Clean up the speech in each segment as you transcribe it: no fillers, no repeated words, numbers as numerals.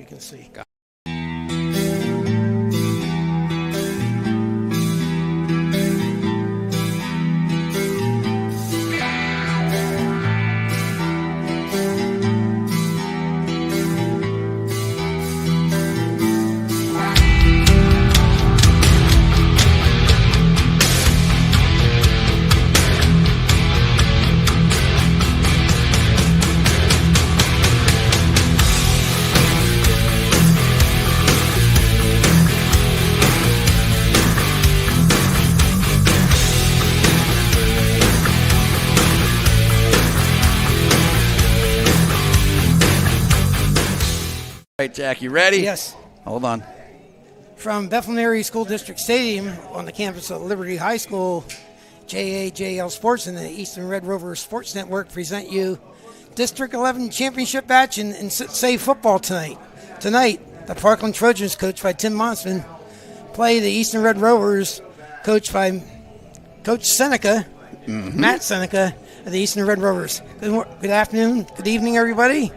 you can see. All right, Jack, you ready? Yes. Hold on. From Bethlehem Area School District Stadium on the campus of Liberty High School, JAJL Sports and the Easton Red Rovers Sports Network present you District 11 Championship match in Say football tonight. Tonight, the Parkland Trojans, coached by Tim Monsman, play the Easton Red Rovers, coached by Coach Seneca, Matt Seneca, of the Easton Red Rovers. Good afternoon, good evening, everybody.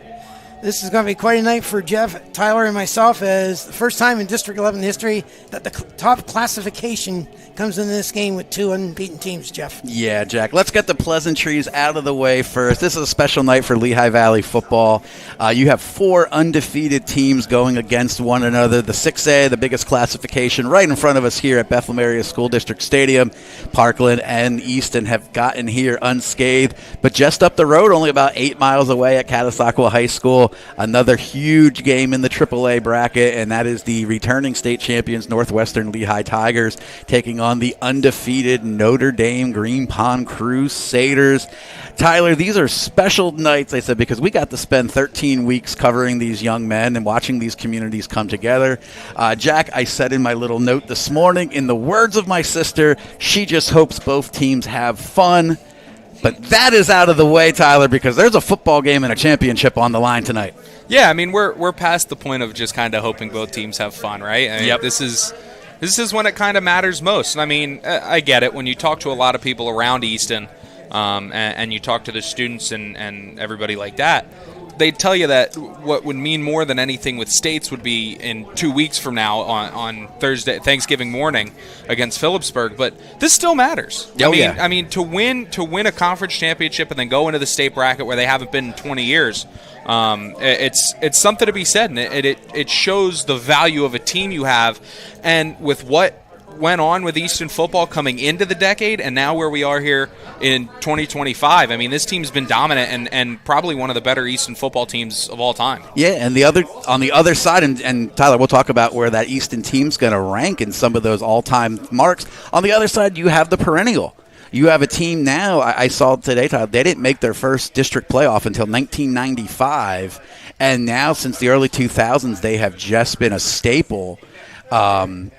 This is going to be quite a night for Jeff, Tyler, and myself, as the first time in District 11 history that the top classification comes into this game with two unbeaten teams, Jeff. Yeah, Jack. Let's get the pleasantries out of the way first. This is a special night for Lehigh Valley football. You have 4 undefeated teams going against one another. The 6A, the biggest classification, right in front of us here at Bethlehem Area School District Stadium. Parkland and Easton have gotten here unscathed, but just up the road, only about 8 miles away at Catasauqua High School, another huge game in the AAA bracket, and that is the returning state champions Northwestern Lehigh Tigers taking on the undefeated Notre Dame Green Pond Crusaders. Tyler, these are special nights, I said, because we got to spend 13 weeks covering these young men and watching these communities come together. Jack, I said in my little note this morning, in the words of my sister, she just hopes both teams have fun. But that is out of the way, Tyler, because there's a football game and a championship on the line tonight. Yeah, I mean, we're past the point of just kind of hoping both teams have fun, right? I mean, yep. This is when it kind of matters most. I mean, I get it. When you talk to a lot of people around Easton and you talk to the students and everybody like that, they tell you that what would mean more than anything with states would be in 2 weeks from now on Thursday, Thanksgiving morning against Phillipsburg. But this still matters. I mean, to win a conference championship and then go into the state bracket where they haven't been in 20 years, it's something to be said, and it shows the value of a team you have, and with what went on with Easton football coming into the decade and now where we are here in 2025. I mean, this team's been dominant and probably one of the better Easton football teams of all time. Yeah, and on the other side, and Tyler, we'll talk about where that Easton team's going to rank in some of those all-time marks. On the other side, you have the perennial. You have a team now, I saw today, Tyler, they didn't make their first district playoff until 1995, and now since the early 2000s, they have just been a staple. In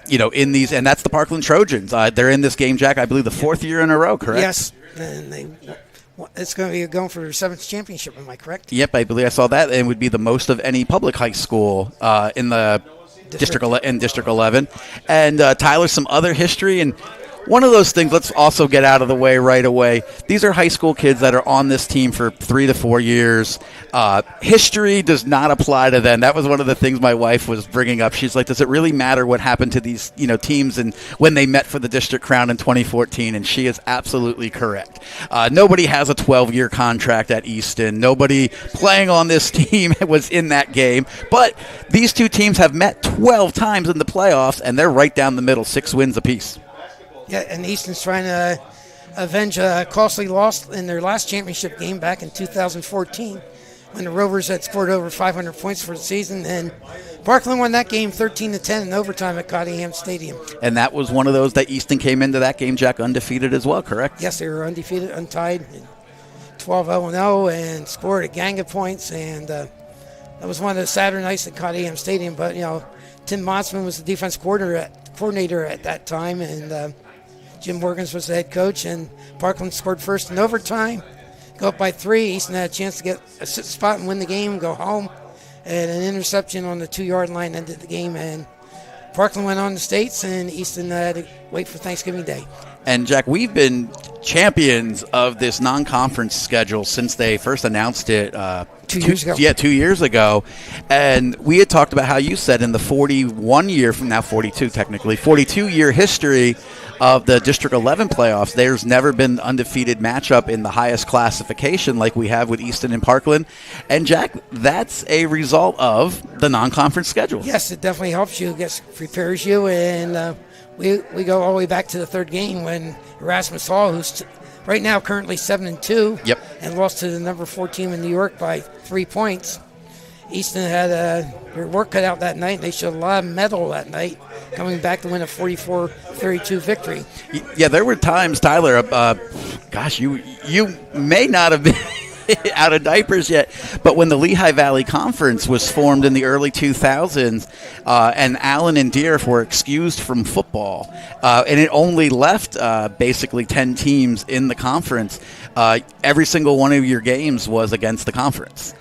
these, and that's the Parkland Trojans. They're in this game, Jack, I believe the 4th year in a row, correct? Yes, and it's going to be going for their 7th championship, am I correct? Yep, I believe I saw that, and it would be the most of any public high school in the District 11. And Tyler, some other history, and one of those things, let's also get out of the way right away. These are high school kids that are on this team for 3 to 4 years. History does not apply to them. That was one of the things my wife was bringing up. She's like, does it really matter what happened to these teams and when they met for the district crown in 2014? And she is absolutely correct. Nobody has a 12-year contract at Easton. Nobody playing on this team was in that game. But these two teams have met 12 times in the playoffs, and they're right down the middle, 6 wins apiece. Yeah, and Easton's trying to avenge a costly loss in their last championship game back in 2014 when the Rovers had scored over 500 points for the season. And Parkland won that game 13-10 in overtime at Cottingham Stadium. And that was one of those that Easton came into that game, Jack, undefeated as well, correct? Yes, they were undefeated, untied, 12-0-0, and scored a gang of points. And that was one of the Saturday nights at Cottingham Stadium. But, Tim Monsman was the defense coordinator at that time, and Jim Morgans was the head coach, and Parkland scored first in overtime, go up by 3. Easton had a chance to get a spot and win the game, go home, and an interception on the 2-yard line ended the game, and Parkland went on to states, and Easton had to wait for Thanksgiving Day. And Jack, we've been champions of this non-conference schedule since they first announced it 2 years ago. Yeah, 2 years ago. And we had talked about how you said in the 41-year, from now 42 technically, 42-year history of the District 11 playoffs, there's never been undefeated matchup in the highest classification like we have with Easton and Parkland. And Jack, that's a result of the non-conference schedule. Yes, it definitely helps you, prepares you, and we go all the way back to the third game when Erasmus Hall, who's right now currently 7-2, Yep, and lost to the number 4 team in New York by 3 points. Easton had their work cut out that night, and they showed a lot of mettle that night, coming back to win a 44-32 victory. Yeah, there were times, Tyler, gosh, you may not have been out of diapers yet, but when the Lehigh Valley Conference was formed in the early 2000s, and Allen and Deerf were excused from football, and it only left basically 10 teams in the conference, every single one of your games was against the conference.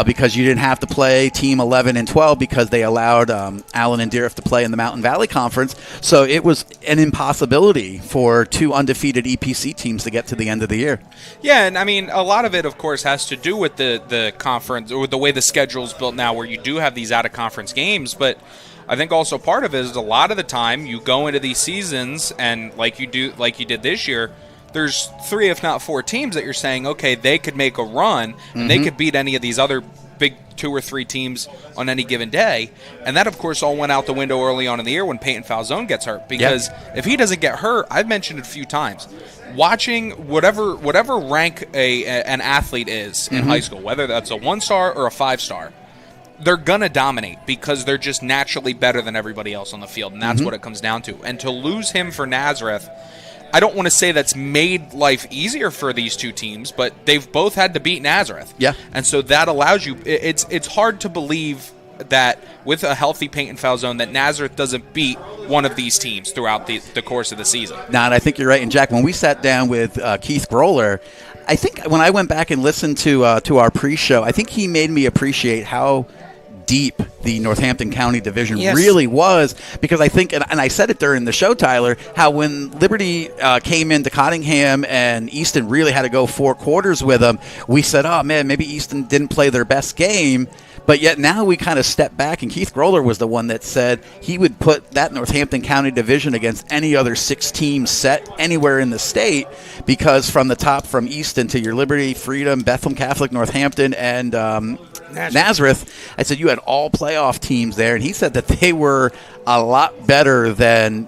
Because you didn't have to play Team 11 and 12 because they allowed Allen and Deerf to play in the Mountain Valley Conference. So it was an impossibility for 2 undefeated EPC teams to get to the end of the year. Yeah, and I mean, a lot of it, of course, has to do with the conference or the way the schedule's built now, where you do have these out-of-conference games. But I think also part of it is a lot of the time you go into these seasons, and like you did this year, there's 3, if not 4 teams that you're saying, okay, they could make a run, and they could beat any of these other big 2 or 3 teams on any given day. And that, of course, all went out the window early on in the year when Peyton Falzone gets hurt. Because if he doesn't get hurt, I've mentioned it a few times, watching whatever rank an athlete is in high school, whether that's a 1-star or a 5-star, they're going to dominate because they're just naturally better than everybody else on the field, and that's what it comes down to. And to lose him for Nazareth, I don't want to say that's made life easier for these 2 teams, but they've both had to beat Nazareth. Yeah. And so that allows you – it's hard to believe that with a healthy Peyton Falzone that Nazareth doesn't beat one of these teams throughout the course of the season. No, and I think you're right. And, Jack, when we sat down with Keith Groller, I think when I went back and listened to our pre-show, I think he made me appreciate how deep the Northampton County Division really was, because I think, and I said it during the show, Tyler, how when Liberty came into Cottingham and Easton really had to go 4 quarters with them, we said, oh man, maybe Easton didn't play their best game. But yet now we kind of step back, and Keith Groller was the one that said he would put that Northampton County division against any other 6 teams set anywhere in the state, because from the top, from Easton to your Liberty, Freedom, Bethlehem Catholic, Northampton, and Nazareth, I said you had all playoff teams there, and he said that they were a lot better than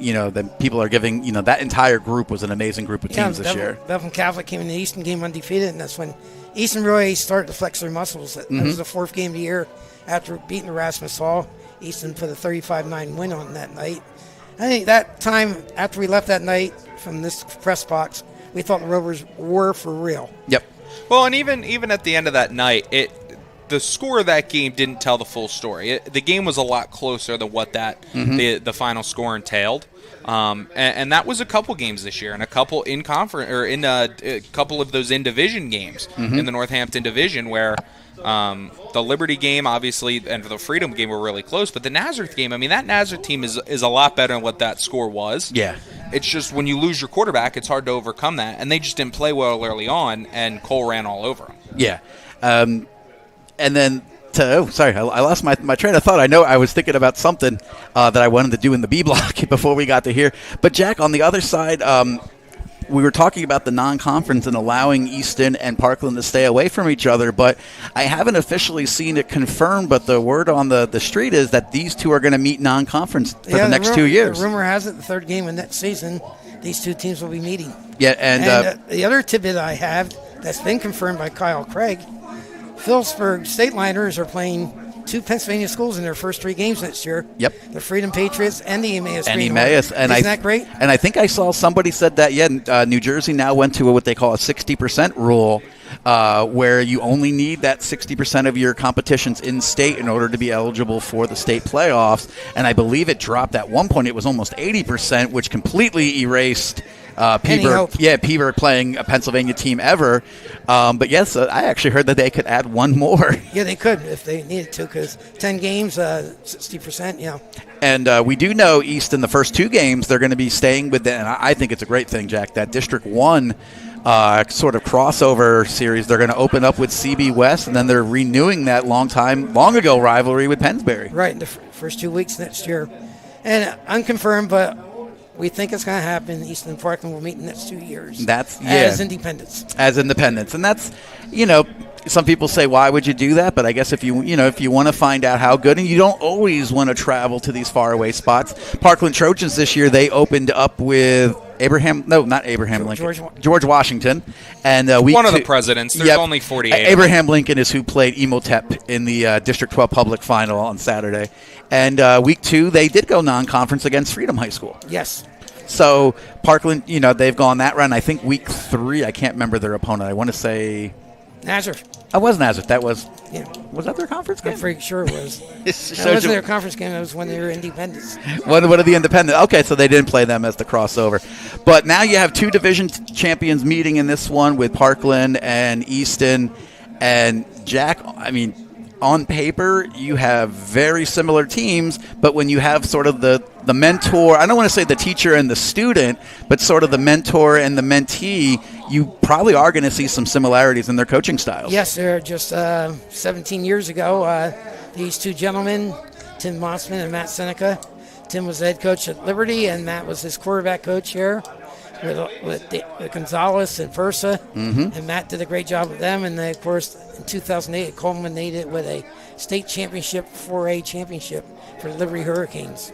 people are giving. That entire group was an amazing group of teams this year. Bethlehem Catholic came in the Easton game undefeated, and that's when Easton really started to flex their muscles. That was the 4th game of the year after beating Erasmus Hall. Easton put a 35-9 win on that night. I think that time, after we left that night from this press box, we thought the Rovers were for real. Yep. Well, and even at the end of that night, the score of that game didn't tell the full story. The game was a lot closer than what the final score entailed. And that was a couple games this year, and a couple in conference, or in a couple of those in-division games in the Northampton division, where the Liberty game, obviously, and the Freedom game were really close. But the Nazareth game, I mean, that Nazareth team is a lot better than what that score was. Yeah. It's just when you lose your quarterback, it's hard to overcome that. And they just didn't play well early on, and Cole ran all over them. Yeah. And then, I lost my train of thought. I know I was thinking about something that I wanted to do in the B block before we got to here. But, Jack, on the other side, we were talking about the non-conference and allowing Easton and Parkland to stay away from each other, but I haven't officially seen it confirmed, but the word on the street is that these 2 are going to meet non-conference for the next 2 years. The rumor has it the 3rd game of next season, these 2 teams will be meeting. Yeah, and the other tidbit I have that's been confirmed by Kyle Craig, Phillipsburg State Liners are playing 2 Pennsylvania schools in their first 3 games next year. Yep. The Freedom Patriots and the Emmaus. Isn't that great? And I think I saw somebody said that, New Jersey now went to what they call a 60% rule, where you only need that 60% of your competitions in state in order to be eligible for the state playoffs. And I believe it dropped at one point. It was almost 80%, which completely erased Peabody playing a Pennsylvania team ever. But yes, I actually heard that they could add one more. Yeah, they could if they needed to, because 10 games, 60%, And we do know Easton, the first 2 games, they're going to be staying with them. And I think it's a great thing, Jack, that District 1 sort of crossover series. They're going to open up with CB West, and then they're renewing that long ago rivalry with Pennsbury. Right, in the first 2 weeks next year. And unconfirmed, but we think it's going to happen. Easton and Parkland will meet in the next 2 years. As independents. As independents. And that's, some people say, why would you do that? But I guess if you want to find out how good, and you don't always want to travel to these faraway spots. Parkland Trojans this year, they opened up with George Washington. And one of the presidents. There's only 48. Abraham Lincoln is who played Emotep in the District 12 public final on Saturday. And week 2, they did go non-conference against Freedom High School. Yes. So Parkland, they've gone that run. I think week 3, I can't remember their opponent. I want to say Nazareth. I was Nazareth. That was Was that their conference game? I'm pretty sure it was. So that wasn't their conference game. It was when they were independents. What are the independents? Okay, so they didn't play them as the crossover. But now you have 2 division champions meeting in this one with Parkland and Easton. And Jack, on paper, you have very similar teams, but when you have sort of the mentor, I don't want to say the teacher and the student, but sort of the mentor and the mentee, you probably are going to see some similarities in their coaching styles. Yes, they're just 17 years ago. These 2 gentlemen, Tim Mossman and Matt Seneca. Tim was the head coach at Liberty, and Matt was his quarterback coach here with Gonzalez and Versa. Mm-hmm. And Matt did a great job with them. And then, of course, in 2008, it culminated with a state championship, 4A championship for the Liberty Hurricanes.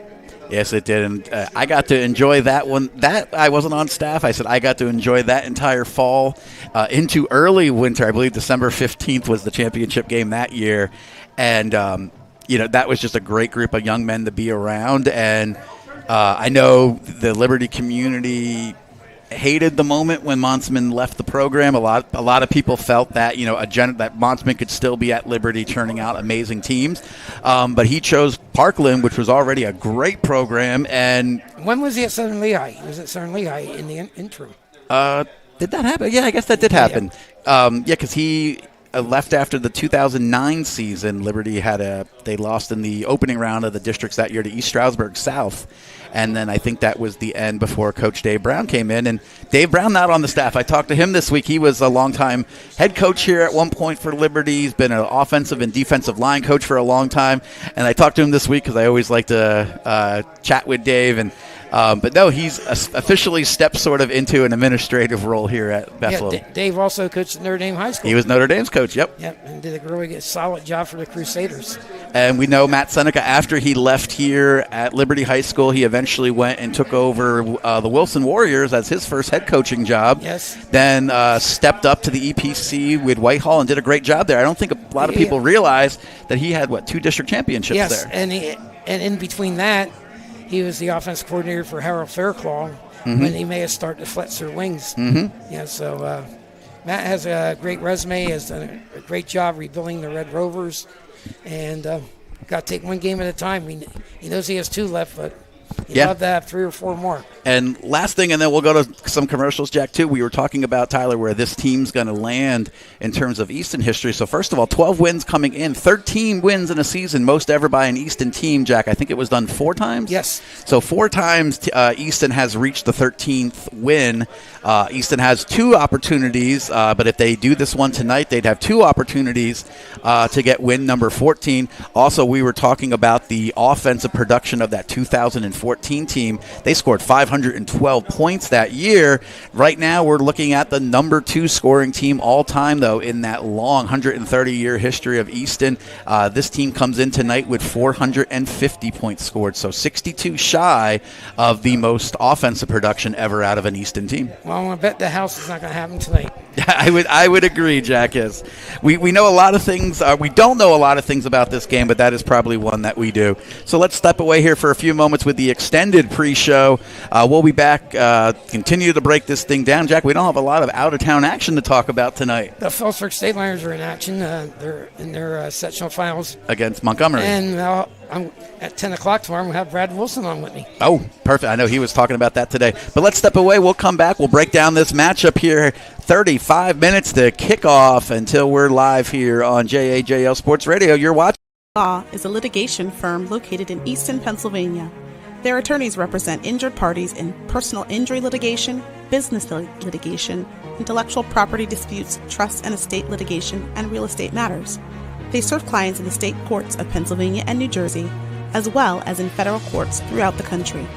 Yes, it did, and I got to enjoy that one. That I wasn't on staff. I said I got to enjoy that entire fall into early winter. I believe December 15th was the championship game that year, and that was just a great group of young men to be around. And I know the Liberty community hated the moment when Monsman left the program. A lot of people felt that that Monsman could still be at Liberty, churning out amazing teams, but he chose Parkland, which was already a great program. And when was he at Southern Lehigh? He was at Southern Lehigh in the interim. Did that happen? Yeah, I guess that did happen. Because he left after the 2009 season. Liberty they lost in the opening round of the districts that year to East Stroudsburg South. And then I think that was the end before Coach Dave Brown came in. And Dave Brown not on the staff. I talked to him this week. He was a longtime head coach here at one point for Liberty. He's been an offensive and defensive line coach for a long time. And I talked to him this week because I always like to chat with Dave. And but no, he's officially stepped sort of into an administrative role here at Bethel. Yeah, Dave also coached at Notre Dame High School. He was Notre Dame's coach, yep. Yep, and did a really solid job for the Crusaders. And we know Matt Seneca, after he left here at Liberty High School, he eventually went and took over the Wilson Warriors as his first head coaching job. Yes. Then stepped up to the EPC with Whitehall and did a great job there. I don't think a lot of people realize that he had, 2 district championships there. Yes, and in between that, he was the offense coordinator for Harold Fairclaw when he may have started to flex their wings. Mm-hmm. Yeah, so Matt has a great resume, has done a great job rebuilding the Red Rovers, and got to take one game at a time. He knows he has 2 left, but he'd love to have 3 or 4 more. And last thing, and then we'll go to some commercials, Jack, too. We were talking about, Tyler, where this team's going to land in terms of Easton history. So, first of all, 12 wins coming in, 13 wins in a season, most ever by an Easton team, Jack. I think it was done 4 times? Yes. So 4 times Easton has reached the 13th win. Easton has 2 opportunities, but if they do this one tonight, they'd have 2 opportunities to get win number 14. Also, we were talking about the offensive production of that 2014 team. They scored 512 points that year. Right now, we're looking at the number 2 scoring team all time, though, in that long 130-year history of Easton. This team comes in tonight with 450 points scored, so 62 shy of the most offensive production ever out of an Easton team. Well, I'm going to bet the house is not going to happen tonight. I would agree, Jack. Yes, we know a lot of things. We don't know a lot of things about this game, but that is probably one that we do. So let's step away here for a few moments with the extended pre-show. We'll be back. Continue to break this thing down, Jack. We don't have a lot of out-of-town action to talk about tonight. The Phillipsburg State Liners are in action. They're in their sectional finals against Montgomery. And I'm at 10 o'clock tomorrow. I'm going to have Brad Wilson on with me. Oh, perfect. I know he was talking about that today. But let's step away. We'll come back. We'll break down this matchup here. 35 minutes to kick off until we're live here on JAJL Sports Radio. You're watching Law is a litigation firm located in Easton, Pennsylvania. Their attorneys represent injured parties in personal injury litigation, business litigation, intellectual property disputes, trust and estate litigation, and real estate matters. They serve clients in the state courts of Pennsylvania and New Jersey, as well as in federal courts throughout the country.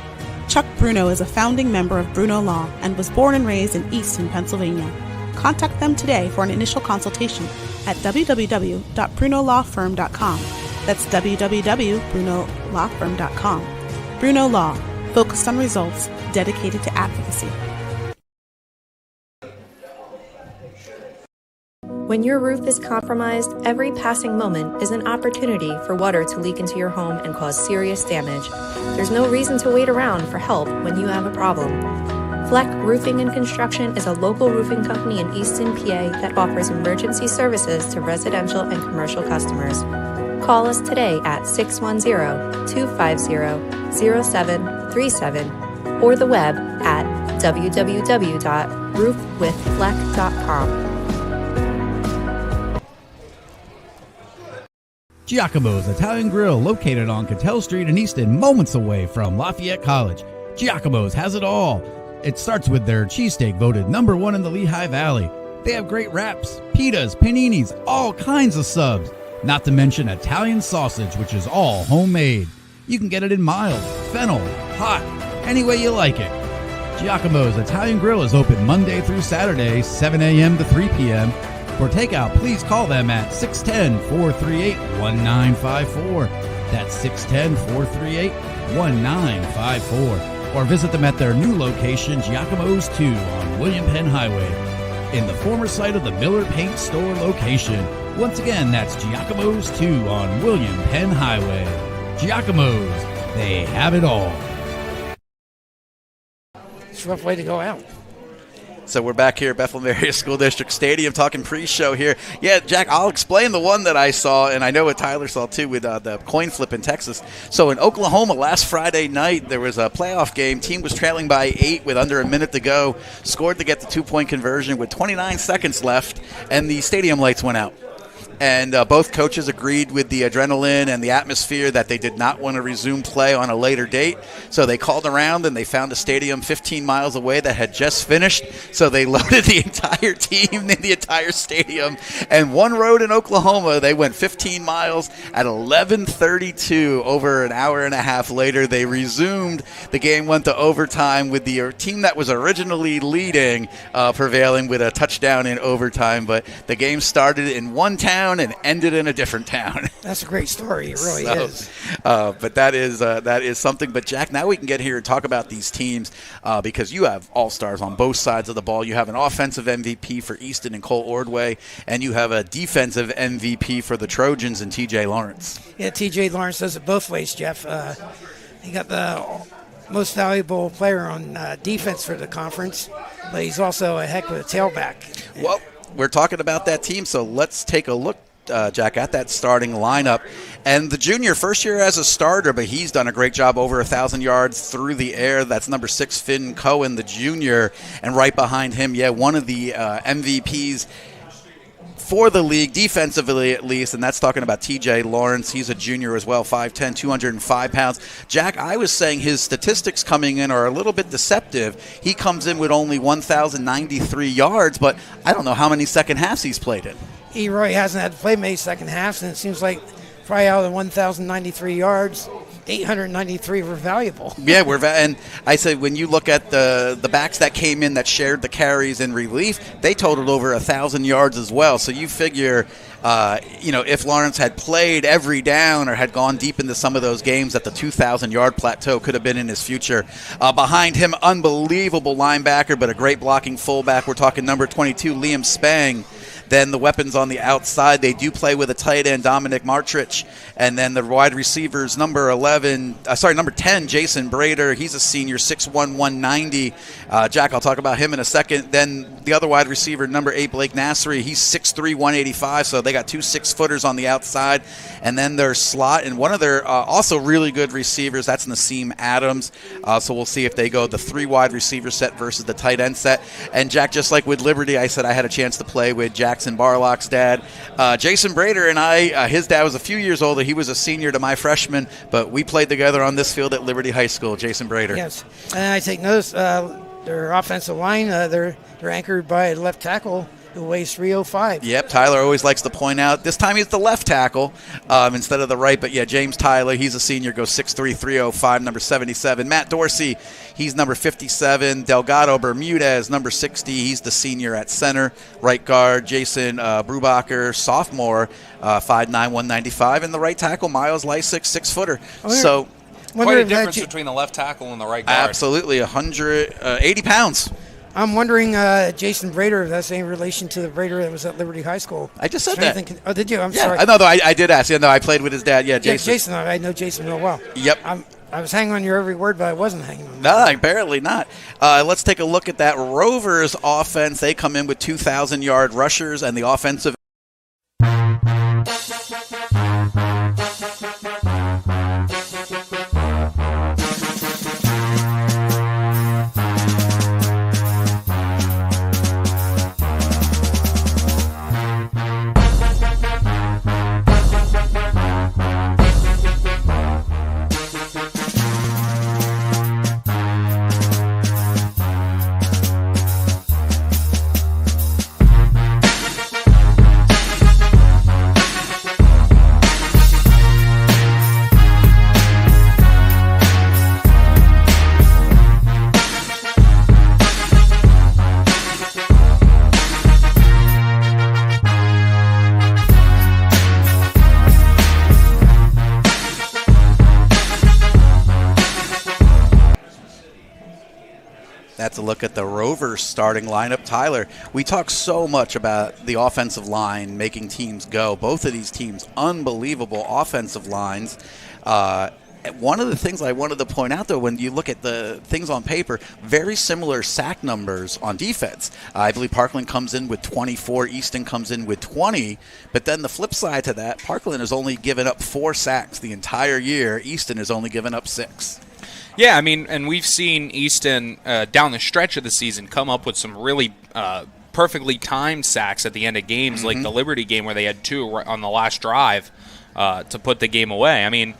Chuck Bruno is a founding member of Bruno Law and was born and raised in Easton, Pennsylvania. Contact them today for an initial consultation at www.brunolawfirm.com. That's www.brunolawfirm.com. Bruno Law, focused on results, dedicated to advocacy. When your roof is compromised, every passing moment is an opportunity for water to leak into your home and cause serious damage. There's no reason to wait around for help when you have a problem. Fleck Roofing and Construction is a local roofing company in Easton, PA that offers emergency services to residential and commercial customers. Call us today at 610-250-0737 or the web at www.roofwithfleck.com. Giacomo's Italian Grill, located on Cattell Street in Easton, moments away from Lafayette College. Giacomo's has it all. It starts with their cheesesteak, voted #1 in the Lehigh Valley. They have great wraps, pitas, paninis, all kinds of subs. Not to mention Italian sausage, which is all homemade. You can get it in mild, fennel, hot, any way you like it. Giacomo's Italian Grill is open Monday through Saturday, 7 a.m. to 3 p.m. For takeout, please call them at 610-438-1954. That's 610-438-1954. Or visit them at their new location, Giacomo's 2 on William Penn Highway, in the former site of the Miller Paint Store location. Once again, that's Giacomo's 2 on William Penn Highway. Giacomo's, they have it all. It's a rough way to go out. So we're back here at Bethlehem Area School District Stadium talking pre-show here. Yeah, Jack, I'll explain the one that I saw, and I know what Tyler saw too with the coin flip in Texas. So in Oklahoma last Friday night, there was a playoff game. Team was trailing by 8 with under a minute to go. Scored to get the 2-point conversion with 29 seconds left, and the stadium lights went out. And both coaches agreed with the adrenaline and the atmosphere that they did not want to resume play on a later date. So they called around and they found a stadium 15 miles away that had just finished. So they loaded the entire team in the entire stadium. And one road in Oklahoma, they went 15 miles at 11:32. Over an hour and a half later, they resumed. The game went to overtime with the team that was originally leading prevailing with a touchdown in overtime. But the game started in one town and ended in a different town. That's a great story. It really is. But that is something. But Jack, now we can get here and talk about these teams because you have all-stars on both sides of the ball. You have an offensive MVP for Easton and Cole Ordway, and you have a defensive MVP for the Trojans and TJ Lawrence. Yeah, TJ Lawrence does it both ways, Jeff. He got the most valuable player on defense for the conference, but he's also a heck of a tailback. Well, we're talking about that team, so let's take a look, Jack, at that starting lineup. And the junior, first year as a starter, but he's done a great job, over 1,000 yards through the air. That's number 6, Finn Cohen, the junior. And right behind him, one of the MVPs for the league, defensively at least, and that's talking about TJ Lawrence. He's a junior as well, 5'10", 205 pounds. Jack, I was saying his statistics coming in are a little bit deceptive. He comes in with only 1,093 yards, but I don't know how many second halves he's played in. He really hasn't had to play many second halves, and it seems like probably out of the 1,093 yards, 893 were valuable. Yeah, and I said when you look at the backs that came in that shared the carries in relief, they totaled over 1,000 yards as well. So you figure, if Lawrence had played every down or had gone deep into some of those games, that the 2,000-yard plateau could have been in his future. Behind him, unbelievable linebacker, but a great blocking fullback. We're talking number 22, Liam Spang. Then the weapons on the outside, they do play with a tight end, Dominic Martrich. And then the wide receivers, number 10, Jason Brader. He's a senior, 6'1", 190. Jack, I'll talk about him in a second. Then the other wide receiver, number 8, Blake Nassery. He's 6'3", 185. So they got 2 6-footers on the outside. And then their slot and one of their also really good receivers, that's Nassim Adams. So we'll see if they go the 3 wide receiver set versus the tight end set. And Jack, just like with Liberty, I said I had a chance to play with Jack Jackson Barlock's dad. Jason Brader and I, his dad was a few years older. He was a senior to my freshman, but we played together on this field at Liberty High School. Jason Brader. Yes, and I take notice their offensive line, they're anchored by a left tackle who weighs 305. Yep, Tyler always likes to point out. This time he's the left tackle instead of the right. But, yeah, James Tyler, he's a senior, goes 6'3", 305, number 77. Matt Dorsey, he's number 57. Delgado Bermudez, number 60. He's the senior at center. Right guard, Jason Brubacher, sophomore, 5'9", 195. And the right tackle, Miles Lysick, 6-footer. So quite a difference between the left tackle and the right guard. Absolutely, 180 pounds. I'm wondering, Jason Brader, if that's any relation to the Brader that was at Liberty High School. I just said that. Oh, did you? I'm yeah, sorry. I know, though. I did ask. Yeah, no, I played with his dad. Yeah, Jason. Yeah, Jason. I know Jason real well. Yep. I was hanging on your every word, but I wasn't hanging on. No, apparently not. Let's take a look at that Rovers offense. They come in with 2,000-yard rushers, and the offensive. That's a look at the Rovers starting lineup. Tyler, we talk so much about the offensive line making teams go. Both of these teams, unbelievable offensive lines. One of the things I wanted to point out, though, when you look at the things on paper, very similar sack numbers on defense. I believe Parkland comes in with 24, Easton comes in with 20, but then the flip side to that, Parkland has only given up 4 sacks the entire year. Easton has only given up 6. Yeah, I mean, and we've seen Easton down the stretch of the season come up with some really perfectly timed sacks at the end of games, like the Liberty game where they had 2 on the last drive to put the game away. I mean,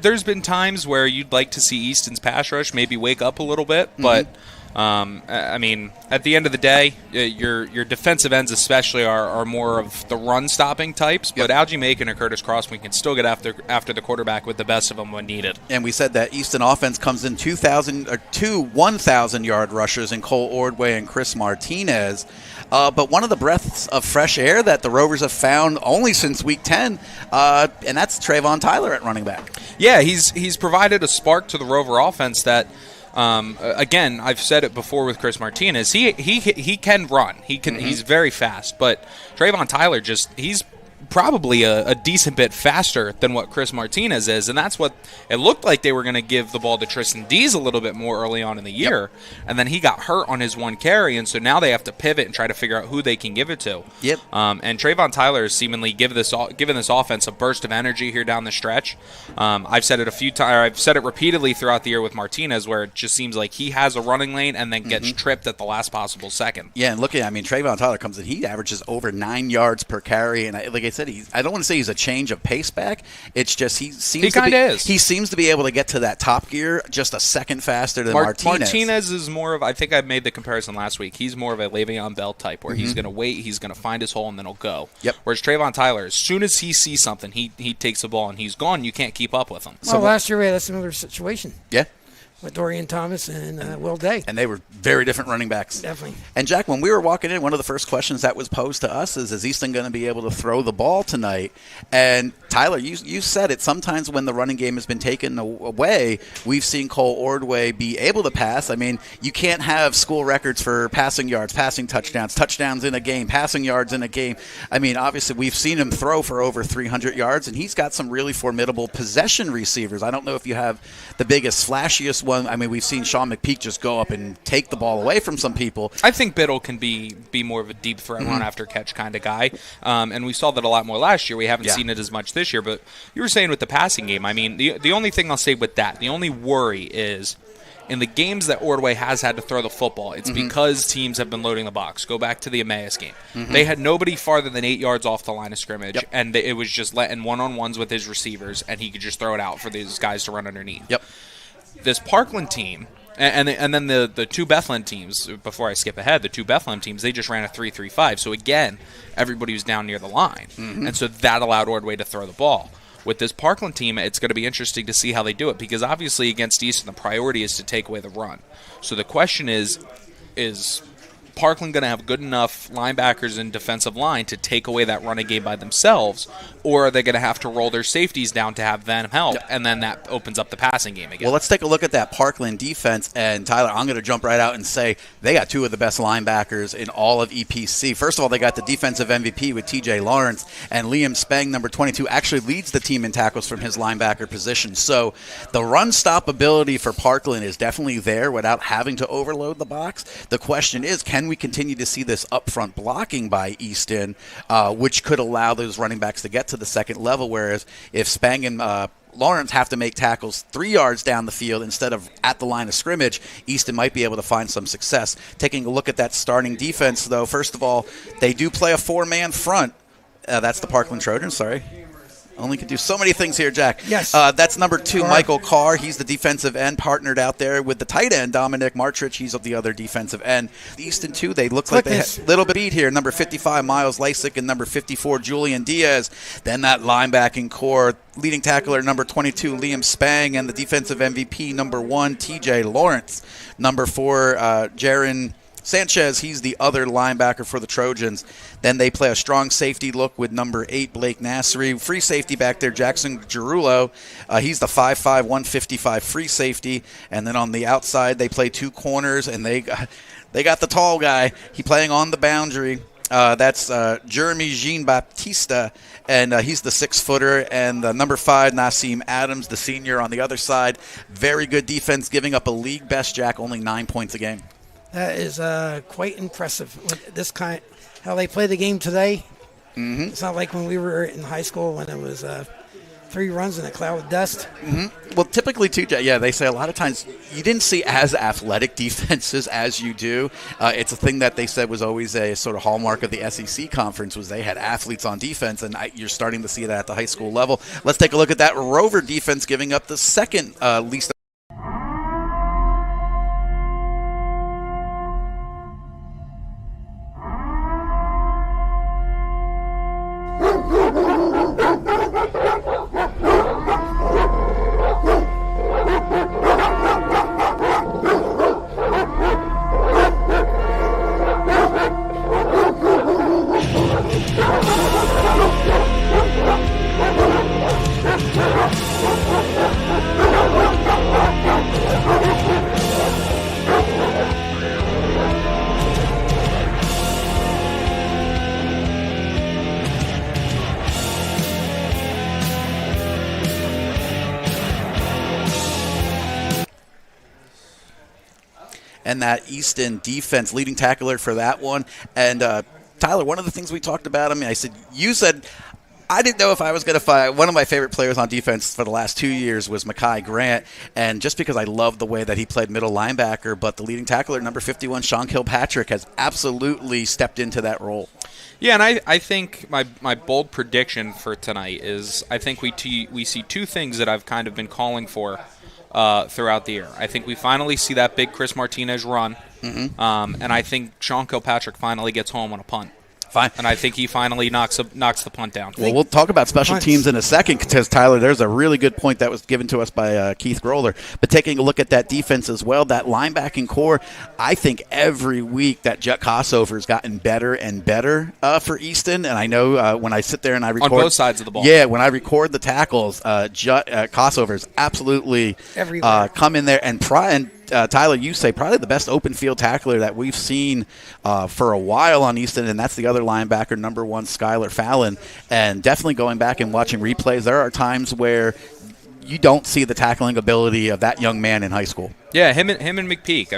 there's been times where you'd like to see Easton's pass rush maybe wake up a little bit, but I mean, at the end of the day, your defensive ends especially are more of the run-stopping types, but Algie Macon or Curtis Crossman can still get after the quarterback with the best of them when needed. And we said that Easton offense comes in 2 1,000-yard rushers in Cole Ordway and Chris Martinez. But one of the breaths of fresh air that the Rovers have found only since Week 10, and that's Trayvon Tyler at running back. Yeah, he's provided a spark to the Rover offense that, again, I've said it before with Chris Martinez. He can run. He's very fast. But Trayvon Tyler he's probably a decent bit faster than what Chris Martinez is, and that's what it looked like they were going to give the ball to Tristan Dees a little bit more early on in the year, and then he got hurt on his one carry, and so now they have to pivot and try to figure out who they can give it to. And Trayvon Tyler has seemingly given this offense a burst of energy here down the stretch. I've said it a few times. I've said it repeatedly throughout the year with Martinez, where it just seems like he has a running lane and then gets tripped at the last possible second. Yeah, and Trayvon Tyler comes in. He averages over 9 yards per carry, and like I said, I don't want to say he's a change of pace back. It's just he seems to be able to get to that top gear just a second faster than Martinez. Martinez is more of, I think I made the comparison last week, he's more of a Le'Veon Bell type where he's going to wait, he's going to find his hole, and then he'll go. Whereas Trayvon Tyler, as soon as he sees something, he takes the ball and he's gone. You can't keep up with him. Well, last year we had a similar situation. Yeah. With Dorian Thomas and Will Day. And they were very different running backs. Definitely. And, Jack, when we were walking in, one of the first questions that was posed to us is Easton going to be able to throw the ball tonight? And, Tyler, you said it. Sometimes when the running game has been taken away, we've seen Cole Ordway be able to pass. I mean, you can't have school records for passing yards, passing touchdowns in a game, passing yards in a game. I mean, obviously, we've seen him throw for over 300 yards, and he's got some really formidable possession receivers. I don't know if you have the biggest, flashiest one. I mean, we've seen Sean McPeak just go up and take the ball away from some people. I think Biddle can be more of a deep threat run after catch kind of guy, and we saw that a lot more last year. We haven't seen it as much this year, but you were saying with the passing game, I mean, the only thing I'll say with that, the only worry is In the games that Ordway has had to throw the football, it's because teams have been loading the box. Go back to the Emmaus game. They had nobody farther than 8 yards off the line of scrimmage, and it was just letting one-on-ones with his receivers, and he could just throw it out for these guys to run underneath. This Parkland team, and then the two Bethlehem teams, before I skip ahead, the two Bethlehem teams, they just ran a 3-3-5. So again, everybody was down near the line. And so that allowed Ordway to throw the ball. With this Parkland team, it's going to be interesting to see how they do it, because obviously against Easton, the priority is to take away the run. So the question is Parkland going to have good enough linebackers and defensive line to take away that running game by themselves, or are they going to have to roll their safeties down to have them help, and then that opens up the passing game again? Well, let's take a look at that Parkland defense, and Tyler, I'm going to jump right out and say they got two of the best linebackers in all of EPC. First of all, they got the defensive MVP with TJ Lawrence, and Liam Spang, number 22, actually leads the team in tackles from his linebacker position. So the run stop ability for Parkland is definitely there without having to overload the box. The question is, can we continue to see this upfront blocking by Easton, which could allow those running backs to get to the second level, whereas if Spang and Lawrence have to make tackles 3 yards down the field instead of at the line of scrimmage, Easton might be able to find some success. Taking a look at that starting defense, though, first of all, they do play a four-man front. That's the Parkland Trojans, sorry. Only can do so many things here, Jack. Yes. That's number 2, Michael Carr. He's the defensive end, partnered out there with the tight end, Dominic Martrich. He's the other defensive end. Easton, too, they look like they had a little bit beat here. Number 55, Miles Lysick, and number 54, Julian Diaz. Then that linebacking core, leading tackler, number 22, Liam Spang, and the defensive MVP, number 1, TJ Lawrence. Number 4, Jaron Sanchez, he's the other linebacker for the Trojans. Then they play a strong safety look with number 8, Blake Nassery. Free safety back there, Jackson Girulo. He's the 5'5", 155 free safety. And then on the outside, they play two corners, and they got the tall guy. He playing on the boundary. That's Jeremy Jean-Baptiste, and he's the 6-footer. And number 5, Nassim Adams, the senior on the other side. Very good defense, giving up a league best, Jack, only 9 points a game. That is quite impressive. With this kind, how they play the game today. It's not like when we were in high school when it was 3 runs in a cloud of dust. Well, typically, too, they say a lot of times you didn't see as athletic defenses as you do. It's a thing that they said was always a sort of hallmark of the SEC conference, was they had athletes on defense, and you're starting to see that at the high school level. Let's take a look at that Rover defense, giving up the second least. And that Easton defense, leading tackler for that one. And Tyler, one of the things we talked about, you said, I didn't know if I was going to find one of my favorite players on defense for the last 2 years was Mekhi Grant, and just because I love the way that he played middle linebacker, but the leading tackler, number 51, Sean Kilpatrick, has absolutely stepped into that role. Yeah, and I think my bold prediction for tonight is I think we see two things that I've kind of been calling for throughout the year. I think we finally see that big Chris Martinez run, and I think Sean Kilpatrick finally gets home on a punt. Fine. And I think he finally knocks the punt down. Well, we'll talk about special teams in a second because, Tyler, there's a really good point that was given to us by Keith Groller. But taking a look at that defense as well, that linebacking core, I think every week that Jet Kossover has gotten better and better for Easton. And I know when I sit there and I record. On both sides of the ball. Yeah, when I record the tackles, Jet Kossover is absolutely come in there. And Tyler, you say probably the best open field tackler that we've seen for a while on Easton, and that's the other linebacker, number 1, Skylar Fallon. And definitely going back and watching replays, there are times where you don't see the tackling ability of that young man in high school. Yeah, him and McPeak.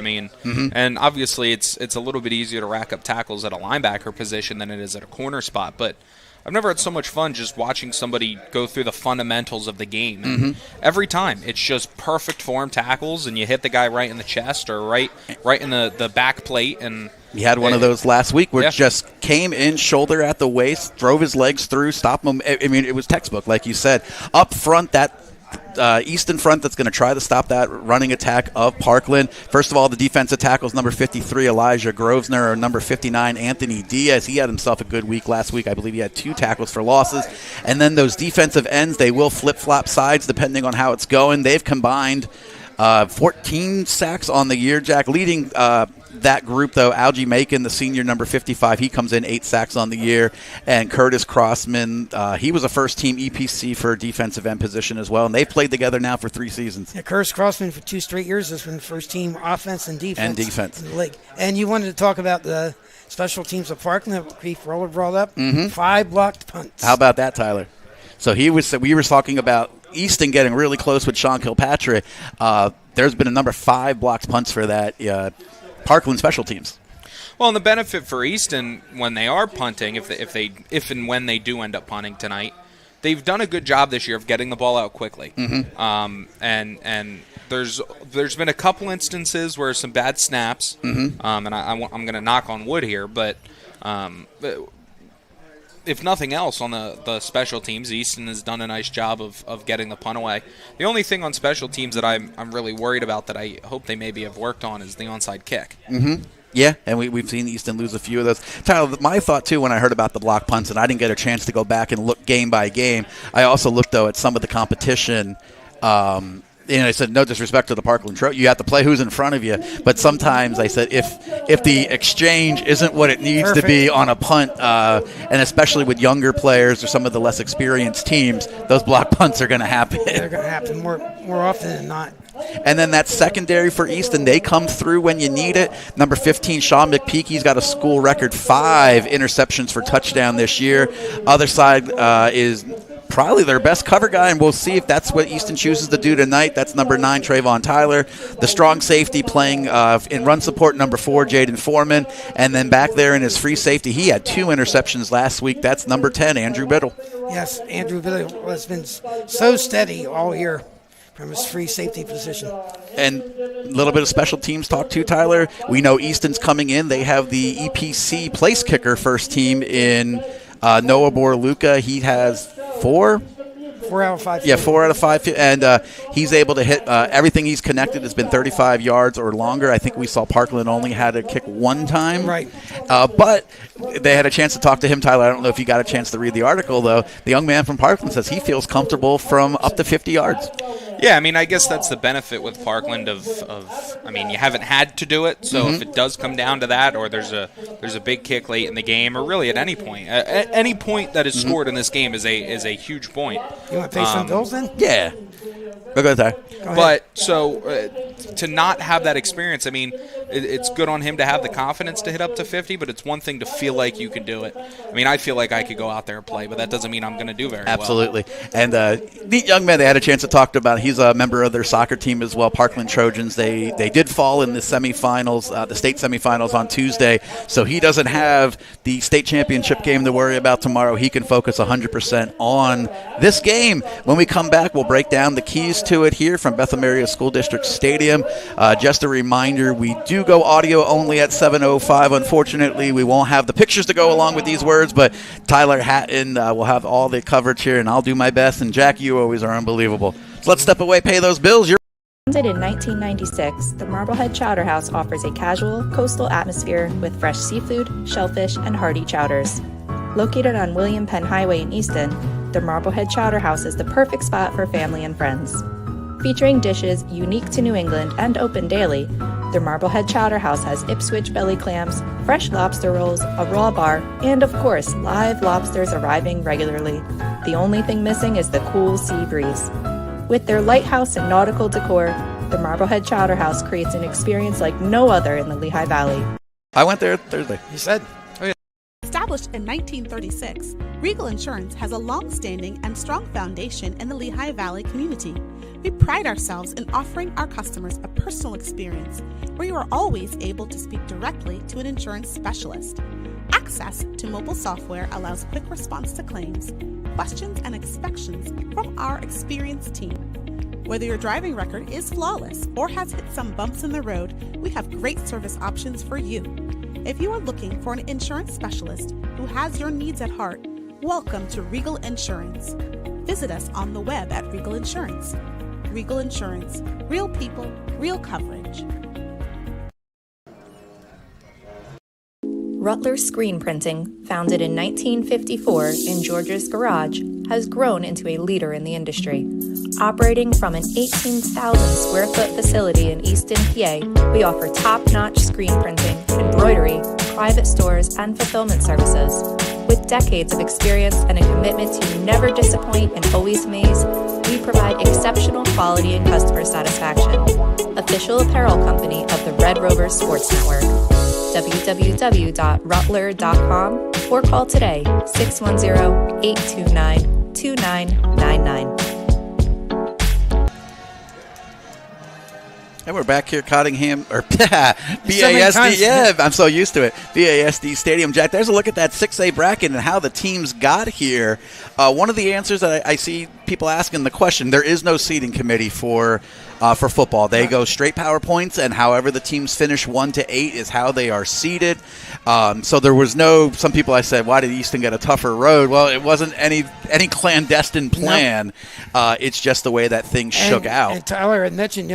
And obviously it's a little bit easier to rack up tackles at a linebacker position than it is at a corner spot, but I've never had so much fun just watching somebody go through the fundamentals of the game. And every time, it's just perfect form tackles, and you hit the guy right in the chest or right in the back plate. And he had one of those last week where it just came in, shoulder at the waist, drove his legs through, stopped him. I mean, it was textbook, like you said. Up front, that Easton front that's going to try to stop that running attack of Parkland. First of all, the defensive tackles, number 53, Elijah Grosvenor, or number 59, Anthony Diaz. He had himself a good week last week. I believe he had 2 tackles for losses. And then those defensive ends, they will flip-flop sides depending on how it's going. They've combined 14 sacks on the year, Jack, leading that group, though. Algie Macon, the senior, number 55, he comes in 8 sacks on the year. And Curtis Crossman, he was a first-team EPC for defensive end position as well. And they've played together now for 3 seasons. Yeah, Curtis Crossman for 2 straight years has been first-team offense and defense. In the league. And you wanted to talk about the special teams of Parkland that Keith Roller brought up. 5 blocked punts. How about that, Tyler? So we were talking about Easton getting really close with Sean Kilpatrick. There's been a number 5 blocked punts for that Parkland special teams. Well, and the benefit for Easton when they are punting, if and when they do end up punting tonight, they've done a good job this year of getting the ball out quickly. And there's been a couple instances where some bad snaps, and I'm going to knock on wood here, but if nothing else, on the special teams, Easton has done a nice job of getting the punt away. The only thing on special teams that I'm really worried about that I hope they maybe have worked on is the onside kick. Yeah, and we've seen Easton lose a few of those. Tyler, my thought, too, when I heard about the block punts, and I didn't get a chance to go back and look game by game, I also looked, though, at some of the competition. And I said, no disrespect to the Parkland Trojans, you have to play who's in front of you. But sometimes I said, if the exchange isn't what it needs to be on a punt, and especially with younger players or some of the less experienced teams, those block punts are going to happen. They're going to happen more often than not. And then that secondary for Easton, they come through when you need it. Number 15, Sean McPeak, he's got a school record 5 interceptions for touchdown this year. Other side is probably their best cover guy, and we'll see if that's what Easton chooses to do tonight. That's number 9, Trayvon Tyler. The strong safety playing in run support, number 4, Jaden Foreman. And then back there in his free safety, he had 2 interceptions last week. That's number 10, Andrew Biddle. Yes, Andrew Biddle has been so steady all year from his free safety position. And a little bit of special teams talk too, Tyler. We know Easton's coming in. They have the EPC place kicker first team in Noah Borluca. He has 4 out of 5. Yeah, 4 out of 5. And he's able to hit everything he's connected has been 35 yards or longer. I think we saw Parkland only had to kick 1 time. Right. But they had a chance to talk to him, Tyler. I don't know if you got a chance to read the article, though. The young man from Parkland says he feels comfortable from up to 50 yards. Yeah, I mean, I guess that's the benefit with Parkland of I mean, you haven't had to do it, so if it does come down to that, or there's a big kick late in the game, or really at any point that is scored in this game is a huge point. You want to pay some bills then? Yeah. Go ahead, Tyler. But so to not have that experience, I mean, it's good on him to have the confidence to hit up to 50, but it's one thing to feel like you can do it. I mean, I feel like I could go out there and play, but that doesn't mean I'm going to do very well. Absolutely. And the young man they had a chance to talk about, he's a member of their soccer team as well, Parkland Trojans. They did fall in the semifinals, the state semifinals on Tuesday, so he doesn't have the state championship game to worry about tomorrow. He can focus 100% on this game. When we come back, we'll break down the keys to it here from Bethel Area School District Stadium. Just a reminder, we do go audio only at 7:05. Unfortunately, we won't have the pictures to go along with these words, but Tyler Hatten will have all the coverage here, and I'll do my best. And Jack, you always are unbelievable. So let's step away, pay those bills. Founded in 1996, the Marblehead Chowder House offers a casual, coastal atmosphere with fresh seafood, shellfish, and hearty chowders. Located on William Penn Highway in Easton, the Marblehead Chowder House is the perfect spot for family and friends. Featuring dishes unique to New England and open daily, the Marblehead Chowder House has Ipswich belly clams, fresh lobster rolls, a raw bar, and of course, live lobsters arriving regularly. The only thing missing is the cool sea breeze. With their lighthouse and nautical decor, the Marblehead Chowder House creates an experience like no other in the Lehigh Valley. I went there Thursday. You said? Established in 1936, Regal Insurance has a long-standing and strong foundation in the Lehigh Valley community. We pride ourselves in offering our customers a personal experience where you are always able to speak directly to an insurance specialist. Access to mobile software allows quick response to claims, questions, and inspections from our experienced team. Whether your driving record is flawless or has hit some bumps in the road, we have great service options for you. If you are looking for an insurance specialist who has your needs at heart, welcome to Regal Insurance. Visit us on the web at Regal Insurance. Regal Insurance. Real people, real coverage. Rutler Screen Printing, founded in 1954 in George's garage, has grown into a leader in the industry. Operating from an 18,000 square foot facility in Easton, PA, we offer top-notch screen printing, embroidery, private stores, and fulfillment services. With decades of experience and a commitment to never disappoint and always amaze, we provide exceptional quality and customer satisfaction. Official apparel company of the Red Rovers Sports Network. www.rutler.com or call today 610-829-2999. And we're back here, Cottingham, or BASD. Yeah, I'm so used to it. BASD Stadium. Jack, there's a look at that 6A bracket and how the teams got here. One of the answers that I see people asking the question, there is no seeding committee for football. They go straight power points, and however the teams finish 1 to 8 is how they are seeded. So there was no. Some people I said, why did Easton get a tougher road? Well, it wasn't any clandestine plan. Nope. It's just the way that thing shook out. And Tyler had mentioned,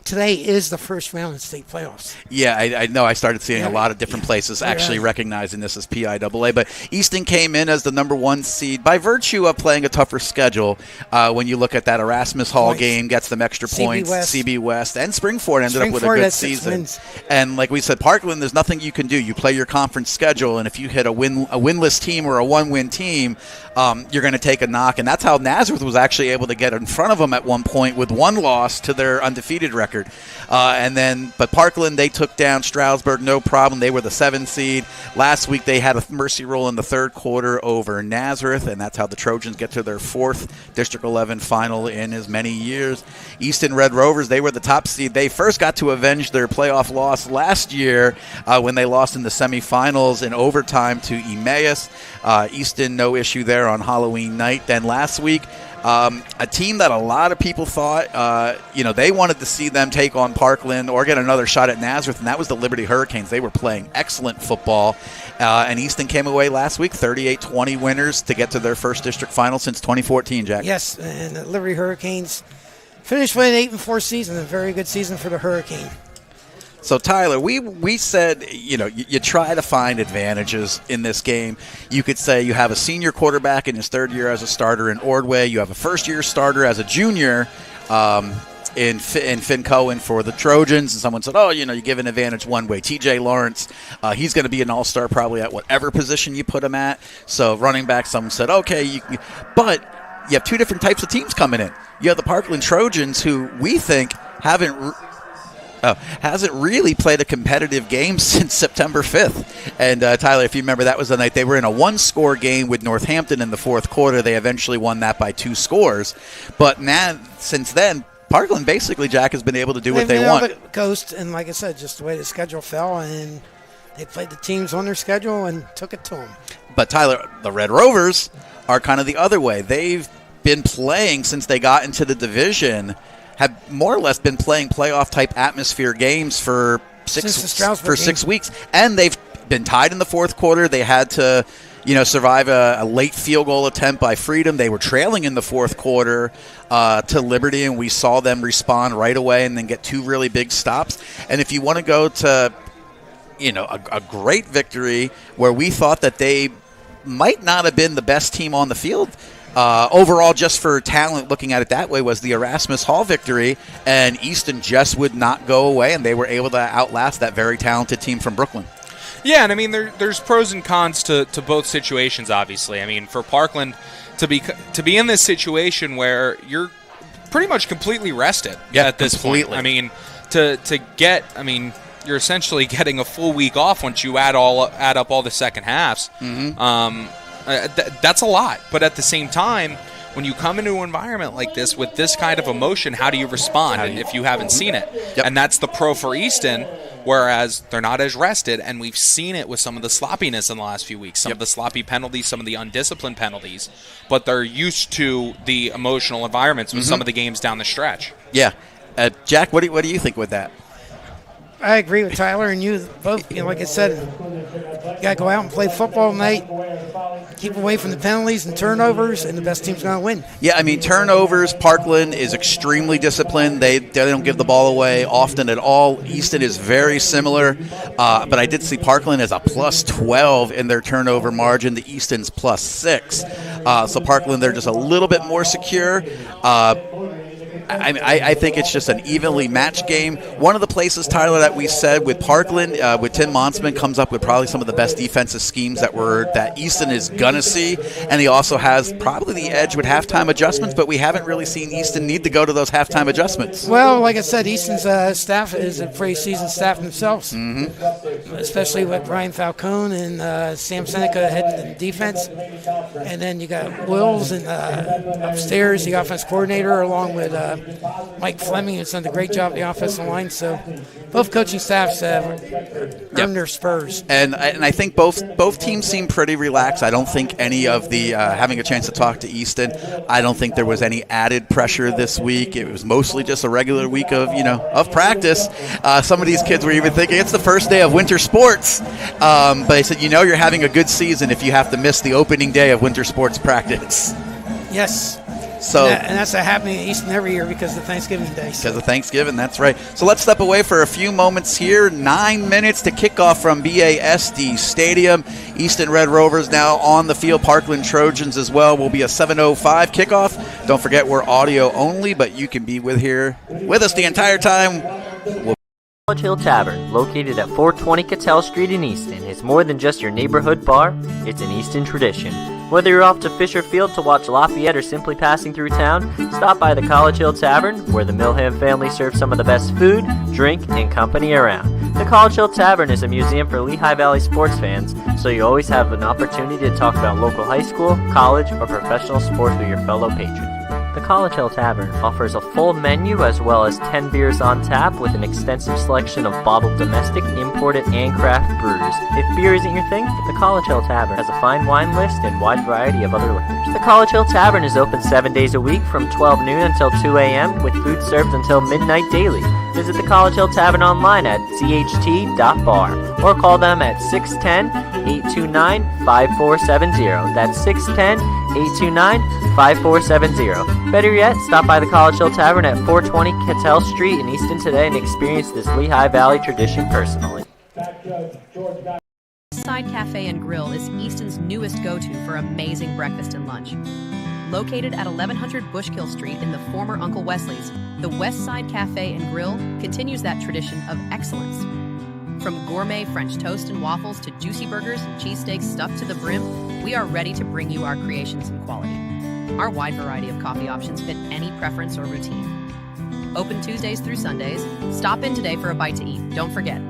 today is the first round of state playoffs. Yeah, I know. I started seeing a lot of different places actually recognizing this as PIAA. But Easton came in as the number 1 seed by virtue of playing a tougher schedule. When you look at that Erasmus Hall game, gets them extra points. CB West and Springford ended up with a good season. And like we said, Parkland, there's nothing you can do. You play your conference schedule, and if you hit a winless team or a 1-win team, you're going to take a knock. And that's how Nazareth was actually able to get in front of them at one point with 1 loss to their undefeated record. But Parkland, they took down Stroudsburg, no problem. They were the 7 seed. Last week they had a mercy roll in the third quarter over Nazareth, and that's how the Trojans get to their 4th District 11 final in as many years. Easton Red Rovers, they were the top seed. They first got to avenge their playoff loss last year when they lost in the semifinals in overtime to Emmaus. Easton, no issue there on Halloween night. Then last week, a team that a lot of people thought, they wanted to see them take on Parkland or get another shot at Nazareth, and that was the Liberty Hurricanes. They were playing excellent football, and Easton came away last week 38-20 winners to get to their first district final since 2014, Jack. Yes, and the Liberty Hurricanes finished with an 8-4 season, a very good season for the Hurricane. So, Tyler, we said, you try to find advantages in this game. You could say you have a senior quarterback in his 3rd year as a starter in Ordway. You have a first-year starter as a junior in Finn Cohen for the Trojans. And someone said, you give an advantage one way. TJ Lawrence, he's going to be an all-star probably at whatever position you put him at. So, running back, someone said, okay, but you have 2 different types of teams coming in. You have the Parkland Trojans, who we think hasn't really played a competitive game since September 5th. And, Tyler, if you remember, that was the night they were in a 1-score game with Northampton in the 4th quarter. They eventually won that by 2 scores. But now, since then, Parkland basically, Jack, has been able to do what they want. They've been able to coast, and like I said, just the way the schedule fell, and they played the teams on their schedule and took it to them. But, Tyler, the Red Rovers are kind of the other way. They've been playing since they got into the division, have more or less been playing playoff-type atmosphere games for 6 weeks. And they've been tied in the 4th quarter. They had to, survive a late field goal attempt by Freedom. They were trailing in the 4th quarter to Liberty, and we saw them respond right away and then get 2 really big stops. And if you want to go to, a great victory where we thought that they might not have been the best team on the field, overall, just for talent, looking at it that way, was the Erasmus Hall victory, and Easton just would not go away, and they were able to outlast that very talented team from Brooklyn. Yeah, and I mean, there's pros and cons to both situations, obviously. I mean, for Parkland to be in this situation where you're pretty much completely rested at this point. I mean, you're essentially getting a full week off once you add up all the second halves. Mm-hmm. That's a lot. But at the same time, when you come into an environment like this with this kind of emotion, how do you respond? And if you haven't seen it, and that's the pro for Easton. Whereas they're not as rested, and we've seen it with some of the sloppiness in the last few weeks, some of the sloppy penalties, some of the undisciplined penalties, but they're used to the emotional environments with some of the games down the stretch. Yeah. Jack, what do you think with that? I agree with Tyler and you both. Like I said, you got to go out and play football tonight, keep away from the penalties and turnovers, and the best team's going to win. Yeah, I mean, turnovers, Parkland is extremely disciplined. They don't give the ball away often at all. Easton is very similar, but I did see Parkland as a plus 12 in their turnover margin. The Easton's plus 6. So Parkland, they're just a little bit more secure. I think it's just an evenly matched game. One of the places, Tyler, that we said with Parkland, with Tim Monsman, comes up with probably some of the best defensive schemes that Easton is going to see. And he also has probably the edge with halftime adjustments, but we haven't really seen Easton need to go to those halftime adjustments. Well, like I said, Easton's staff is a pretty seasoned staff themselves, especially with Brian Falcone and Sam Seneca heading the defense. And then you got Wills and upstairs, the offense coordinator, along with Mike Fleming, who's done a great job at the offensive line. So both coaching staffs earned their spurs. And I think both teams seem pretty relaxed. I don't think any of the having a chance to talk to Easton, I don't think there was any added pressure this week. It was mostly just a regular week of practice. Some of these kids were even thinking it's the first day of winter sports. But they said, you're having a good season if you have to miss the opening day of winter sports practice. Yes. So, and that's happening at Easton every year because of Thanksgiving Day. Because of Thanksgiving, that's right. So let's step away for a few moments here. 9 minutes to kick off from BASD Stadium. Easton Red Rovers now on the field. Parkland Trojans as well. Will be a 7:05 kickoff. Don't forget we're audio only, but you can be with us the entire time. College Hill Tavern, located at 420 Cattell Street in Easton, is more than just your neighborhood bar. It's an Easton tradition. Whether you're off to Fisher Field to watch Lafayette or simply passing through town, stop by the College Hill Tavern, where the Milham family serves some of the best food, drink, and company around. The College Hill Tavern is a museum for Lehigh Valley sports fans, so you always have an opportunity to talk about local high school, college, or professional sports with your fellow patrons. The College Hill Tavern offers a full menu as well as 10 beers on tap with an extensive selection of bottled domestic, imported, and craft brews. If beer isn't your thing, the College Hill Tavern has a fine wine list and wide variety of other liquors. The College Hill Tavern is open 7 days a week from 12 noon until 2 a.m. with food served until midnight daily. Visit the College Hill Tavern online at cht.bar or call them at 610-829-5470. That's 610-829-5470. Better yet, stop by the College Hill Tavern at 420 Cattell Street in Easton today and experience this Lehigh Valley tradition personally. Side Cafe and Grill is Easton's newest go-to for amazing breakfast and lunch. Located at 1100 Bushkill Street in the former Uncle Wesley's, the West Side Cafe and Grill continues that tradition of excellence. From gourmet French toast and waffles to juicy burgers and cheesesteaks stuffed to the brim, we are ready to bring you our creations in quality. Our wide variety of coffee options fit any preference or routine. Open Tuesdays through Sundays. Stop in today for a bite to eat. Don't forget,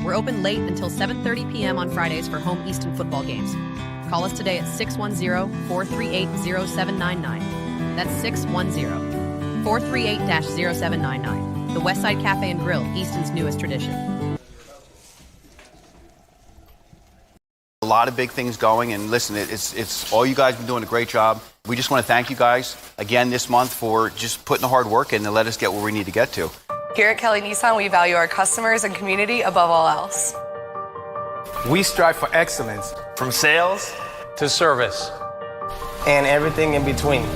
we're open late until 7:30 p.m. on Fridays for home Easton football games. Call us today at 610-438-0799. That's 610-438-0799. The Westside Cafe and Grill, Easton's newest tradition. A lot of big things going, and listen, it's all you guys have been doing a great job. We just want to thank you guys again this month for just putting the hard work in to let us get where we need to get to. Here at Kelly Nissan, we value our customers and community above all else. We strive for excellence, from sales to service, and everything in between.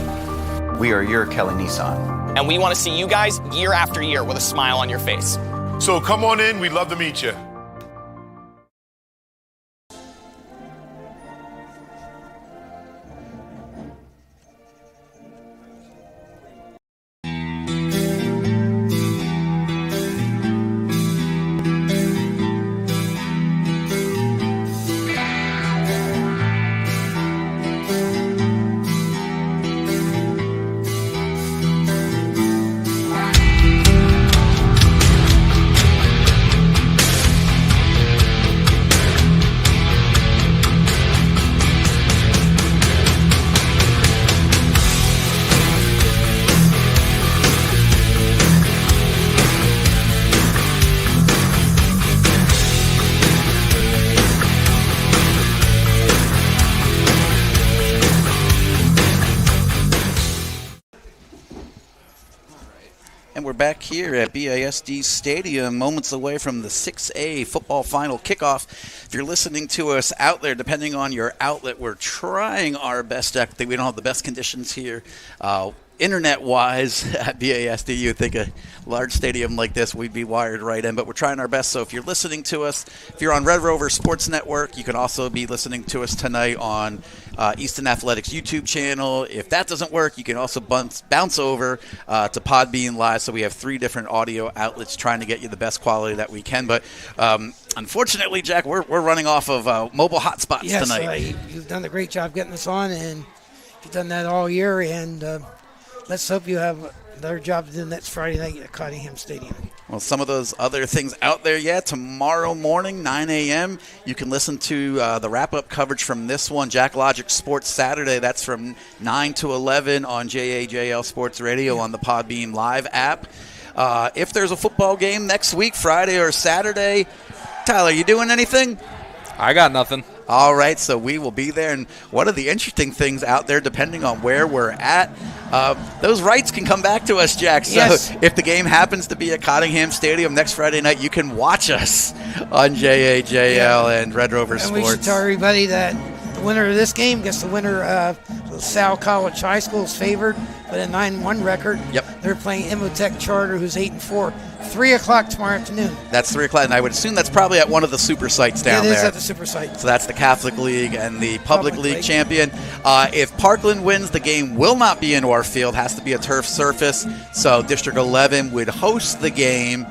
We are your Kelly Nissan. And we want to see you guys year after year with a smile on your face. So come on in, we'd love to meet you. And we're back here at BASD Stadium, moments away from the 6A football final kickoff. If you're listening to us out there, depending on your outlet, we're trying our best. I think we don't have the best conditions here. Internet-wise, at BASD, you'd think a large stadium like this, we'd be wired right in, but we're trying our best. So if you're listening to us, if you're on Red Rovers Sports Network, you can also be listening to us tonight on Easton Athletics YouTube channel. If that doesn't work, you can also bounce over to Podbean Live. So we have 3 different audio outlets trying to get you the best quality that we can. But unfortunately, Jack, we're running off of mobile hotspots tonight. Yes, you've done a great job getting us on, and you've done that all year, and let's hope you have another job to do next Friday night at Cottingham Stadium. Well, some of those other things out there, tomorrow morning, 9 a.m., you can listen to the wrap-up coverage from this one, Jack Logic Sports Saturday. That's from 9 to 11 on JAJL Sports Radio on the Podbean Live app. If there's a football game next week, Friday or Saturday, Tyler, you doing anything? I got nothing. All right, so we will be there. And one of the interesting things out there, depending on where we're at, those rights can come back to us, Jack. So if the game happens to be at Cottingham Stadium next Friday night, you can watch us on JAJL and Red Rover Sports. And we should tell everybody that the winner of this game gets the winner of LaSalle College High School's favored with a 9-1 record. Yep. They're playing Imotech Charter, who's 8-4. 3 o'clock tomorrow afternoon. That's 3 o'clock, and I would assume that's probably at one of the super sites down there. It is at the super site. So that's the Catholic League and the Public League champion. If Parkland wins, the game will not be indoor field, has to be a turf surface. So District 11 would host the game.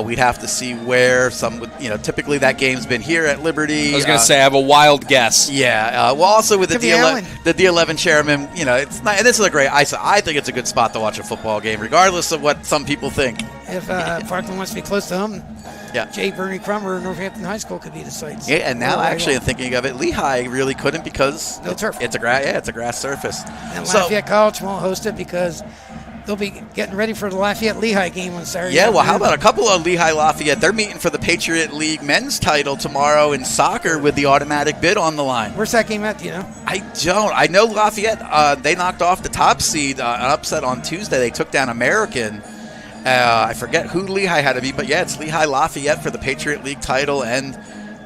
We'd have to see where. Typically that game's been here at Liberty. I was going to say I have a wild guess. Yeah. Well, also with the D11 chairman, it's not. And this is a great. I think it's a good spot to watch a football game, regardless of what some people think. If Parkland wants to be close to home, yeah, J. Bernie Crummer, Northampton High School could be the sites. Yeah, and now actually thinking of it, Lehigh really couldn't because no turf. It's a grass surface. And Lafayette College won't host it because they'll be getting ready for the Lafayette-Lehigh game on Saturday. Yeah, well, how about a couple of Lehigh-Lafayette? They're meeting for the Patriot League men's title tomorrow in soccer with the automatic bid on the line. Where's that game at, do you know? I don't. I know Lafayette, they knocked off the top seed, an upset on Tuesday. They took down American. I forget who Lehigh had to be, but it's Lehigh-Lafayette for the Patriot League title and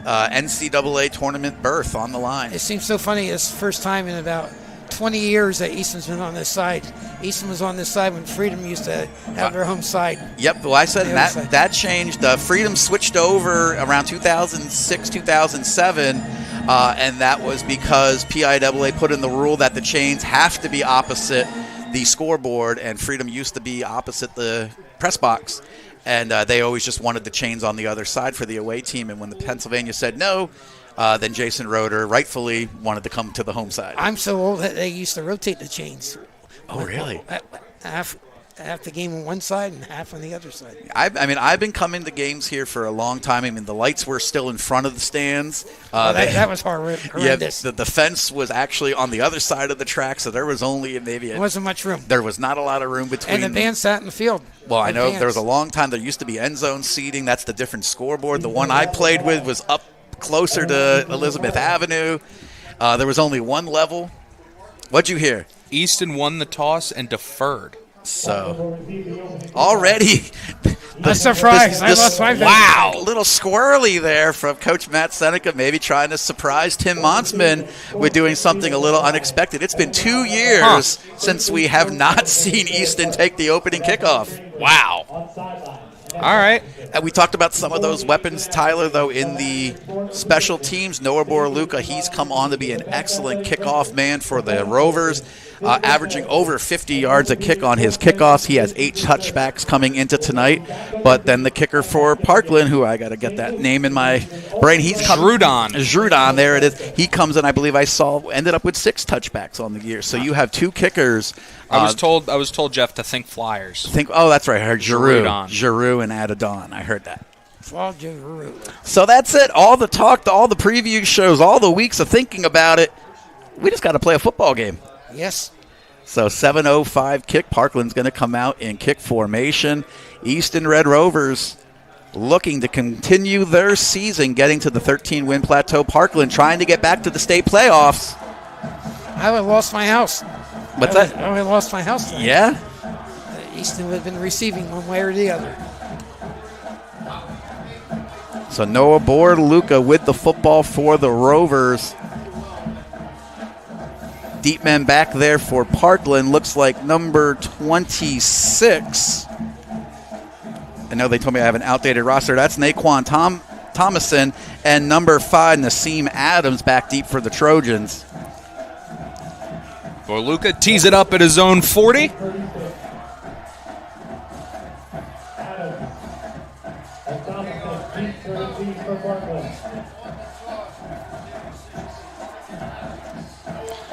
NCAA tournament berth on the line. It seems so funny. It's the first time in about 20 years that Easton's been on this side. Easton was on this side when Freedom used to have their home side. Yep, well, I said that changed. Freedom switched over around 2006, 2007, and that was because PIAA put in the rule that the chains have to be opposite the scoreboard, and Freedom used to be opposite the press box. And they always just wanted the chains on the other side for the away team, and when the Pennsylvania said no, then Jason Roeder rightfully wanted to come to the home side. I'm so old that they used to rotate the chains. Oh, really? Half the game on one side and half on the other side. I've been coming to games here for a long time. I mean, the lights were still in front of the stands. That was horrendous. Yeah, the fence was actually on the other side of the track, so there was only there wasn't much room. There was not a lot of room between. And the band sat in the field. Well, I know there was a long time. There used to be end zone seating. That's the different scoreboard. The one I played with was up closer to Elizabeth Avenue. There was only one level. What'd you hear? Easton won the toss and deferred. So, already, a surprise. I lost my bet. Wow, a little squirrely there from Coach Matt Seneca, maybe trying to surprise Tim Monsman with doing something a little unexpected. It's been 2 years since we have not seen Easton take the opening kickoff. Wow. All right. And we talked about some of those weapons, Tyler, though, in the special teams. Noah Boraluka, he's come on to be an excellent kickoff man for the Rovers, averaging over 50 yards a kick on his kickoffs. He has 8 touchbacks coming into tonight. But then the kicker for Parkland, who I got to get that name in my brain. He's Jrudon, there it is. He comes in, I believe I saw, ended up with 6 touchbacks on the year. So you have 2 kickers. I was told Jeff to think Flyers. Oh, that's right. I heard Giroux and Adadon. I heard that. So that's it. All the talk, all the preview shows, all the weeks of thinking about it. We just got to play a football game. Yes. So 7:05 kick. Parkland's going to come out in kick formation. Easton Red Rovers looking to continue their season, getting to the 13-win plateau. Parkland trying to get back to the state playoffs. I would have lost my house. What's that? I would have lost my house tonight. Yeah? Easton would have been receiving one way or the other. So Noah Borluca with the football for the Rovers. Deep man back there for Parkland. Looks like number 26. I know they told me I have an outdated roster. That's Naquan Thomason. And number 5, Naseem Adams, back deep for the Trojans. Borluca tees it up at his own 40.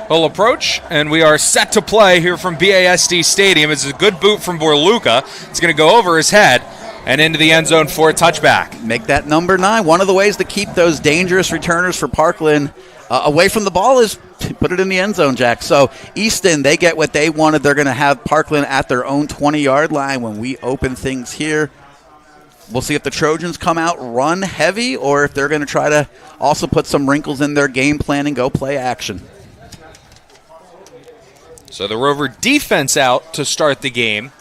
He'll approach, and we are set to play here from BASD Stadium. It's a good boot from Borluca. It's going to go over his head and into the end zone for a touchback. Make that number 9. One of the ways to keep those dangerous returners for Parkland away from the ball is to put it in the end zone, Jack. So Easton, they get what they wanted. They're going to have Parkland at their own 20-yard line when we open things here. We'll see if the Trojans come out run heavy or if they're going to try to also put some wrinkles in their game plan and go play action. So the Rover defense out to start the game.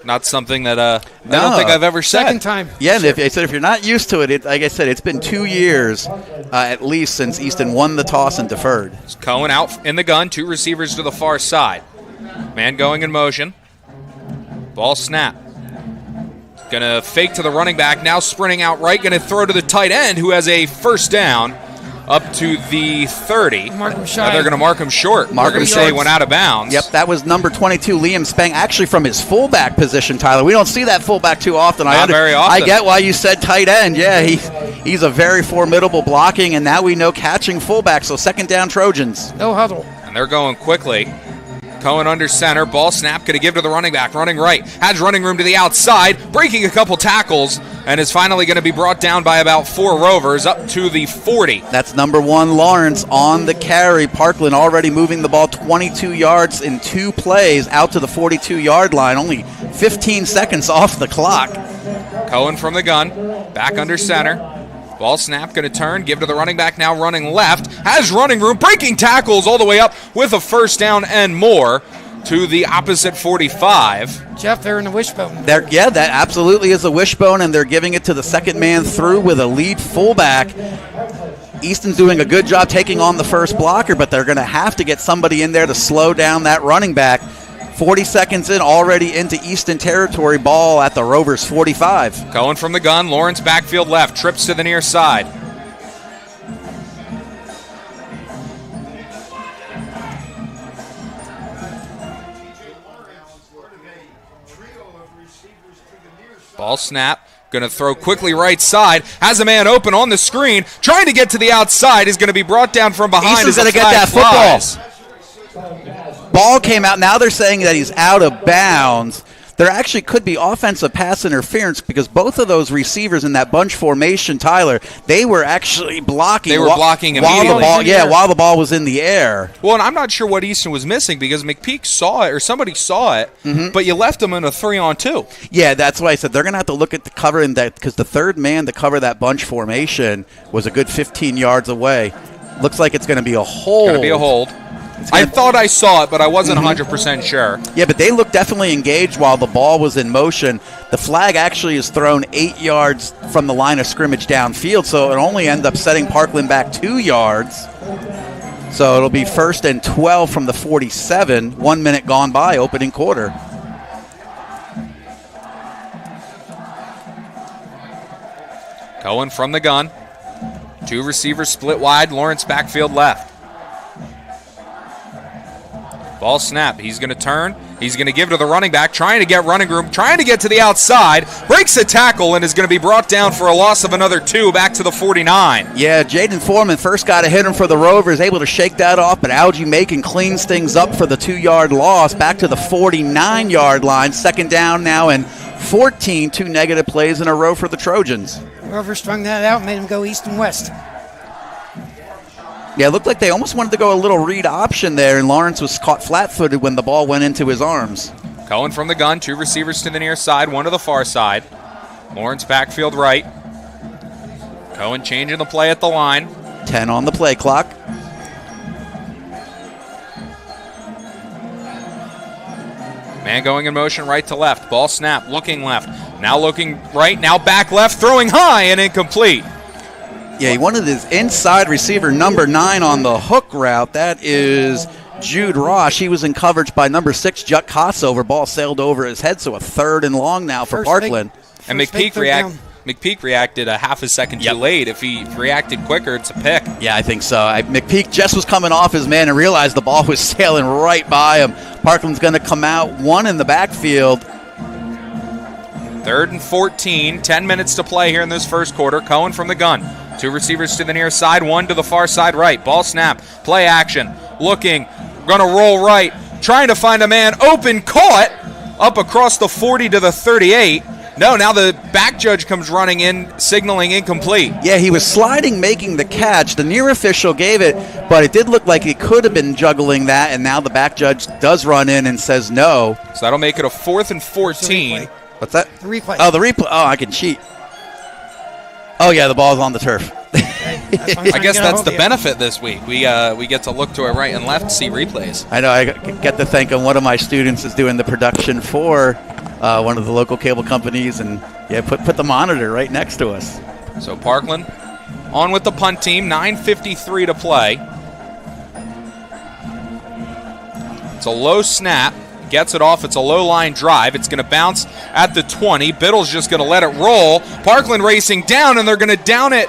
Not something that I don't think I've ever said. Second time. Yeah, and if you're not used to it, like I said, it's been 2 years at least since Easton won the toss and deferred. It's Cohen out in the gun, 2 receivers to the far side. Man going in motion. Ball snap. Gonna fake to the running back, now sprinting out right, gonna throw to the tight end who has a first down up to the 30. Mark him Now shy. they're gonna mark him short. They're gonna say he went out of bounds. Yep, that was number 22, Liam Spang, actually from his fullback position, Tyler. We don't see that fullback too often. Not very often. I get why you said tight end. Yeah, he's a very formidable blocking, and now we know catching fullback, so second down Trojans. No huddle. And they're going quickly. Cohen under center, ball snap, going to give to the running back, running right, has running room to the outside, breaking a couple tackles, and is finally going to be brought down by about 4 Rovers up to the 40. That's number 1, Lawrence, on the carry. Parkland already moving the ball 22 yards in 2 plays out to the 42-yard line, only 15 seconds off the clock. Cohen from the gun, back under center. Ball snap, going to turn, give to the running back, now running left, has running room, breaking tackles all the way up with a first down and more to the opposite 45. Jeff, they're in the wishbone. Yeah, that absolutely is a wishbone, and they're giving it to the second man through with a lead fullback. Easton's doing a good job taking on the first blocker, but they're going to have to get somebody in there to slow down that running back. 40 seconds in, already into Easton territory, ball at the Rovers 45. Cohen from the gun, Lawrence backfield left, trips to the near side. Ball snap, going to throw quickly right side, has a man open on the screen, trying to get to the outside, is going to be brought down from behind. Easton's going to get that football. Ball came out. Now they're saying that he's out of bounds. There actually could be offensive pass interference because both of those receivers in that bunch formation, Tyler, they were actually blocking. They were blocking while immediately. while the ball was in the air. Well, and I'm not sure what Easton was missing because McPeak saw it or somebody saw it, but you left him in a 3-on-2. Yeah, that's why I said they're going to have to look at the cover in that because the third man to cover that bunch formation was a good 15 yards away. Looks like it's going to be a hold. Going to be a hold. I thought I saw it, but I wasn't 100% sure. Yeah, but they looked definitely engaged while the ball was in motion. The flag actually is thrown 8 yards from the line of scrimmage downfield, so it only ends up setting Parkland back 2 yards. So it'll be 1st and 12 from the 47. 1 minute gone by, opening quarter. Cohen from the gun. 2 receivers split wide, Lawrence backfield left. Ball snap. He's going to turn. He's going to give to the running back, trying to get running room, trying to get to the outside, breaks a tackle, and is going to be brought down for a loss of another 2 back to the 49. Yeah, Jaden Foreman first got to hit him for the Rovers, able to shake that off, but Algie Macon cleans things up for the 2-yard loss back to the 49-yard line. Second down now and 14, 2 negative plays in a row for the Trojans. Rovers strung that out, made him go east and west. Yeah, it looked like they almost wanted to go a little read option there, and Lawrence was caught flat-footed when the ball went into his arms. Cohen from the gun, 2 receivers to the near side, 1 to the far side. Lawrence backfield right. Cohen changing the play at the line. 10 on the play clock. Man going in motion right to left. Ball snap, looking left. Now looking right, now back left, throwing high and incomplete. Yeah, he wanted his inside receiver, number 9, on the hook route. That is Jude Rosh. He was in coverage by number 6, Juck Kossover. Ball sailed over his head, so a 3rd and long now for Parkland. And McPeak reacted a half a second too late. If he reacted quicker, it's a pick. Yeah, I think so. McPeak just was coming off his man and realized the ball was sailing right by him. Parkland's going to come out, 1 in the backfield. 3rd and 14, 10 minutes to play here in this first quarter. Cohen from the gun. 2 receivers to the near side, 1 to the far side right. Ball snap, play action, looking, going to roll right, trying to find a man open, caught, up across the 40 to the 38. No, now the back judge comes running in, signaling incomplete. Yeah, he was sliding, making the catch. The near official gave it, but it did look like he could have been juggling that, and now the back judge does run in and says no. So that'll make it a 4th and 14. What's that? The replay. Oh, the replay. Oh, I can cheat. Oh, yeah, the ball's on the turf. I guess that's the benefit this week. We get to look to our right and left to see replays. I know. I get to think of one of my students is doing the production for one of the local cable companies, and put the monitor right next to us. So Parkland on with the punt team. 9:53 to play. It's a low snap. Gets it off. It's a low-line drive. It's going to bounce at the 20. Biddle's just going to let it roll. Parkland racing down, and they're going to down it.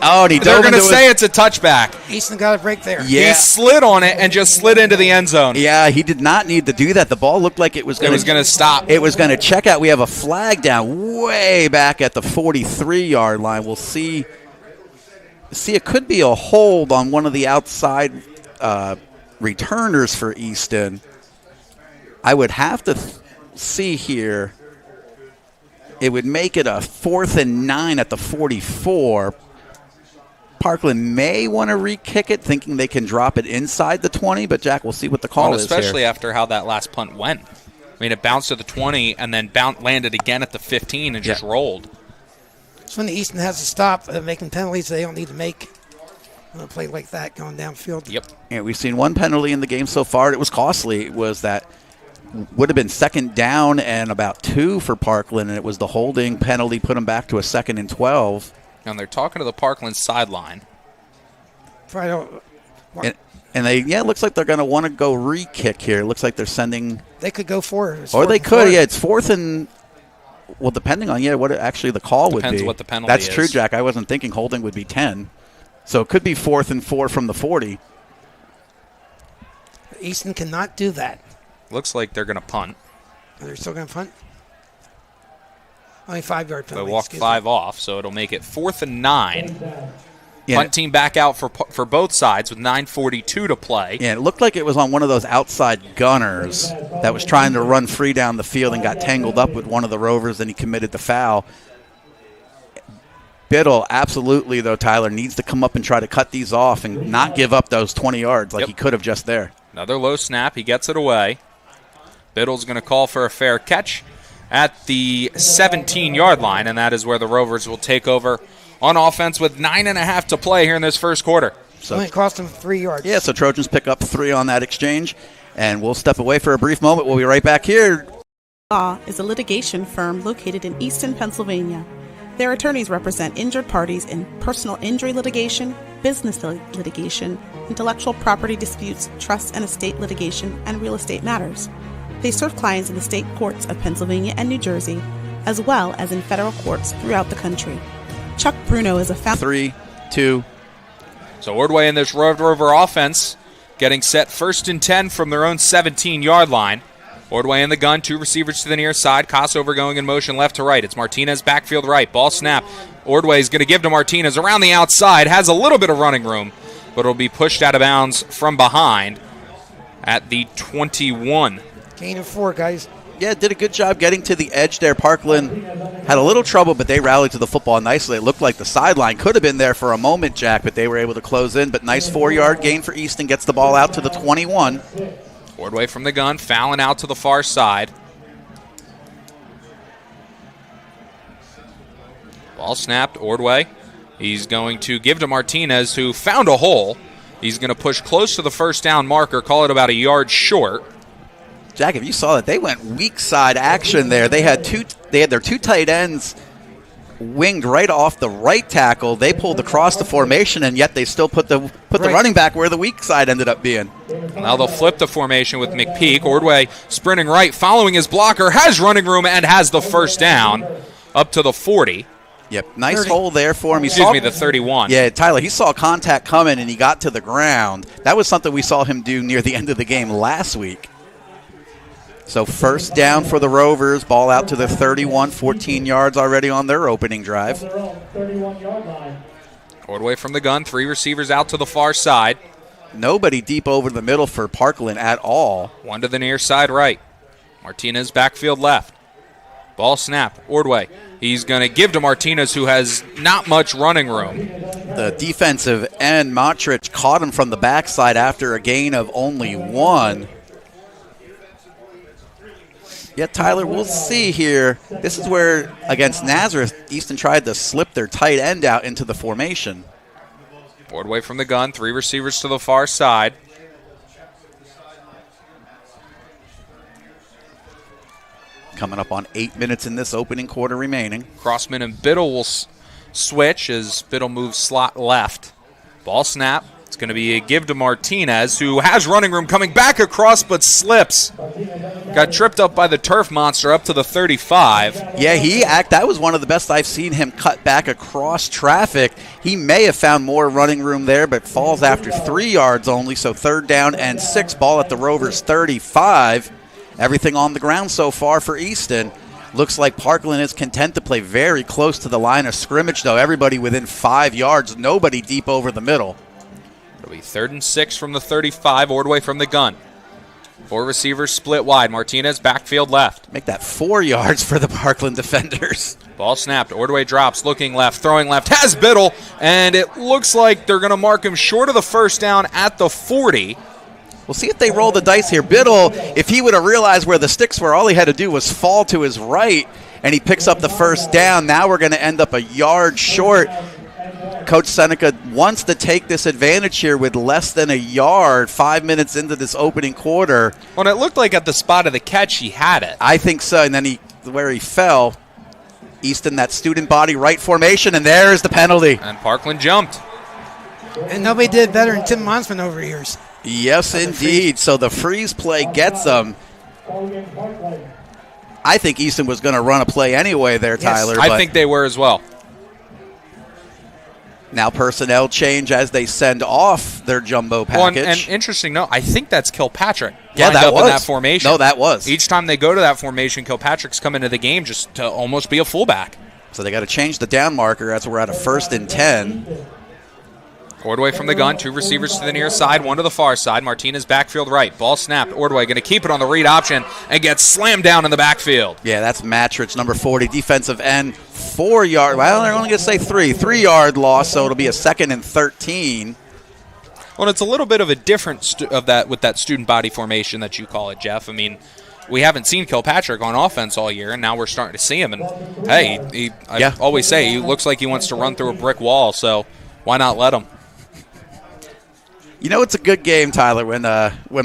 Oh, and they're going to say it's a touchback. Easton got a break there. Yeah. He slid on it and just slid into the end zone. Yeah, he did not need to do that. The ball looked like it was going to stop. It was going to check out. We have a flag down way back at the 43-yard line. We'll see. It could be a hold on one of the outside returners for Easton. I would have to see here. It would make it a 4th and 9 at the 44. Parkland may want to re-kick it, thinking they can drop it inside the 20, but Jack, we'll see what the call is here. Especially after how that last punt went. I mean, it bounced to the 20 and then landed again at the 15 and just rolled. It's when the Easton has to stop making penalties they don't need to make. On a play like that going downfield. Yep. Yeah, we've seen one penalty in the game so far. It was costly. It was that would have been 2nd down and about 2 for Parkland, and it was the holding penalty put them back to a 2nd and 12. And they're talking to the Parkland sideline. And it looks like they're going to want to go re-kick here. It looks like they're sending. They could go for it. Or they could. Yeah, it's 4th and. Well, depending on what actually the call would be. Depends what the penalty That's is. true, Jack. I wasn't thinking holding would be 10. So it could be 4th and 4 from the 40. Easton cannot do that. Looks like they're going to punt. They're still going to punt? Only 5-yard penalty. They walked 5 off, so it'll make it 4th and 9. Yeah. Punt team back out for both sides with 9:42 to play. Yeah, it looked like it was on one of those outside gunners that was trying to run free down the field and got tangled up with one of the Rovers, and he committed the foul. Biddle, absolutely, though, Tyler, needs to come up and try to cut these off and not give up those 20 yards like he could have just there. Another low snap. He gets it away. Biddle's going to call for a fair catch at the 17-yard line, and that is where the Rovers will take over on offense with 9.5 to play here in this first quarter. So it cost them 3 yards. Yeah, so Trojans pick up 3 on that exchange, and we'll step away for a brief moment. We'll be right back here. Law is a litigation firm located in Easton, Pennsylvania. Their attorneys represent injured parties in personal injury litigation, business litigation, intellectual property disputes, trust and estate litigation, and real estate matters. They serve clients in the state courts of Pennsylvania and New Jersey, as well as in federal courts throughout the country. Chuck Bruno is a founder. 3, 2. So Ordway in this Red Rover offense getting set 1st and 10 from their own 17-yard line. Ordway in the gun, 2 receivers to the near side. Kossover going in motion left to right. It's Martinez backfield right. Ball snap. Ordway is going to give to Martinez around the outside. Has a little bit of running room, but it'll be pushed out of bounds from behind at the 21. Gain of 4, guys. Yeah, did a good job getting to the edge there. Parkland had a little trouble, but they rallied to the football nicely. It looked like the sideline could have been there for a moment, Jack, but they were able to close in. But nice 4-yard gain for Easton. Gets the ball out to the 21. Ordway from the gun, fouling out to the far side. Ball snapped, Ordway. He's going to give to Martinez, who found a hole. He's going to push close to the first down marker, call it about a yard short. Jack, if you saw that, they went weak side action there. They had their two tight ends winged right off the right tackle. They pulled across the formation, and yet they still put the running back where the weak side ended up being. Now they'll flip the formation with McPeak. Ordway sprinting right, following his blocker, has running room and has the first down up to the 40. Yep, nice hole there for him. The 31. Yeah, Tyler, he saw contact coming, and he got to the ground. That was something we saw him do near the end of the game last week. So first down for the Rovers, ball out to the 31, 14 yards already on their opening drive. Ordway from the gun, 3 receivers out to the far side. Nobody deep over the middle for Parkland at all. 1 to the near side right. Martinez backfield left. Ball snap, Ordway. He's going to give to Martinez, who has not much running room. The defensive end, Motrich, caught him from the backside after a gain of only 1. Yeah, Tyler, we'll see here. This is where, against Nazareth, Easton tried to slip their tight end out into the formation. Ordway from the gun, 3 receivers to the far side. Coming up on 8 minutes in this opening quarter remaining. Crossman and Biddle will switch as Biddle moves slot left. Ball snap. It's going to be a give to Martinez, who has running room, coming back across but slips. Got tripped up by the turf monster up to the 35. Yeah, that was one of the best I've seen him cut back across traffic. He may have found more running room there, but falls after 3 yards only, so 3rd down and 6, ball at the Rovers 35. Everything on the ground so far for Easton. Looks like Parkland is content to play very close to the line of scrimmage, though. Everybody within 5 yards, nobody deep over the middle. It'll be 3rd and 6 from the 35, Ordway from the gun. 4 receivers split wide. Martinez backfield left. Make that 4 yards for the Parkland defenders. Ball snapped. Ordway drops, looking left, throwing left, has Biddle, and it looks like they're going to mark him short of the first down at the 40. We'll see if they roll the dice here. Biddle, if he would have realized where the sticks were, all he had to do was fall to his right, and he picks up the first down. Now we're going to end up a yard short. Coach Seneca wants to take this advantage here with less than a yard 5 minutes into this opening quarter. Well, it looked like at the spot of the catch he had it. I think so, and then where he fell, Easton, that student body right formation, and there's the penalty. And Parkland jumped. And nobody did better than Tim Monsman over years. Yes, indeed. So the freeze play gets them. I think Easton was going to run a play anyway there, Tyler. Yes, I think they were as well. Now personnel change as they send off their jumbo package. Well, and interesting note, I think that's Kilpatrick. Yeah, that was. In that formation. No, that was. Each time they go to that formation, Kilpatrick's come into the game just to almost be a fullback. So they got to change the down marker as we're at a 1st and 10. Ordway from the gun, 2 receivers to the near side, 1 to the far side. Martinez backfield right. Ball snapped. Ordway going to keep it on the read option and gets slammed down in the backfield. Yeah, that's Matrich, number 40, defensive end, 4 yard. Well, they're only going to say 3 yard loss, so it'll be a 2nd and 13. Well, it's a little bit of a difference of that with that student body formation that you call it, Jeff. I mean, we haven't seen Kilpatrick on offense all year, and now we're starting to see him. And hey, I always say he looks like he wants to run through a brick wall, so why not let him? You know it's a good game, Tyler, when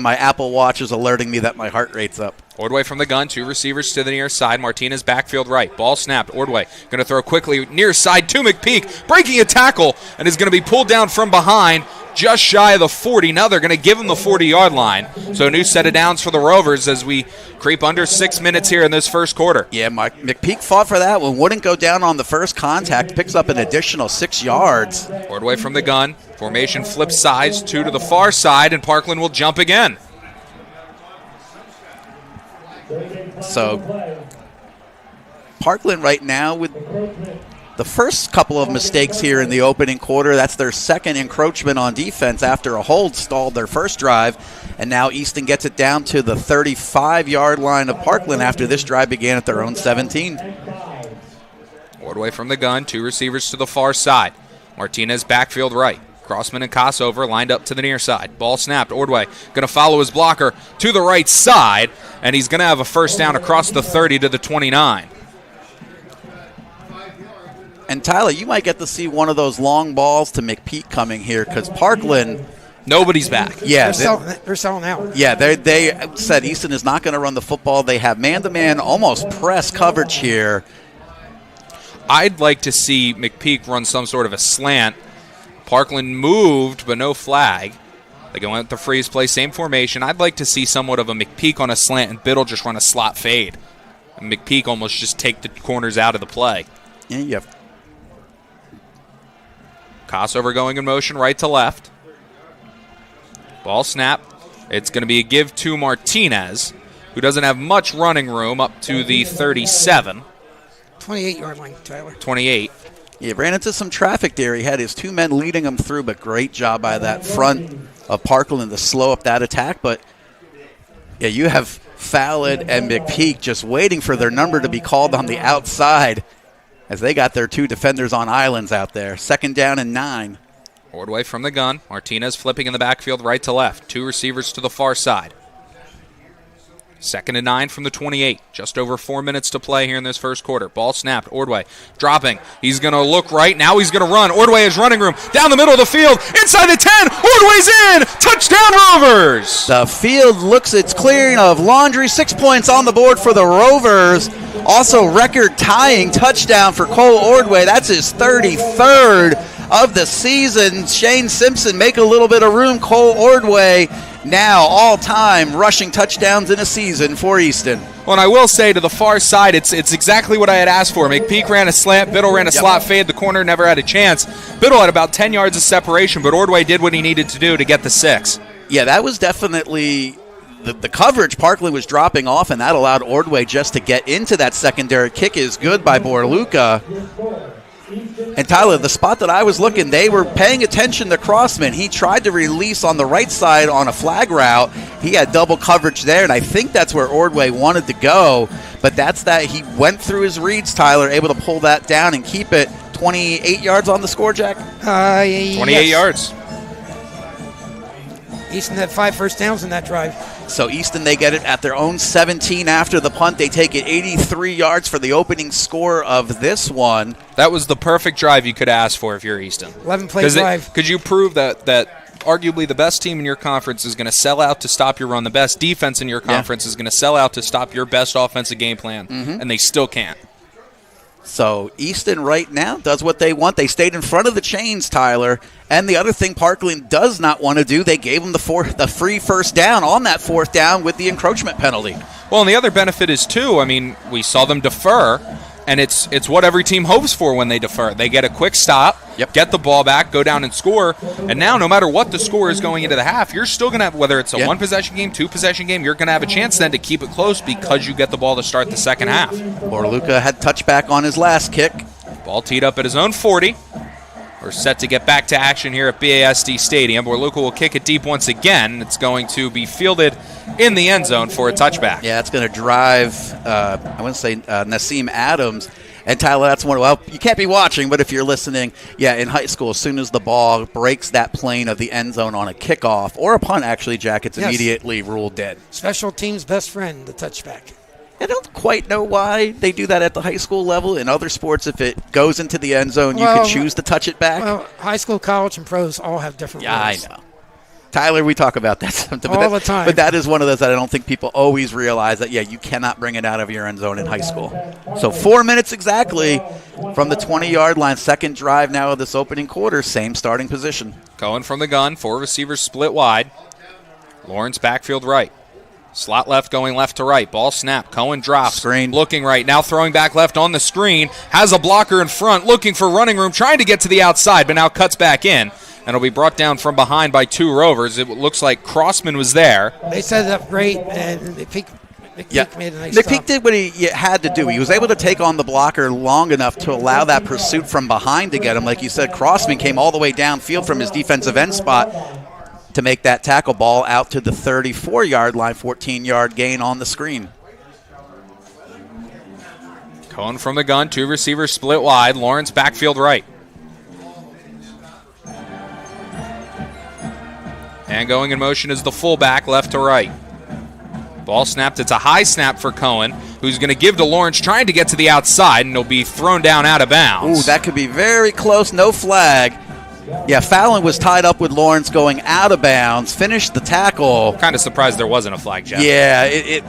my Apple Watch is alerting me that my heart rate's up. Ordway from the gun, 2 receivers to the near side. Martinez backfield right. Ball snapped. Ordway going to throw quickly near side to McPeak, breaking a tackle, and is going to be pulled down from behind just shy of the 40. Now they're going to give him the 40-yard line. So a new set of downs for the Rovers as we creep under 6 minutes here in this first quarter. Yeah, McPeak fought for that one. Wouldn't go down on the first contact. Picks up an additional 6 yards. Ordway from the gun. Formation flips sides, 2 to the far side, and Parkland will jump again. So Parkland right now with the first couple of mistakes here in the opening quarter. That's their 2nd encroachment on defense after a hold stalled their first drive. And now Easton gets it down to the 35-yard line of Parkland after this drive began at their own 17. Ordway from the gun, 2 receivers to the far side. Martinez backfield right. Crossman and Kossover lined up to the near side. Ball snapped. Ordway going to follow his blocker to the right side, and he's going to have a first down across the 30 to the 29. And Tyler, you might get to see one of those long balls to McPeak coming here because Parkland Nobody's back. Yeah, they're selling out. Yeah, they said Easton is not going to run the football. They have man-to-man, almost press coverage here. I'd like to see McPeak run some sort of a slant. Parkland moved, but no flag. They go with the freeze play, same formation. I'd like to see somewhat of a McPeak on a slant and Biddle just run a slot fade. And McPeak almost just take the corners out of the play. Yeah, you have Crossover going in motion right to left. Ball snap. It's going to be a give to Martinez, who doesn't have much running room, up to the 37. 28-yard line, Tyler. 28. Yeah, ran into some traffic there. He had his two men leading him through, but great job by that front of Parkland to slow up that attack. But, yeah, you have Fallon and McPeak just waiting for their number to be called on the outside as they got their two defenders on islands out there. 2nd down and 9. Ordway from the gun. Martinez flipping in the backfield right to left. Two receivers to the far side. 2nd and 9 from the 28. Just over 4 minutes to play here in this first quarter. Ball snapped. Ordway dropping. He's going to look right. Now he's going to run. Ordway has running room. Down the middle of the field. Inside the 10. Ordway's in. Touchdown Rovers. The field looks its clearing of Laundry. 6 points on the board for the Rovers. Also record-tying touchdown for Cole Ordway. That's his 33rd of the season. Shane Simpson make a little bit of room. Cole Ordway now all-time rushing touchdowns in a season for Easton. Well, and I will say to the far side, it's exactly what I had asked for. McPeak ran a slant. Biddle ran a slot fade. The corner never had a chance. Biddle had about 10 yards of separation, but Ordway did what he needed to do to get the 6. Yeah, that was definitely the coverage. Parkland was dropping off, and that allowed Ordway just to get into that secondary. Kick is good by Borluca. And Tyler, the spot that I was looking, they were paying attention to Crossman. He tried to release on the right side on a flag route. He had double coverage there, and I think that's where Ordway wanted to go. But that's that. He went through his reads, Tyler, able to pull that down and keep it. 28 yards on the score, Jack? 28 yards. Easton had 5 first downs in that drive. So Easton, they get it at their own 17 after the punt. They take it 83 yards for the opening score of this one. That was the perfect drive you could ask for if you're Easton. 11-play drive. Could you prove that arguably the best team in your conference is going to sell out to stop your run? The best defense in your conference is going to sell out to stop your best offensive game plan, and they still can't. So Easton right now does what they want. They stayed in front of the chains, Tyler. And the other thing Parkland does not want to do, they gave them the free first down on that 4th down with the encroachment penalty. Well, and the other benefit is, too, I mean, we saw them defer, and it's what every team hopes for when they defer. They get a quick stop, get the ball back, go down and score, and now no matter what the score is going into the half, you're still going to have, whether it's a one-possession game, two-possession game, you're going to have a chance then to keep it close because you get the ball to start the second half. Borluca had touchback on his last kick. Ball teed up at his own 40. We're set to get back to action here at BASD Stadium. Borluca will kick it deep once again. It's going to be fielded in the end zone for a touchback. Yeah, it's going to drive, I want to say, Nassim Adams. And, Tyler, that's one. Well, you can't be watching, but if you're listening, yeah, in high school, as soon as the ball breaks that plane of the end zone on a kickoff or a punt, actually, Jack, it's immediately ruled dead. Special team's best friend, the touchback. I don't quite know why they do that at the high school level. In other sports, if it goes into the end zone, you can choose to touch it back. Well, high school, college, and pros all have different rules. I know. Tyler, we talk about that sometimes. All the time. But that is one of those that I don't think people always realize that, you cannot bring it out of your end zone in high school. So 4 minutes exactly from the 20-yard line. Second drive now of this opening quarter. Same starting position. Going from the gun. 4 receivers split wide. Lawrence backfield right. Slot left going left to right. Ball snap. Cohen drops. Screen. Looking right. Now throwing back left on the screen. Has a blocker in front. Looking for running room. Trying to get to the outside, but now cuts back in. And it'll be brought down from behind by 2 Rovers. It looks like Crossman was there. They set it up great, and McPeak made a nice McPeak stop. did what he had to do. He was able to take on the blocker long enough to allow that pursuit from behind to get him. Like you said, Crossman came all the way downfield from his defensive end spot to make that tackle. Ball out to the 34-yard line, 14-yard gain on the screen. Cohen from the gun. 2 receivers split wide. Lawrence backfield right. And going in motion is the fullback, left to right. Ball snapped. It's a high snap for Cohen, who's going to give to Lawrence, trying to get to the outside, and it'll be thrown down out of bounds. Ooh, that could be very close. No flag. Yeah, Fallon was tied up with Lawrence going out of bounds, finished the tackle. Kind of surprised there wasn't a flag, Jeff. Yeah, it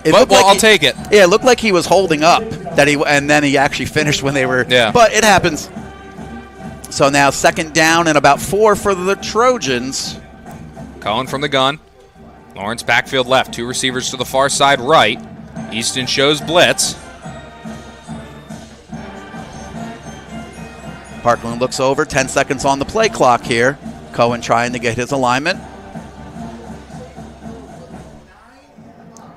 but well, I'll take it. Yeah, it looked like he was holding up, and then he actually finished when they were. Yeah. But it happens. So now 2nd down and about 4 for the Trojans. Cohen from the gun. Lawrence backfield left. 2 receivers to the far side right. Easton shows blitz. Parkland looks over. 10 seconds on the play clock here. Cohen trying to get his alignment.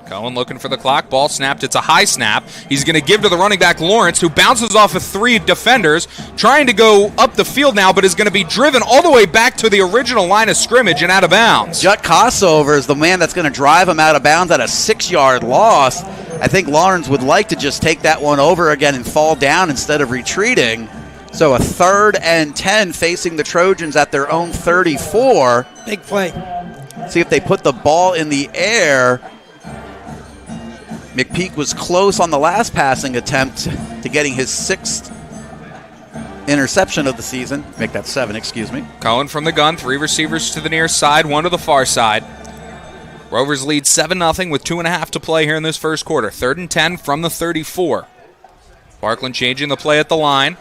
Cohen looking for the clock. Ball snapped. It's a high snap. He's going to give to the running back, Lawrence, who bounces off of 3 defenders, trying to go up the field now, but is going to be driven all the way back to the original line of scrimmage and out of bounds. Jut Kossover is the man that's going to drive him out of bounds at a 6-yard loss. I think Lawrence would like to just take that one over again and fall down instead of retreating. So a 3rd and 10 facing the Trojans at their own 34. Big play. See if they put the ball in the air. McPeak was close on the last passing attempt to getting his 6th interception of the season. Make that 7, excuse me. Cohen from the gun. 3 receivers to the near side, 1 to the far side. Rovers lead 7-0 with 2.5 to play here in this first quarter. 3rd and 10 from the 34. Parkland changing the play at the line.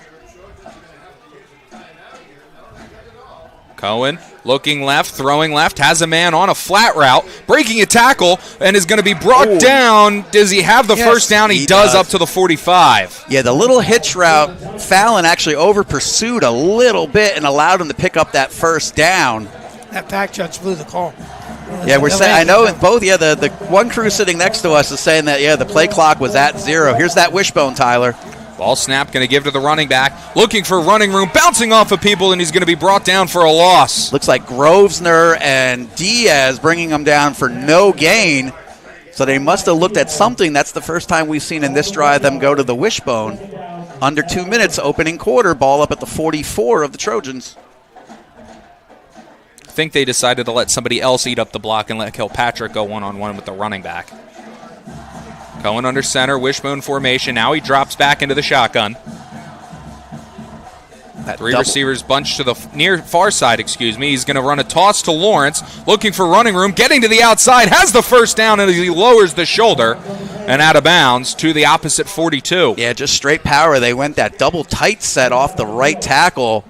Cohen looking left, throwing left, has a man on a flat route, breaking a tackle, and is going to be brought down. Does he have the first down? He does up to the 45. Yeah, the little hitch route, Fallon actually over-pursued a little bit and allowed him to pick up that first down. That back judge blew the call. Yeah, we're saying, I know in both, the one crew sitting next to us is saying that, the play clock was at 0. Here's that wishbone, Tyler. Ball snap, going to give to the running back, looking for running room, bouncing off of people, and he's going to be brought down for a loss. Looks like Grosvenor and Diaz bringing him down for no gain. So they must have looked at something. That's the first time we've seen in this drive them go to the wishbone. Under 2 minutes, opening quarter, ball up at the 44 of the Trojans. I think they decided to let somebody else eat up the block and let Kilpatrick go one-on-one with the running back. Cohen under center, wishbone formation. Now he drops back into the shotgun. Three receivers bunched to the near far side, He's going to run a toss to Lawrence, looking for running room, getting to the outside, has the first down, and he lowers the shoulder and out of bounds to the opposite 42. Yeah, just straight power. They went that double tight set off the right tackle.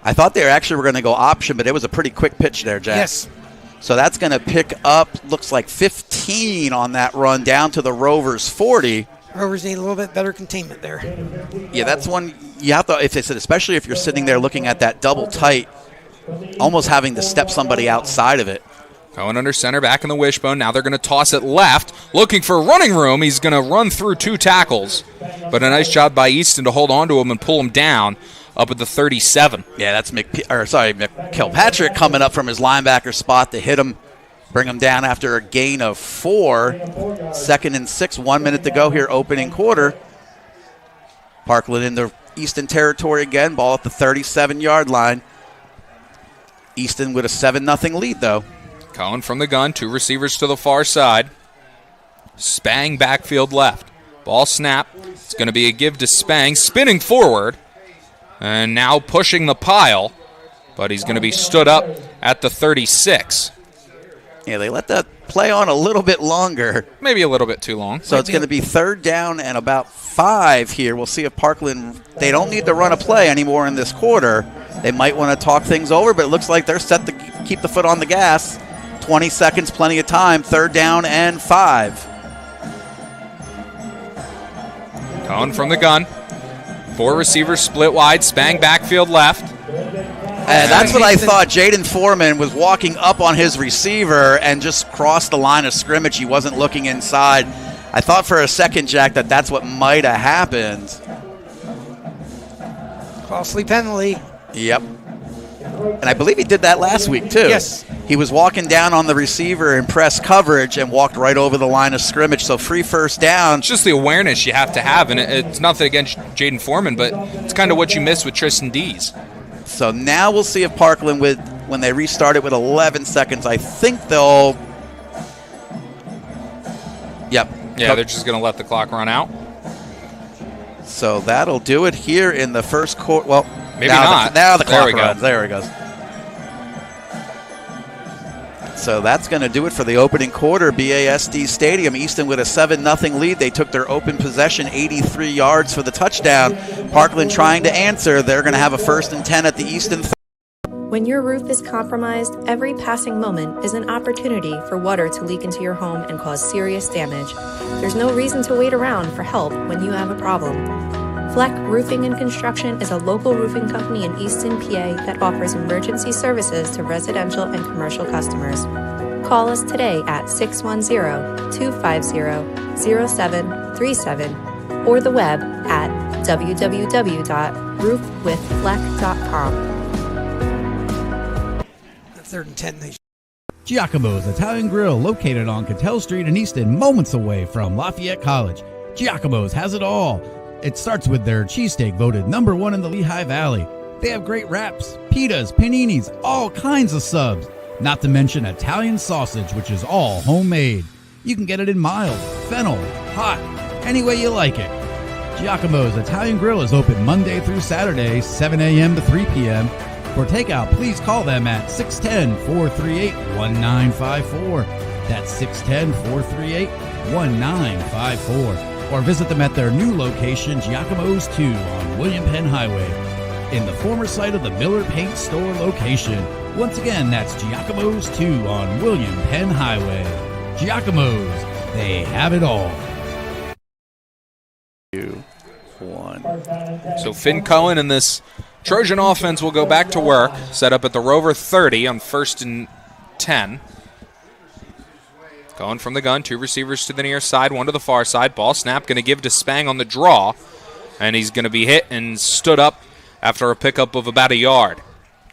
I thought they actually were going to go option, but it was a pretty quick pitch there, Jack. Yes. So that's going to pick up, looks like 15 on that run down to the Rovers 40. Rovers need a little bit better containment there. Yeah, that's one you have to, especially if you're sitting there looking at that double tight, almost having to step somebody outside of it. Cohen under center, back in the wishbone. Now they're going to toss it left, looking for running room. He's going to run through 2 tackles, but a nice job by Easton to hold on to him and pull him down up at the 37. Yeah, that's Kilpatrick coming up from his linebacker spot to hit him, bring him down after a gain of 4. 2nd and 6, 1 minute to go here, opening quarter. Parkland in the Easton territory again, ball at the 37-yard line. Easton with a 7-0 lead, though. Cohen from the gun, 2 receivers to the far side. Spang backfield left. Ball snap. It's going to be a give to Spang, spinning forward, and now pushing the pile, but he's going to be stood up at the 36. Yeah, they let that play on a little bit longer. Maybe a little bit too long. So it's going to be 3rd down and about 5 here. We'll see if Parkland, they don't need to run a play anymore in this quarter. They might want to talk things over, but it looks like they're set to keep the foot on the gas. 20 seconds, plenty of time. 3rd down and 5. Cohen from the gun. 4 receivers split wide. Spang backfield left. And that's what I thought. Jaden Foreman was walking up on his receiver and just crossed the line of scrimmage. He wasn't looking inside. I thought for a second, Jack, that's what might have happened. Costly penalty. Yep. And I believe he did that last week, too. Yes. He was walking down on the receiver in press coverage and walked right over the line of scrimmage. So free first down. It's just the awareness you have to have, and it's nothing against Jaden Foreman, but it's kind of what you miss with Tristan Dees. So now we'll see if Parkland, when they restart it with 11 seconds, I think they'll... Yep. Yeah, they're just going to let the clock run out. So that'll do it here in the first quarter. Well, Maybe now not. Now the There clock we go. runs. There it goes. So that's going to do it for the opening quarter. BASD Stadium, Easton with a 7-0 lead. They took their open possession, 83 yards for the touchdown. Parkland trying to answer. They're going to have a 1st and 10 at the Easton. When your roof is compromised, every passing moment is an opportunity for water to leak into your home and cause serious damage. There's no reason to wait around for help when you have a problem. Fleck Roofing and Construction is a local roofing company in Easton, PA that offers emergency services to residential and commercial customers. Call us today at 610-250-0737 or the web at www.roofwithfleck.com. 3rd and 10. Giacomo's Italian Grill, located on Cattell Street in Easton, moments away from Lafayette College. Giacomo's has it all. It starts with their cheesesteak, voted #1 in the Lehigh Valley. They have great wraps, pitas, paninis, all kinds of subs. Not to mention Italian sausage, which is all homemade. You can get it in mild, fennel, hot, any way you like it. Giacomo's Italian Grill is open Monday through Saturday, 7 a.m. to 3 p.m. For takeout, please call them at 610-438-1954. That's 610-438-1954. Or visit them at their new location, Giacomo's 2 on William Penn Highway, in the former site of the Miller Paint Store location. Once again, that's Giacomo's 2 on William Penn Highway. Giacomo's, they have it all. 2, 1. So Finn Cohen and this Trojan offense will go back to work, set up at the Rover 30 on 1st and 10. Going from the gun, 2 receivers to the near side, 1 to the far side. Ball snap, going to give to Spang on the draw, and he's going to be hit and stood up after a pickup of about a yard.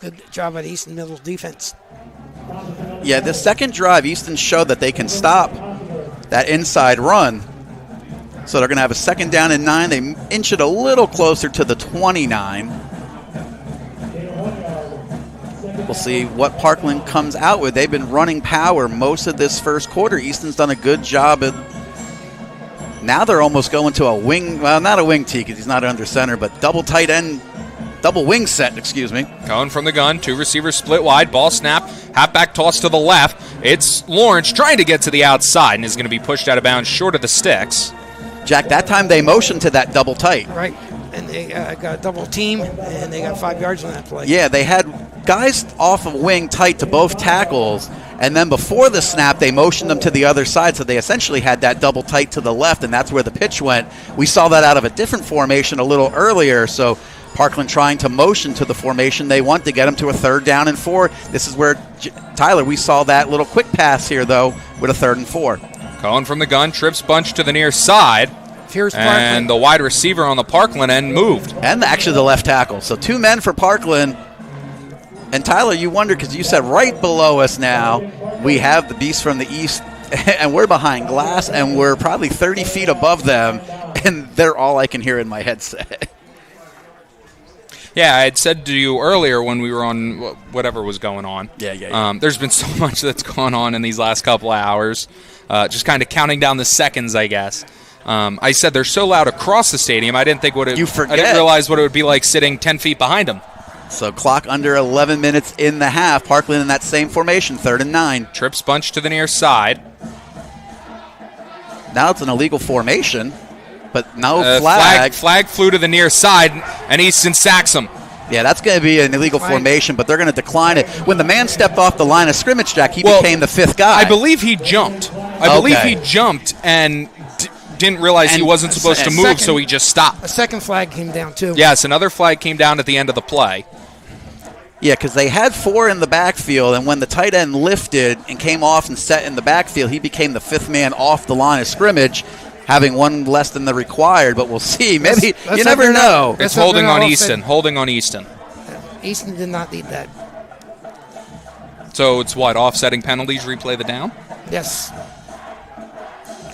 Good job by the Easton Middle defense. Yeah, the second drive, Easton showed that they can stop that inside run. So they're going to have a 2nd down and 9. They inch it a little closer to the 29. We'll see what Parkland comes out with. They've been running power most of this first quarter. Easton's done a good job at. Now they're almost going to a wing, well, not a wing tee because he's not under center, but double tight end, double wing set, excuse me. Going from the gun, 2 receivers split wide, ball snap, halfback toss to the left. It's Lawrence trying to get to the outside and is going to be pushed out of bounds short of the sticks. Jack, that time they motioned to that double tight. Right, and they got a double team, and they got 5 yards on that play. Yeah, they had guys off of wing tight to both tackles, and then before the snap, they motioned them to the other side, so they essentially had that double tight to the left, and that's where the pitch went. We saw that out of a different formation a little earlier, so Parkland trying to motion to the formation they want to get them to a 3rd down and 4. This is where, Tyler, we saw that little quick pass here, though, with a 3rd and 4. Going from the gun, trips bunch to the near side. Here's Parkland. And the wide receiver on the Parkland end moved. And actually the left tackle. So 2 men for Parkland. And Tyler, you wonder, because you said right below us now, we have the Beast from the East, and we're behind glass, and we're probably 30 feet above them, and they're all I can hear in my headset. Yeah, I had said to you earlier when we were on whatever was going on. Yeah. There's been so much that's gone on in these last couple of hours. Just kind of counting down the seconds, I guess. I said they're so loud across the stadium, I didn't think I didn't realize what it would be like sitting 10 feet behind them. So clock under 11 minutes in the half. Parkland in that same formation, 3rd and 9. Trips bunch to the near side. Now it's an illegal formation, but no flag. Flag flew to the near side, and Easton sacks him. Yeah, that's going to be an illegal formation, but they're going to decline it. When the man stepped off the line of scrimmage, Jack, he became the 5th guy. I believe he jumped. I believe he jumped and didn't realize he wasn't supposed to move, so he just stopped. A 2nd flag came down, too. Yes, another flag came down at the end of the play. Yeah, because they had 4 in the backfield, and when the tight end lifted and came off and set in the backfield, he became the 5th man off the line of scrimmage, having 1 less than the required. But we'll see. Maybe you never know. It's holding on Easton. Holding on Easton. Easton did not need that. So it's what? Offsetting penalties, replay the down? Yes.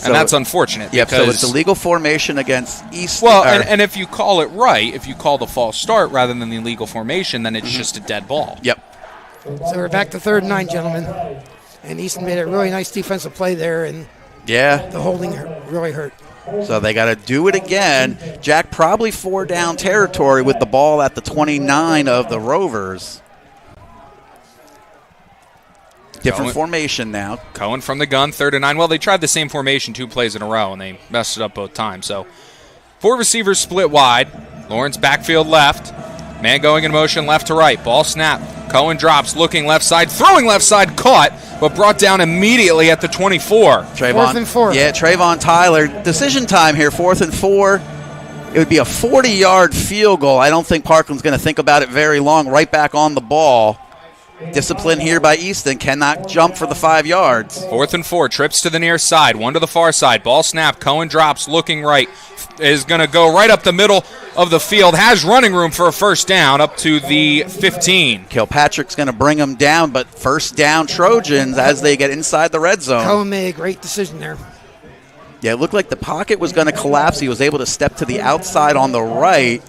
And that's unfortunate. Yep, so it's a legal formation against Easton. Well, and if you call it right, if you call the false start rather than the illegal formation, then it's just a dead ball. Yep. So we're back to 3rd and 9, gentlemen. And Easton made a really nice defensive play there, and the holding really hurt. So they got to do it again. Jack, probably 4 down territory with the ball at the 29 of the Rovers. Different formation now. Cohen from the gun, 3rd and 9. Well, they tried the same formation 2 plays in a row, and they messed it up both times. So 4 receivers split wide. Lawrence backfield left. Man going in motion left to right. Ball snap. Cohen drops, looking left side, throwing left side, caught, but brought down immediately at the 24. Trayvon, 4th and 4. Yeah, Trayvon Tyler. Decision time here, 4th and 4. It would be a 40-yard field goal. I don't think Parkland's going to think about it very long. Right back on the ball. Discipline here by Easton. Cannot jump for the 5 yards. 4th and 4. Trips to the near side. 1 to the far side. Ball snap. Cohen drops. Looking right. Is going to go right up the middle of the field. Has running room for a 1st down up to the 15. Kilpatrick's going to bring them down, but 1st down Trojans as they get inside the red zone. Cohen made a great decision there. Yeah, it looked like the pocket was going to collapse. He was able to step to the outside on the right.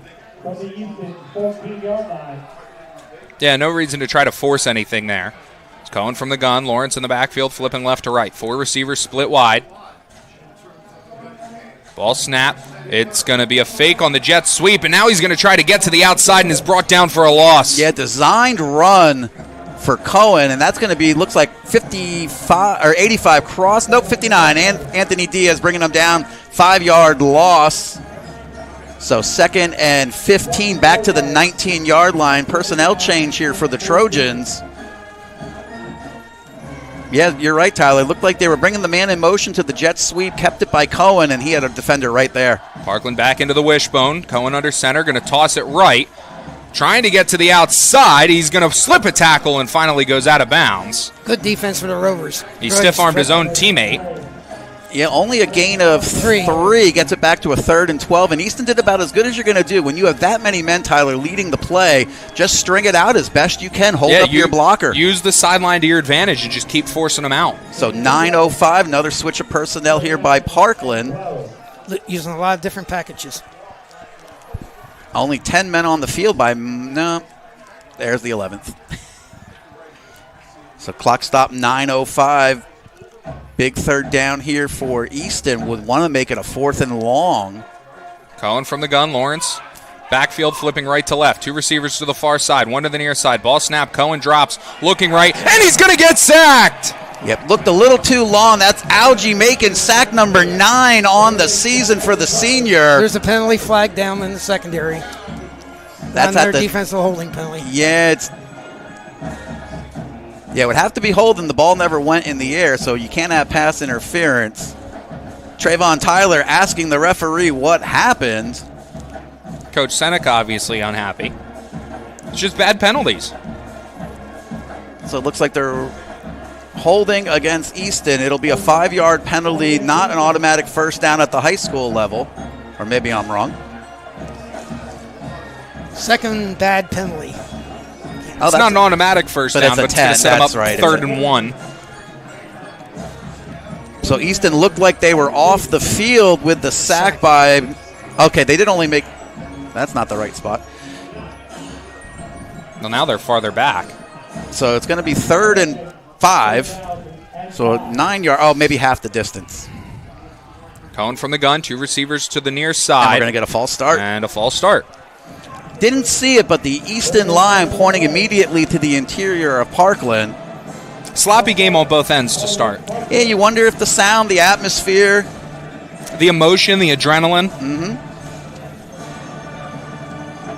Yeah, no reason to try to force anything there. It's Cohen from the gun. Lawrence in the backfield flipping left to right. 4 receivers split wide. Ball snap. It's going to be a fake on the jet sweep, and now he's going to try to get to the outside and is brought down for a loss. Yeah, designed run for Cohen, and that's going to be, looks like 55 or 85 cross. Nope, 59. And Anthony Diaz bringing them down. 5-yard loss. So 2nd and 15, back to the 19-yard line. Personnel change here for the Trojans. Yeah, you're right, Tyler. It looked like they were bringing the man in motion to the jet sweep, kept it by Cohen, and he had a defender right there. Parkland back into the wishbone. Cohen under center, going to toss it right. Trying to get to the outside. He's going to slip a tackle and finally goes out of bounds. Good defense for the Rovers. He stiff-armed his own teammate. Yeah, only a gain of 3 gets it back to a 3rd and 12, and Easton did about as good as you're going to do. When you have that many men, Tyler, leading the play, just string it out as best you can. Hold up your blocker. Use the sideline to your advantage and just keep forcing them out. So 9:05, another switch of personnel here by Parkland. Using a lot of different packages. Only 10 men on the field by, no, there's the 11th. So clock stop 9:05. Big 3rd down here for Easton. Would want to make it a 4th and long. Cohen from the gun. Lawrence. Backfield flipping right to left. 2 receivers to the far side. 1 to the near side. Ball snap. Cohen drops. Looking right. And he's going to get sacked. Yep, looked a little too long. That's Algie making sack number 9 on the season for the senior. There's a penalty flag down in the secondary. That's another defensive holding penalty. Yeah, it would have to be holding. The ball never went in the air, so you can't have pass interference. Trayvon Tyler asking the referee what happened. Coach Seneca obviously unhappy. It's just bad penalties. So it looks like they're holding against Easton. It'll be a 5-yard penalty, not an automatic 1st down at the high school level. Or maybe I'm wrong. 2nd bad penalty. It's not an automatic 1st down, but it's going to set them up 3rd and 1. So Easton looked like they were off the field with the sack by... Okay, they did only make... That's not the right spot. Well, now they're farther back. So it's going to be 3rd and 5. So 9-yard... Oh, maybe half the distance. Cohen from the gun. 2 receivers to the near side. And we're going to get a false start. And a false start. Didn't see it, but the Easton line pointing immediately to the interior of Parkland. Sloppy game on both ends to start. Yeah, you wonder if the sound, the atmosphere. The emotion, the adrenaline. Mm-hmm.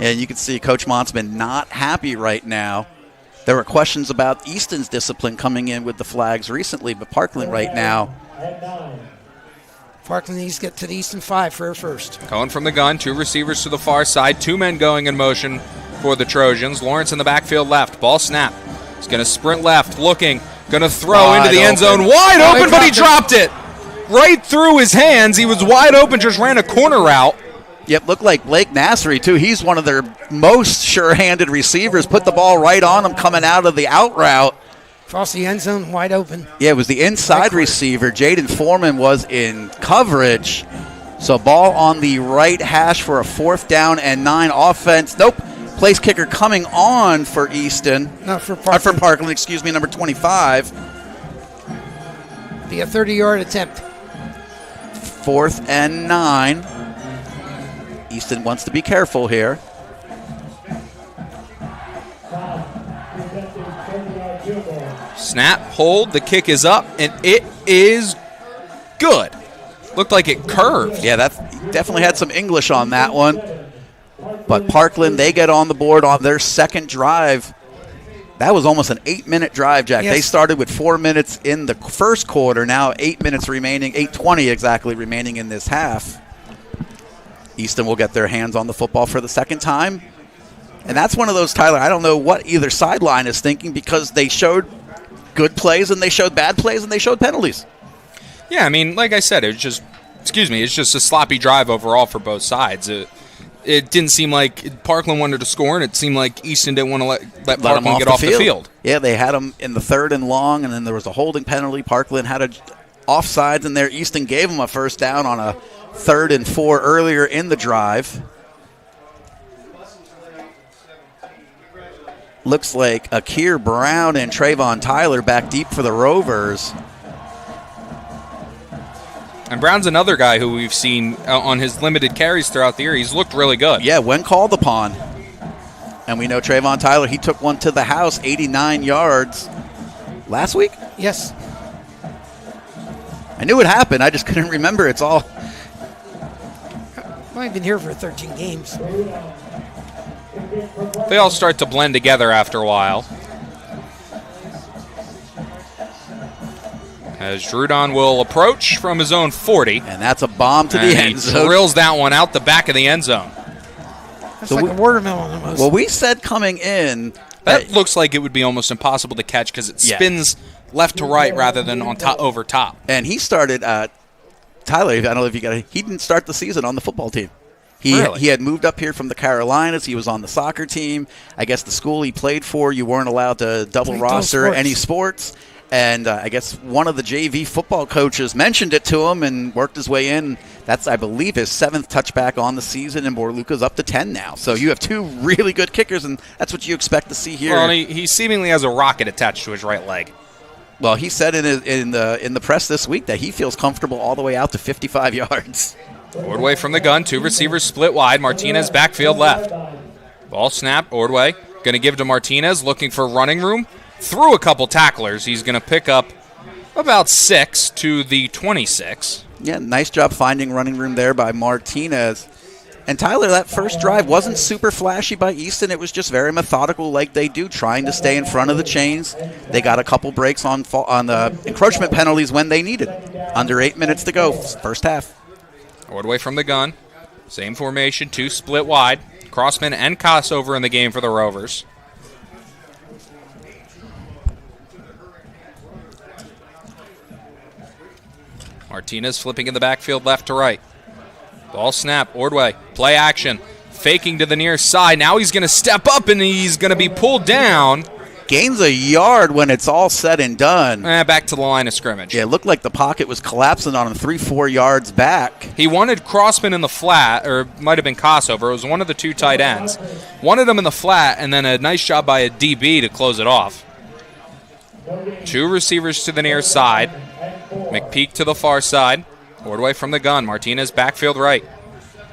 Yeah, you can see Coach Montsman not happy right now. There were questions about Easton's discipline coming in with the flags recently, but Parkland right now. Parkland needs to get to the Easton 5 for a 1st. Cohen from the gun. 2 receivers to the far side. 2 men going in motion for the Trojans. Lawrence in the backfield left. Ball snap. He's going to sprint left. Looking. Going to throw into the end zone. Wide open, but he dropped it. Right through his hands. He was wide open. Just ran a corner route. Yep, looked like Blake Nassery, too. He's one of their most sure-handed receivers. Put the ball right on him coming out of the out route. Across the end zone, wide open. Yeah, it was the inside receiver. Jaden Foreman was in coverage. So ball on the right hash for a 4th down and 9 offense. Nope. Place kicker coming on for Easton. No, for Parkland. For Parkland, excuse me, number 25. Be a 30-yard attempt. 4th and 9. Easton wants to be careful here. Snap, hold, the kick is up, and it is good. Looked like it curved. Yeah, that definitely had some English on that one. But Parkland, they get on the board on their second drive. That was almost an 8-minute drive, Jack. Yes. They started with 4 minutes in the first quarter. Now 8 minutes remaining, 8:20 exactly remaining in this half. Easton will get their hands on the football for the second time. And that's one of those, Tyler, I don't know what either sideline is thinking, because they showed good plays and they showed bad plays and they showed penalties. Yeah, I mean, like I said, it's just a sloppy drive overall for both sides. It didn't seem like Parkland wanted to score, and it seemed like Easton didn't want to let Parkland get off the field. Yeah, they had them in the 3rd and long, and then there was a holding penalty. Parkland had a offsides in there. Easton gave them a first down on a 3rd and 4 earlier in the drive. Looks like Akir Brown and Trayvon Tyler back deep for the Rovers. And Brown's another guy who we've seen on his limited carries throughout the year. He's looked really good. Yeah, when called upon. And we know Trayvon Tyler, he took one to the house, 89 yards last week? Yes. I knew it happened. I just couldn't remember. It's all. Well, I've been here for 13 games. They all start to blend together after a while. As Drudon will approach from his own 40. And that's a bomb to the end zone. He drills that one out the back of the end zone. That's like a watermelon almost. Well, we said coming in. That looks like it would be almost impossible to catch because it spins left to right rather than on top over top. And he started, Tyler, I don't know if you got it, he didn't start the season on the football team. He had moved up here from the Carolinas. He was on the soccer team. I guess the school he played for, you weren't allowed to double roster any sports. And I guess one of the JV football coaches mentioned it to him and worked his way in. That's, I believe, his 7th touchback on the season, and Borluca's up to 10 now. So you have 2 really good kickers, and that's what you expect to see here. Well, he seemingly has a rocket attached to his right leg. Well, he said in the press this week that he feels comfortable all the way out to 55 yards. Ordway from the gun, 2 receivers split wide. Martinez backfield left. Ball snap, Ordway going to give to Martinez, looking for running room. Through a couple tacklers, he's going to pick up about 6 to the 26. Yeah, nice job finding running room there by Martinez. And Tyler, that first drive wasn't super flashy by Easton. It was just very methodical like they do, trying to stay in front of the chains. They got a couple breaks on the encroachment penalties when they needed. Under 8 minutes to go, first half. Ordway from the gun. Same formation, 2 split wide. Crossman and Kossover in the game for the Rovers. Martinez flipping in the backfield left to right. Ball snap, Ordway, play action, faking to the near side. Now he's going to step up and he's going to be pulled down. Gains a yard when it's all said and done. Back to the line of scrimmage. Yeah, it looked like the pocket was collapsing on him 3-4 yards back. He wanted Crossman in the flat, or it might have been Kossover. It was one of the 2 tight ends. Wanted him in the flat, and then a nice job by a DB to close it off. 2 receivers to the near side. McPeak to the far side. Ordway from the gun. Martinez backfield right.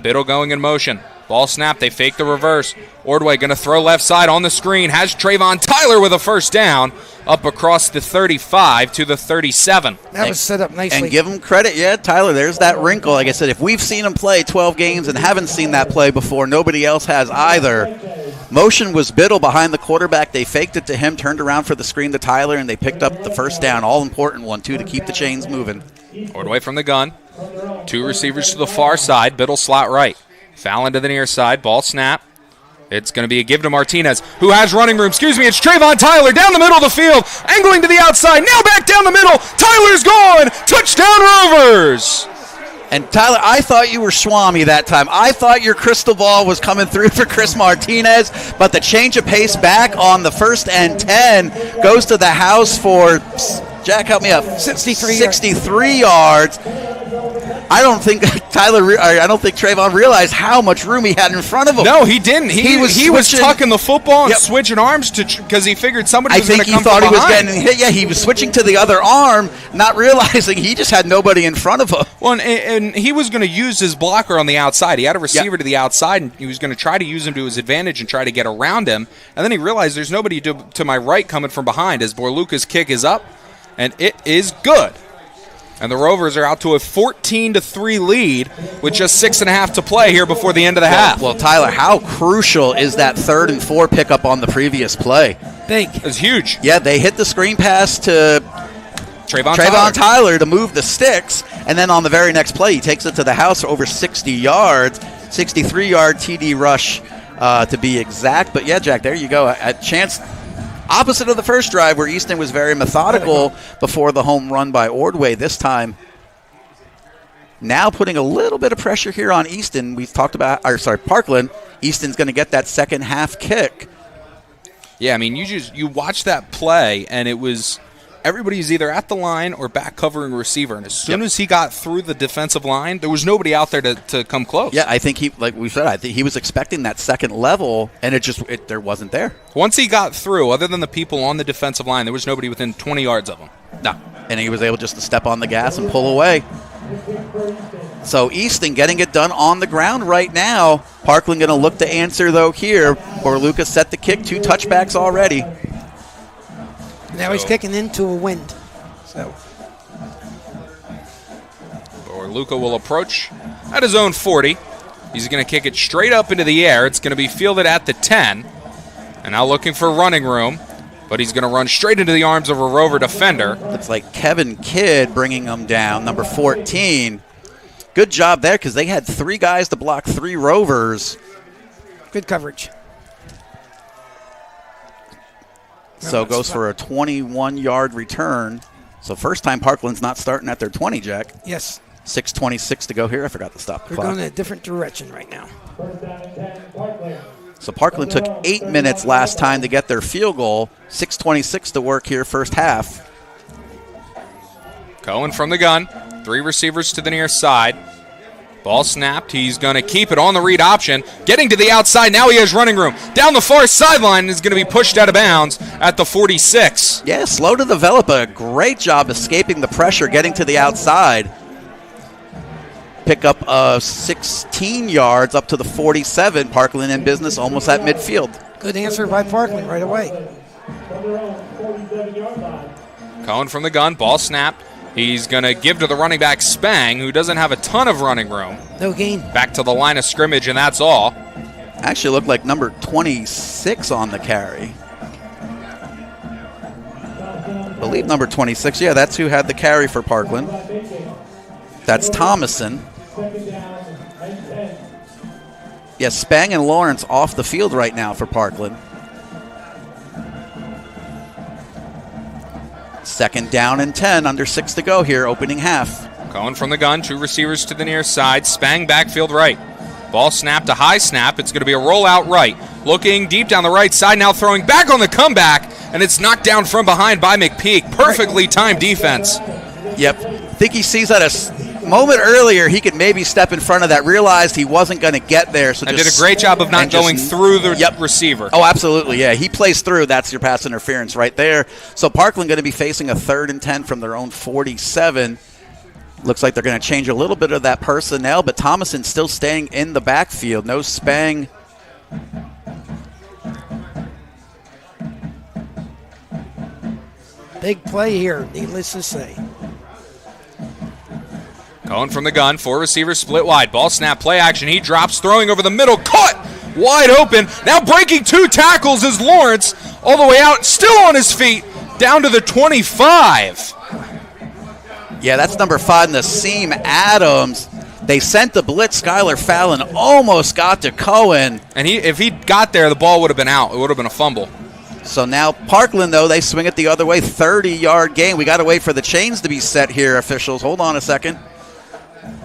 Biddle going in motion. Ball snap. They fake the reverse. Ordway going to throw left side on the screen. Has Trayvon Tyler with a first down up across the 35 to the 37. That was set up nicely. And give him credit. Yeah, Tyler, there's that wrinkle. Like I said, if we've seen him play 12 games and haven't seen that play before, nobody else has either. Motion was Biddle behind the quarterback. They faked it to him, turned around for the screen to Tyler, and they picked up the first down. All-important one, too, to keep the chains moving. Ordway from the gun. 2 receivers to the far side. Biddle slot right. Foul into the near side. Ball snap. It's going to be a give to Martinez, who has running room. It's Trayvon Tyler down the middle of the field. Angling to the outside. Now back down the middle. Tyler's gone. Touchdown Rovers. And Tyler, I thought you were Swami that time. I thought your crystal ball was coming through for Chris Martinez, but the change of pace back on the 1st and 10 goes to the house for, Jack, help me up, 63 yards. I don't think Trayvon realized how much room he had in front of him. No, he didn't. He was tucking the football and Yep. switching arms because he figured somebody was going to come I think he thought from he was behind. getting hit. Yeah, he was switching to the other arm, not realizing he just had nobody in front of him. Well, and he was going to use his blocker on the outside. He had a receiver to the outside, and he was going to try to use him to his advantage and try to get around him. And then he realized there's nobody to my right coming from behind as Borluka's kick is up, and it is good. And the Rovers are out to a 14-3 lead with just 6.5 to play here before the end of the half. Well, Tyler, how crucial is that 3rd and 4 pickup on the previous play? Big. It's huge. Yeah, they hit the screen pass to Trayvon Tyler to move the sticks, and then on the very next play, he takes it to the house for over 60 yards, 63-yard TD rush to be exact. But yeah, Jack, there you go. A chance opposite of the first drive where Easton was very methodical before the home run by Ordway this time. Now putting a little bit of pressure here on Easton. We've talked about, Parkland. Easton's going to get that second half kick. Yeah, I mean, you watch that play, and it was everybody's either at the line or back covering receiver. And as soon as he got through the defensive line, there was nobody out there to come close. Yeah, I think I think he was expecting that second level, and there wasn't there. Once he got through, other than the people on the defensive line, there was nobody within 20 yards of him. No, and he was able just to step on the gas and pull away. So Easton getting it done on the ground right now. Parkland going to look to answer, though, here. Borluka set the kick, 2 touchbacks already. Now he's kicking into a wind. So Borluka will approach at his own 40. He's going to kick it straight up into the air. It's going to be fielded at the 10. And now looking for running room. But he's going to run straight into the arms of a Rover defender. Looks like Kevin Kidd bringing him down, number 14. Good job there because they had 3 guys to block 3 Rovers. good coverage. So goes for a 21-yard return. So first time Parkland's not starting at their 20, Jack. Yes. 6:26 to go here. I forgot to stop the They're clock. going in a different direction right now. So Parkland took 8 minutes last time to get their field goal. 6:26 to work here first half. Cohen from the gun. 3 receivers to the near side. Ball snapped. He's going to keep it on the read option. Getting to the outside. Now he has running room. Down the far sideline is going to be pushed out of bounds at the 46. Yeah, slow to develop. A great job escaping the pressure, getting to the outside. Pick up 16 yards up to the 47. Parkland in business almost at midfield. Good answer by Parkland right away. Cohen from the gun. Ball snapped. He's going to give to the running back Spang, who doesn't have a ton of running room. No gain. Back to the line of scrimmage, and that's all. Actually looked like number 26 on the carry. I believe number 26. Yeah, that's who had the carry for Parkland. That's Thomason. Yes, Spang and Lawrence off the field right now for Parkland. Second down and 10, under 6 to go here, opening half. Cohen from the gun, 2 receivers to the near side. Spang backfield right. Ball snap to high snap. It's going to be a rollout right. Looking deep down the right side, now throwing back on the comeback, and it's knocked down from behind by McPeak. Perfectly timed defense. Yep. I think he sees that a moment earlier he could maybe step in front of that, realized he wasn't going to get there. So and did a great job of not going through the receiver. Oh, absolutely, yeah. He plays through. That's your pass interference right there. So Parkland going to be facing a 3rd and 10 from their own 47. Looks like they're going to change a little bit of that personnel, but Thomason still staying in the backfield. No Spang. Big play here, needless to say. Cohen from the gun, 4 receivers split wide. Ball snap, play action. He drops, throwing over the middle. Caught! Wide open. Now breaking 2 tackles is Lawrence. All the way out, still on his feet. Down to the 25. Yeah, that's number 5 in the seam, Adams. They sent the blitz. Skylar Fallon almost got to Cohen. And if he got there, the ball would have been out. It would have been a fumble. So now Parkland, though, they swing it the other way. 30-yard gain. We got to wait for the chains to be set here, officials. Hold on a second.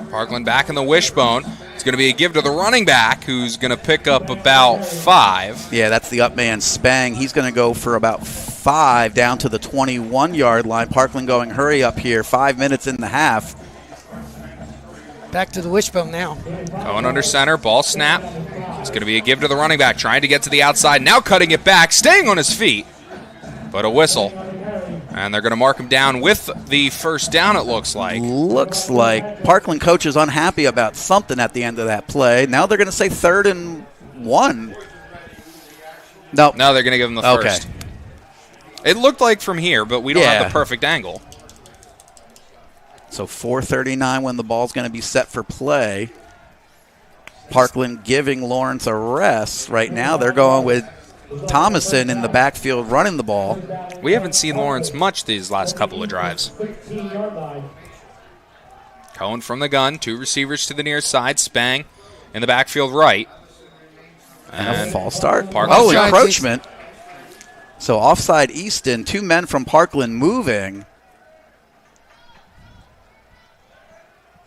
Parkland back in the wishbone. It's going to be a give to the running back, who's going to pick up about 5. Yeah, that's the up man, Spang. He's going to go for about 5 down to the 21-yard line. Parkland going hurry up here. 5 minutes in the half. Back to the wishbone now. Going under center, ball snap. It's going to be a give to the running back, trying to get to the outside. Now cutting it back, staying on his feet. But a whistle. And they're going to mark him down with the first down, it looks like. Looks like Parkland coach is unhappy about something at the end of that play. Now they're going to say 3rd and 1. No, they're going to give him the first. It looked like from here, but we don't have the perfect angle. So 4:39 when the ball's going to be set for play. Parkland giving Lawrence a rest. Right now they're going with Thomason in the backfield running the ball. We haven't seen Lawrence much these last couple of drives. Cohen from the gun, 2 receivers to the near side, Spang in the backfield right. And a false start. Parkland encroachment. So offside Easton, 2 men from Parkland moving.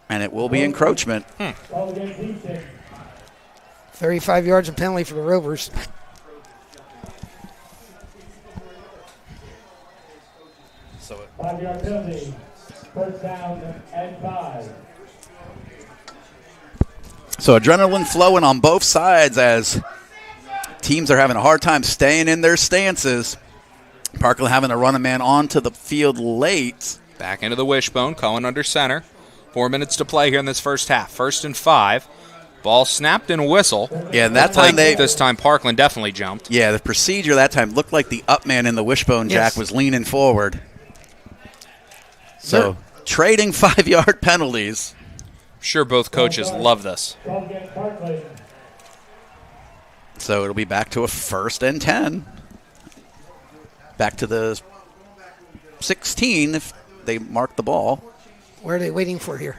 And it will be encroachment. 35 yards and penalty for the Rovers. So 5-yard penalty. First down and 5. So adrenaline flowing on both sides as teams are having a hard time staying in their stances. Parkland having to run a man onto the field late. Back into the wishbone, Cohen under center. 4 minutes to play here in this first half. 1st and 5. Ball snapped and whistle. Yeah, and that time this time Parkland definitely jumped. Yeah, the procedure that time looked like the up man in the wishbone jack was leaning forward. So trading 5-yard penalties. I'm sure both coaches love this. So it'll be back to a 1st and 10. Back to the 16 if they mark the ball. What are they waiting for here?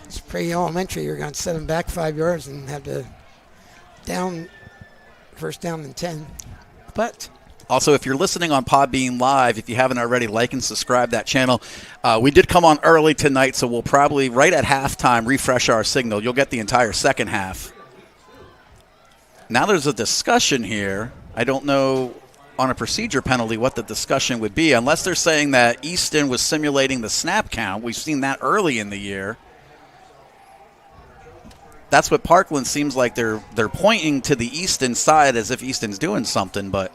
It's pretty elementary. You're going to set them back 5 yards and have to first down and 10. But also, if you're listening on Podbean Live, if you haven't already, like and subscribe that channel. We did come on early tonight, so we'll probably, right at halftime, refresh our signal. You'll get the entire second half. Now there's a discussion here. I don't know on a procedure penalty what the discussion would be, unless they're saying that Easton was simulating the snap count. We've seen that early in the year. That's what Parkland seems like they're pointing to the Easton side as if Easton's doing something, but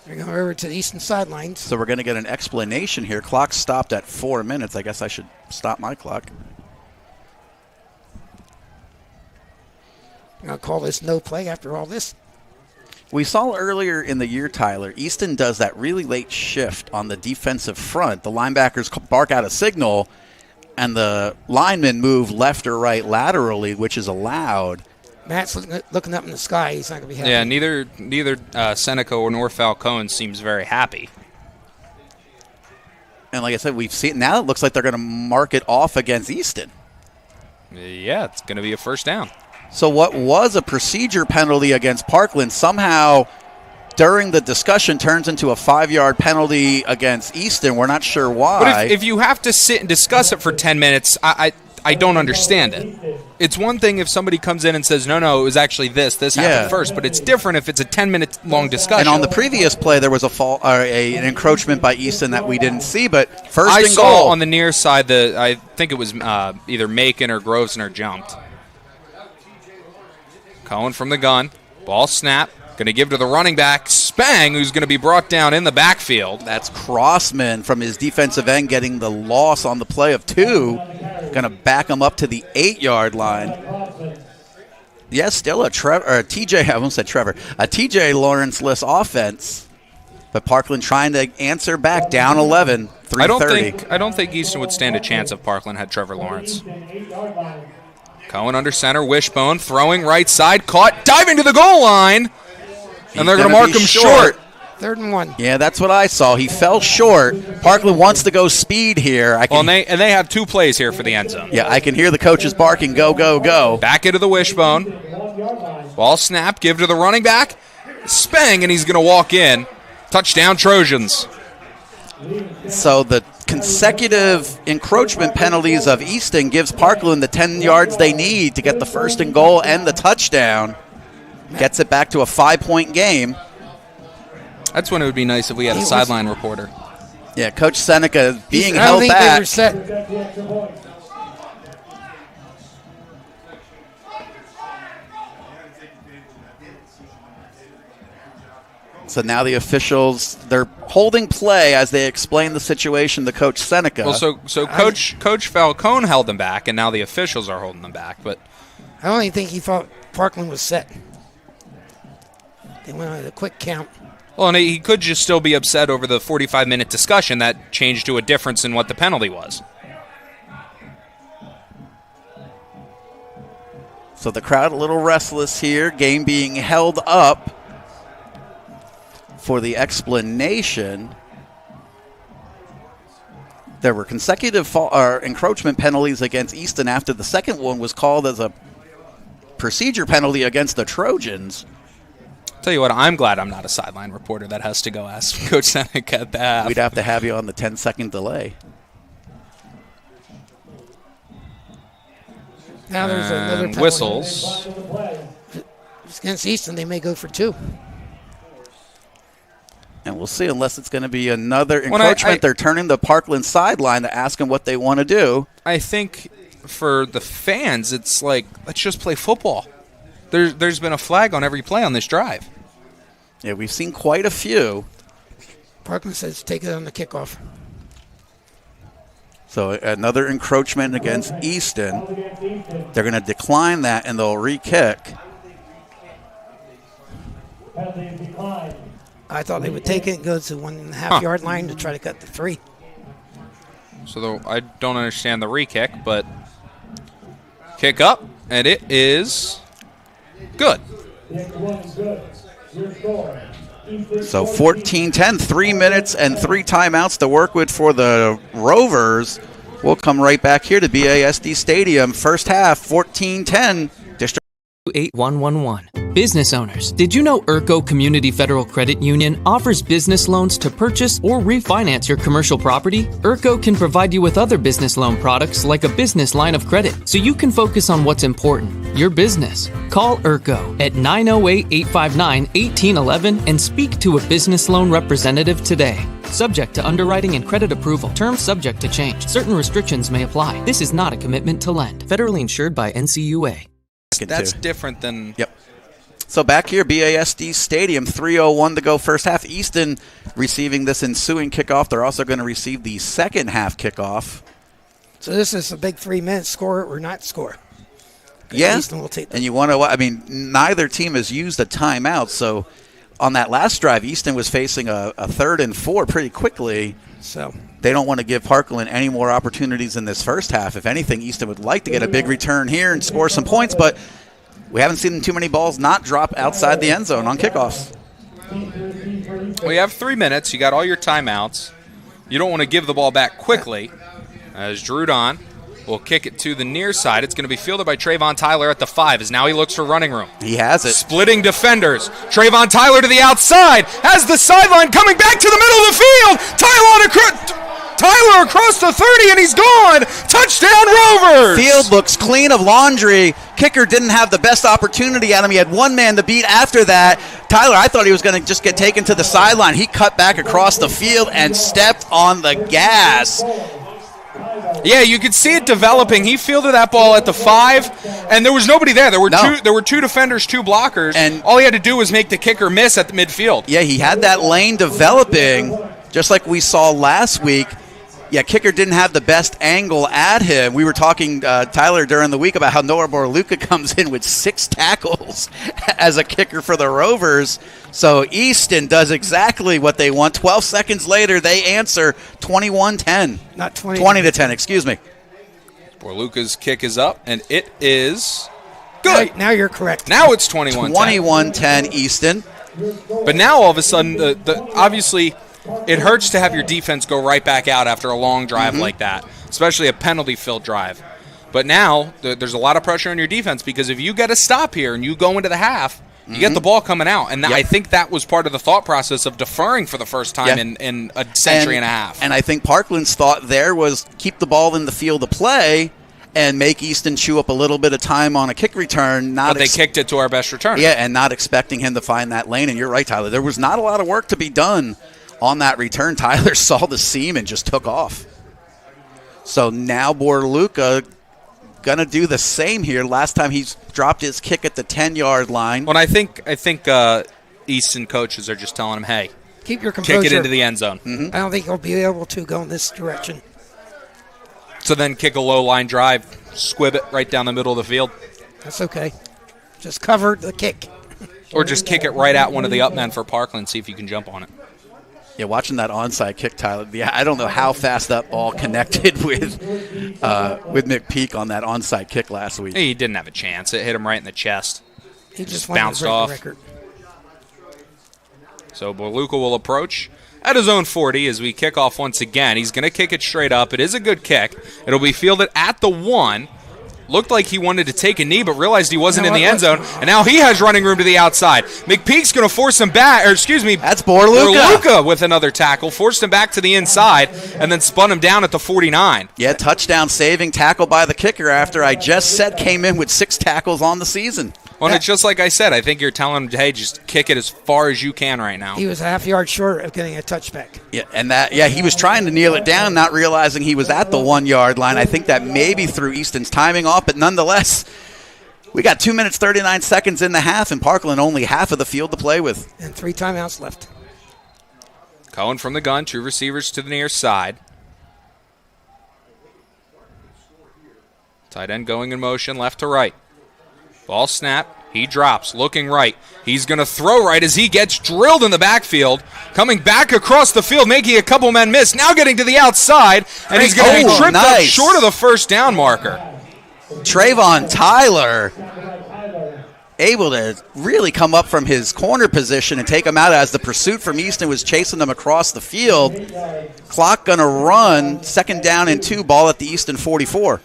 they're going over to the Easton sidelines. So we're going to get an explanation here. Clock stopped at 4 minutes. I guess I should stop my clock. I'll call this no play after all this. We saw earlier in the year, Tyler, Easton does that really late shift on the defensive front. The linebackers bark out a signal, and the linemen move left or right laterally, which is allowed. Matt's looking up in the sky. He's not going to be happy. Yeah, neither Seneca or Falcone seems very happy. And like I said, we've seen now it looks like they're going to mark it off against Easton. Yeah, it's going to be a first down. So what was a procedure penalty against Parkland somehow during the discussion turns into a 5-yard penalty against Easton. We're not sure why. But if you have to sit and discuss it for 10 minutes, I don't understand it. It's one thing if somebody comes in and says, no, it was actually this happened first, but it's different if it's a 10-minute long discussion. And on the previous play, there was an encroachment by Easton that we didn't see, but first and goal. I saw on the near side, I think it was either Macon or Grosvenor jumped. Cohen from the gun, ball snap, going to give to the running back, Spang, who's going to be brought down in the backfield. That's Crossman from his defensive end getting the loss on the play of 2. Going to back him up to the 8-yard line. Yes, still a TJ Lawrence-less offense. But Parkland trying to answer back, down 11, 3:30. I don't think Easton would stand a chance if Parkland had Trevor Lawrence. Cohen under center, wishbone, throwing right side, caught, diving to the goal line. And they're going to mark him short. 3rd and 1. Yeah, that's what I saw. He fell short. Parkland wants to go speed here. And they have 2 plays here for the end zone. Yeah, I can hear the coaches barking, go, go, go. Back into the wishbone. Ball snap, give to the running back. Spang, and he's going to walk in. Touchdown, Trojans. So the consecutive encroachment penalties of Easton gives Parkland the 10 yards they need to get the 1st and goal and the touchdown. Gets it back to a 5-point game. That's when it would be nice if we had a sideline reporter. Yeah, Coach Seneca being I don't held think back. they were set. Got the extra point. So now the officials, they're holding play as they explain the situation to Coach Seneca. Well, so Coach Falcone held them back, and now the officials are holding them back. But I don't even think he thought Parkland was set. They went on a quick count. well, and he could just still be upset over the 45-minute discussion that changed to a difference in what the penalty was. So the crowd a little restless here. Game being held up for the explanation. There were consecutive encroachment penalties against Easton after the second one was called as a procedure penalty against the Trojans. Tell you what, I'm glad I'm not a sideline reporter that has to go ask Coach Seneca at that. We'd have to have you on the 10-second delay. Now there's another penalty. Whistles. If it's against Easton, they may go for 2. And we'll see, unless it's going to be another Well, encroachment. They're turning the Parkland sideline to ask them what they want to do. I think for the fans, it's like, let's just play football. There's been a flag on every play on this drive. Yeah, we've seen quite a few. Parkland says take it on the kickoff. So another encroachment against Easton. They're going to decline that, and they'll re-kick. Penalty is declined. I thought they would take it and go to the 1.5 yard line to try to cut the 3. So I don't understand the re-kick, but kick up, and it is good. The extra point is good. Your score. Easton So 14. 14-10, 3 minutes and 3 timeouts to work with for the Rovers. We'll come right back here to BASD Stadium. First half, 14-10. District 8111. Business owners, did you know Urco Community Federal Credit Union offers business loans to purchase or refinance your commercial property? Urco can provide you with other business loan products like a business line of credit, so you can focus on what's important, your business. Call Urco at 908-859-1811 and speak to a business loan representative today. Subject to underwriting and credit approval. Terms subject to change. Certain restrictions may apply. This is not a commitment to lend. Federally insured by NCUA. That's different than... Yep. So back here, BASD Stadium, 3:01 to go first half. Easton receiving this ensuing kickoff. They're also going to receive the second half kickoff. So this is a big 3 minutes, score or not score. Yeah, Easton will take and you want to, I mean, neither team has used a timeout. So on that last drive, Easton was facing a 3rd and 4 pretty quickly. So they don't want to give Parkland any more opportunities in this first half. If anything, Easton would like to get a big return here and score some points, but we haven't seen too many balls not drop outside the end zone on kickoffs. Well, you have 3 minutes. You got all your timeouts. You don't want to give the ball back quickly. As Drudon will kick it to the near side. It's going to be fielded by Trayvon Tyler at the 5 as now he looks for running room. He has it. Splitting defenders. Trayvon Tyler to the outside. Has the sideline coming back to the middle of the field. Tyler across the 30, and he's gone. Touchdown, Rovers. Field looks clean of laundry. Kicker didn't have the best opportunity at him. He had one man to beat after that. Tyler, I thought he was going to just get taken to the sideline. He cut back across the field and stepped on the gas. Yeah, you could see it developing. He fielded that ball at the 5, and there was nobody there. There were two defenders, 2 blockers, and all he had to do was make the kicker miss at the midfield. Yeah, he had that lane developing, just like we saw last week. Yeah, kicker didn't have the best angle at him. We were talking, Tyler, during the week about how Noah Borluka comes in with 6 tackles as a kicker for the Rovers. So Easton does exactly what they want. 12 seconds later, they answer 21-10. Not 20. 20-10, excuse me. Borluka's kick is up, and it is good. Now you're correct. Now it's 21-10. 21-10 Easton. But now all of a sudden, obviously, it hurts to have your defense go right back out after a long drive like that, especially a penalty-filled drive. But now there's a lot of pressure on your defense because if you get a stop here and you go into the half, you get the ball coming out. And I think that was part of the thought process of deferring for the first time in a century and a half. And I think Parkland's thought there was keep the ball in the field of play and make Easton chew up a little bit of time on a kick return. But they kicked it to our best returner. Yeah, and not expecting him to find that lane. And you're right, Tyler. There was not a lot of work to be done on that return, Tyler saw the seam and just took off. So now Borluca going to do the same here. Last time he's dropped his kick at the 10-yard line. Well, I think Easton coaches are just telling him, hey, keep your composure. Kick it into the end zone. Mm-hmm. I don't think he'll be able to go in this direction. So then kick a low line drive, squib it right down the middle of the field. That's okay. Just cover the kick. Or just kick it right at one of the up men for Parkland, see if you can jump on it. Yeah, watching that onside kick, Tyler, I don't know how fast that ball connected with McPeak on that onside kick last week. He didn't have a chance. It hit him right in the chest. He just bounced off. So Borluca will approach at his own 40 as we kick off once again. He's going to kick it straight up. It is a good kick. It'll be fielded at the 1. Looked like he wanted to take a knee, but realized he wasn't in the end zone, and now he has running room to the outside. McPeak's going to force him back, That's Borluca. Borluca with another tackle, forced him back to the inside, and then spun him down at the 49. Yeah, touchdown saving tackle by the kicker after I just said came in with 6 tackles on the season. Well, and it's just like I said. I think you're telling him, hey, just kick it as far as you can right now. He was a half yard short of getting a touchback. Yeah, he was trying to kneel it down, not realizing he was at the 1-yard line. I think that maybe threw Easton's timing off, but nonetheless, we got 2 minutes, 39 seconds in the half, and Parkland only half of the field to play with. And 3 timeouts left. Cohen from the gun, 2 receivers to the near side. Tight end going in motion, left to right. Ball snap. He drops, looking right. He's going to throw right as he gets drilled in the backfield. Coming back across the field, making a couple men miss. Now getting to the outside, and he's going to be tripped up short of the first down marker. Trayvon Tyler able to really come up from his corner position and take him out as the pursuit from Easton was chasing them across the field. Clock going to run. 2nd down and 2, ball at the Easton 44.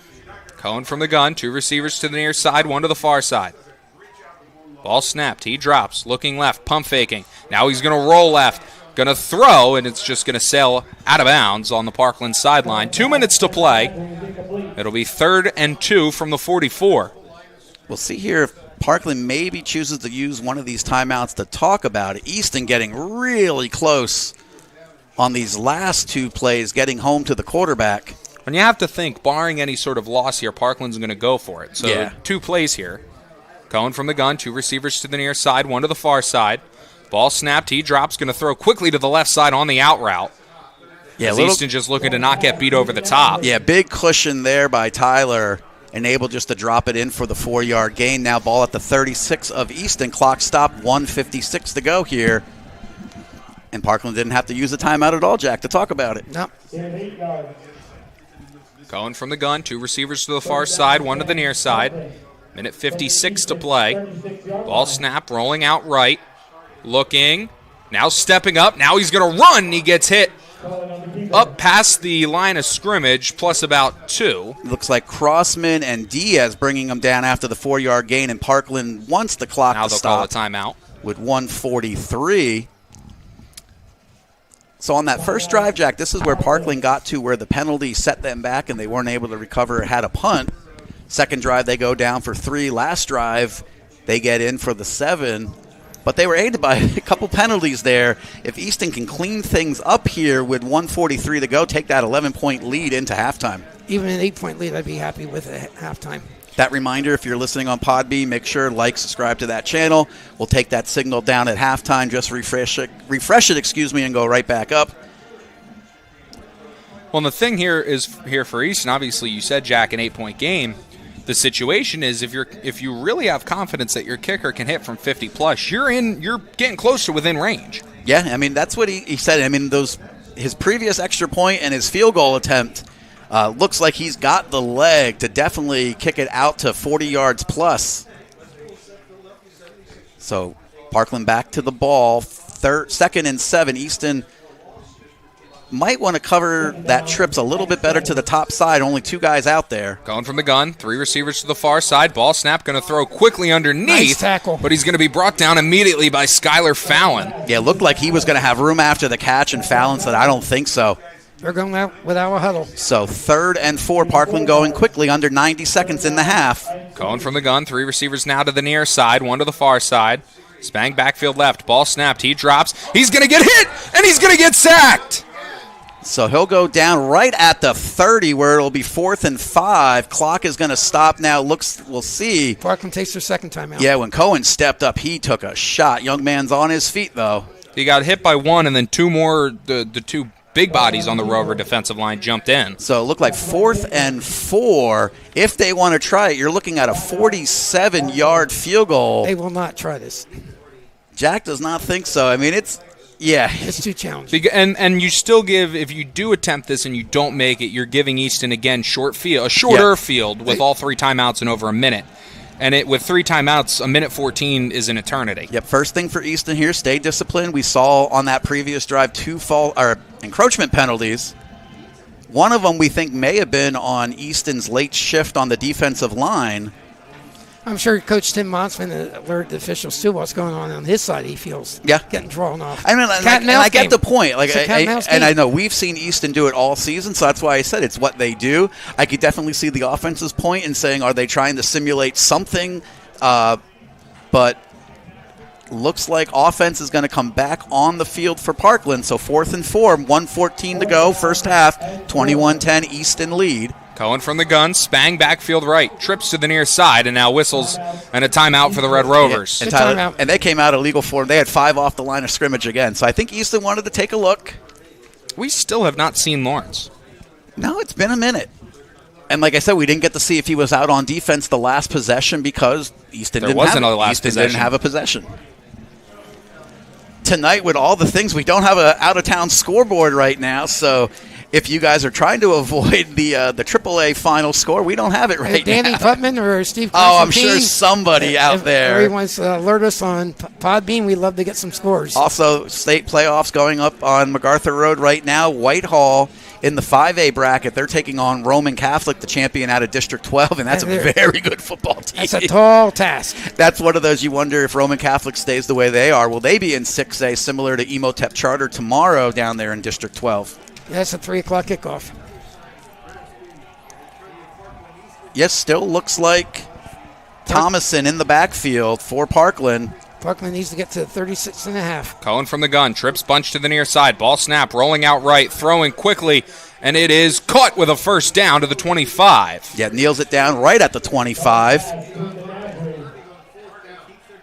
Cohen from the gun, 2 receivers to the near side, 1 to the far side. Ball snapped. He drops, looking left, pump faking. Now he's going to roll left, going to throw, and it's just going to sail out of bounds on the Parkland sideline. 2 minutes to play. It'll be 3rd and 2 from the 44. We'll see here if Parkland maybe chooses to use one of these timeouts to talk about it. Easton getting really close on these last 2 plays, getting home to the quarterback. And you have to think, barring any sort of loss here, Parkland's going to go for it. So 2 plays here. Cohen from the gun, 2 receivers to the near side, 1 to the far side. Ball snapped, he drops, going to throw quickly to the left side on the out route. Yeah, Easton just looking to not get beat over the top. Yeah, big cushion there by Tyler, and able just to drop it in for the 4-yard gain. Now ball at the 36 of Easton. Clock stop, 1:56 to go here. And Parkland didn't have to use a timeout at all, Jack, to talk about it. No. Cohen from the gun, 2 receivers to the far side, 1 to the near side. Minute 56 to play. Ball snap, rolling out right. Looking, now stepping up. Now he's going to run. He gets hit up past the line of scrimmage, plus about 2. Looks like Crossman and Diaz bringing him down after the 4-yard gain, and Parkland wants the clock now to stop. Now they'll call a timeout. With 1:43. So on that first drive, Jack, this is where Parkland got to where the penalty set them back and they weren't able to recover, had a punt. Second drive, they go down for 3. Last drive, they get in for the 7. But they were aided by a couple penalties there. If Easton can clean things up here with 1:43 to go, take that 11-point lead into halftime. Even an 8-point lead, I'd be happy with at halftime. That reminder, if you're listening on Podbean, make sure subscribe to that channel. We'll take that signal down at halftime, just refresh it, and go right back up. Well, the thing here for Easton, obviously you said, Jack, an 8-point game. The situation is if you really have confidence that your kicker can hit from 50 plus, you're getting close to within range. Yeah, I mean that's what he said. I mean his previous extra point and his field goal attempt looks like he's got the leg to definitely kick it out to 40 yards plus. So Parkland back to the ball, 2nd and 7. Easton might want to cover that trips a little bit better to the top side. Only 2 guys out there. Going from the gun, 3 receivers to the far side. Ball snap, going to throw quickly underneath. Nice tackle. But he's going to be brought down immediately by Skylar Fallon. Yeah, it looked like he was going to have room after the catch, and Fallon said, I don't think so. They're going out without a huddle. So 3rd and 4, Parkland going quickly, under 90 seconds in the half. Cohen from the gun, 3 receivers now to the near side, 1 to the far side. Spang backfield left. Ball snapped. He drops. He's going to get hit, and he's going to get sacked. So he'll go down right at the 30 where it'll be 4th and 5. Clock is going to stop now. We'll see. Parkland takes their second time out. Yeah, when Cohen stepped up, he took a shot. Young man's on his feet, though. He got hit by one, and then two more, the two big bodies on the Rover defensive line jumped in. So it looked like 4th and 4. If they want to try it, you're looking at a 47-yard field goal. They will not try this. Jack does not think so. I mean, it's too challenging. And you still give, if you do attempt this and you don't make it, you're giving Easton, again, shorter field with all 3 timeouts in over a minute. And with 3 timeouts, a minute 14 is an eternity. Yep, first thing for Easton here, stay disciplined. We saw on that previous drive 2 encroachment penalties. One of them we think may have been on Easton's late shift on the defensive line. I'm sure Coach Tim Monsman alerted the officials too what's going on his side. He feels getting drawn off. I mean, I get the point. And I know we've seen Easton do it all season, so that's why I said it's what they do. I could definitely see the offense's point in saying, are they trying to simulate something? But looks like offense is going to come back on the field for Parkland. So 4th and 4, 1:14 to go, first half, 21-10 Easton lead. Cohen from the gun, Spang backfield right, trips to the near side, and now whistles and a timeout for the Red Rovers. Yeah, and they came out illegal for them. They had 5 off the line of scrimmage again. So I think Easton wanted to take a look. We still have not seen Lawrence. No, it's been a minute. And like I said, we didn't get to see if he was out on defense the last possession because Easton didn't have a possession. Tonight, with all the things, we don't have an out-of-town scoreboard right now, so if you guys are trying to avoid the AAA final score, we don't have it right now. Danny Putman or Steve I'm sure somebody out there. Everyone's alert us on Podbean. We'd love to get some scores. Also, state playoffs going up on MacArthur Road right now. Whitehall in the 5A bracket, they're taking on Roman Catholic, the champion out of District 12, and that's a very good football team. That's a tall task. That's one of those you wonder if Roman Catholic stays the way they are. Will they be in 6A similar to Emotep Charter tomorrow down there in District 12? That's a 3 o'clock kickoff. Yes, still looks like Thomason in the backfield for Parkland. Parkland needs to get to 36.5. Cohen from the gun, trips bunch to the near side, ball snap, rolling out right, throwing quickly, and it is caught with a first down to the 25. Yeah, kneels it down right at the 25.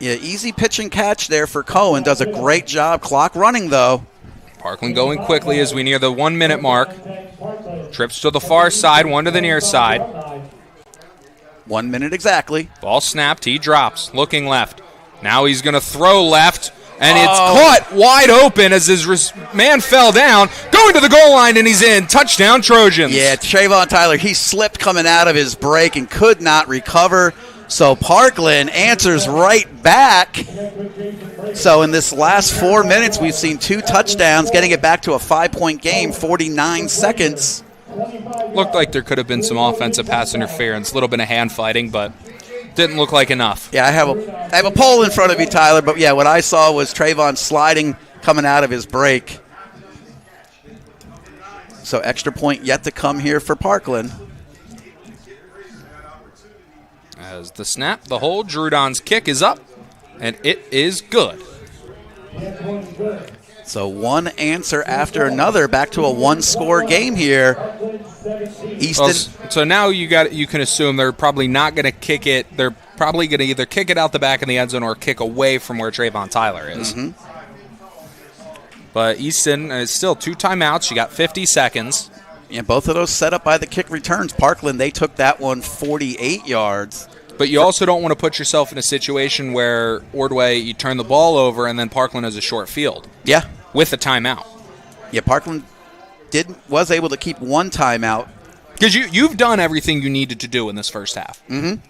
Yeah, easy pitch and catch there for Cohen. Does a great job. Clock running, though. Parkland going quickly as we near the 1 minute mark. Trips to the far side, one to the near side. 1 minute exactly. Ball snapped, he drops, looking left. Now he's going to throw left, and it's caught wide open as his man fell down, going to the goal line, and he's in. Touchdown, Trojans. Yeah, Trayvon Tyler, he slipped coming out of his break and could not recover. So Parkland answers right back. So in this last 4 minutes, we've seen 2 touchdowns, getting it back to a 5-point game, 49 seconds. Looked like there could have been some offensive pass interference, a little bit of hand fighting, but didn't look like enough. Yeah, I have a poll in front of me, Tyler, but yeah, what I saw was Trayvon sliding coming out of his break. So extra point yet to come here for Parkland. As the snap, the hold, Drudon's kick is up, and it is good. So one answer after another, back to a 1-score game here. Easton. So now you can assume they're probably not going to kick it. They're probably going to either kick it out the back in the end zone or kick away from where Trayvon Tyler is. Mm-hmm. But Easton is still 2 timeouts. You got 50 seconds. Yeah, both of those set up by the kick returns. Parkland, they took that one 48 yards. But you also don't want to put yourself in a situation where Ordway, you turn the ball over and then Parkland has a short field. Yeah. With a timeout. Yeah, Parkland was able to keep 1 timeout. Because you've done everything you needed to do in this first half. Mm-hmm.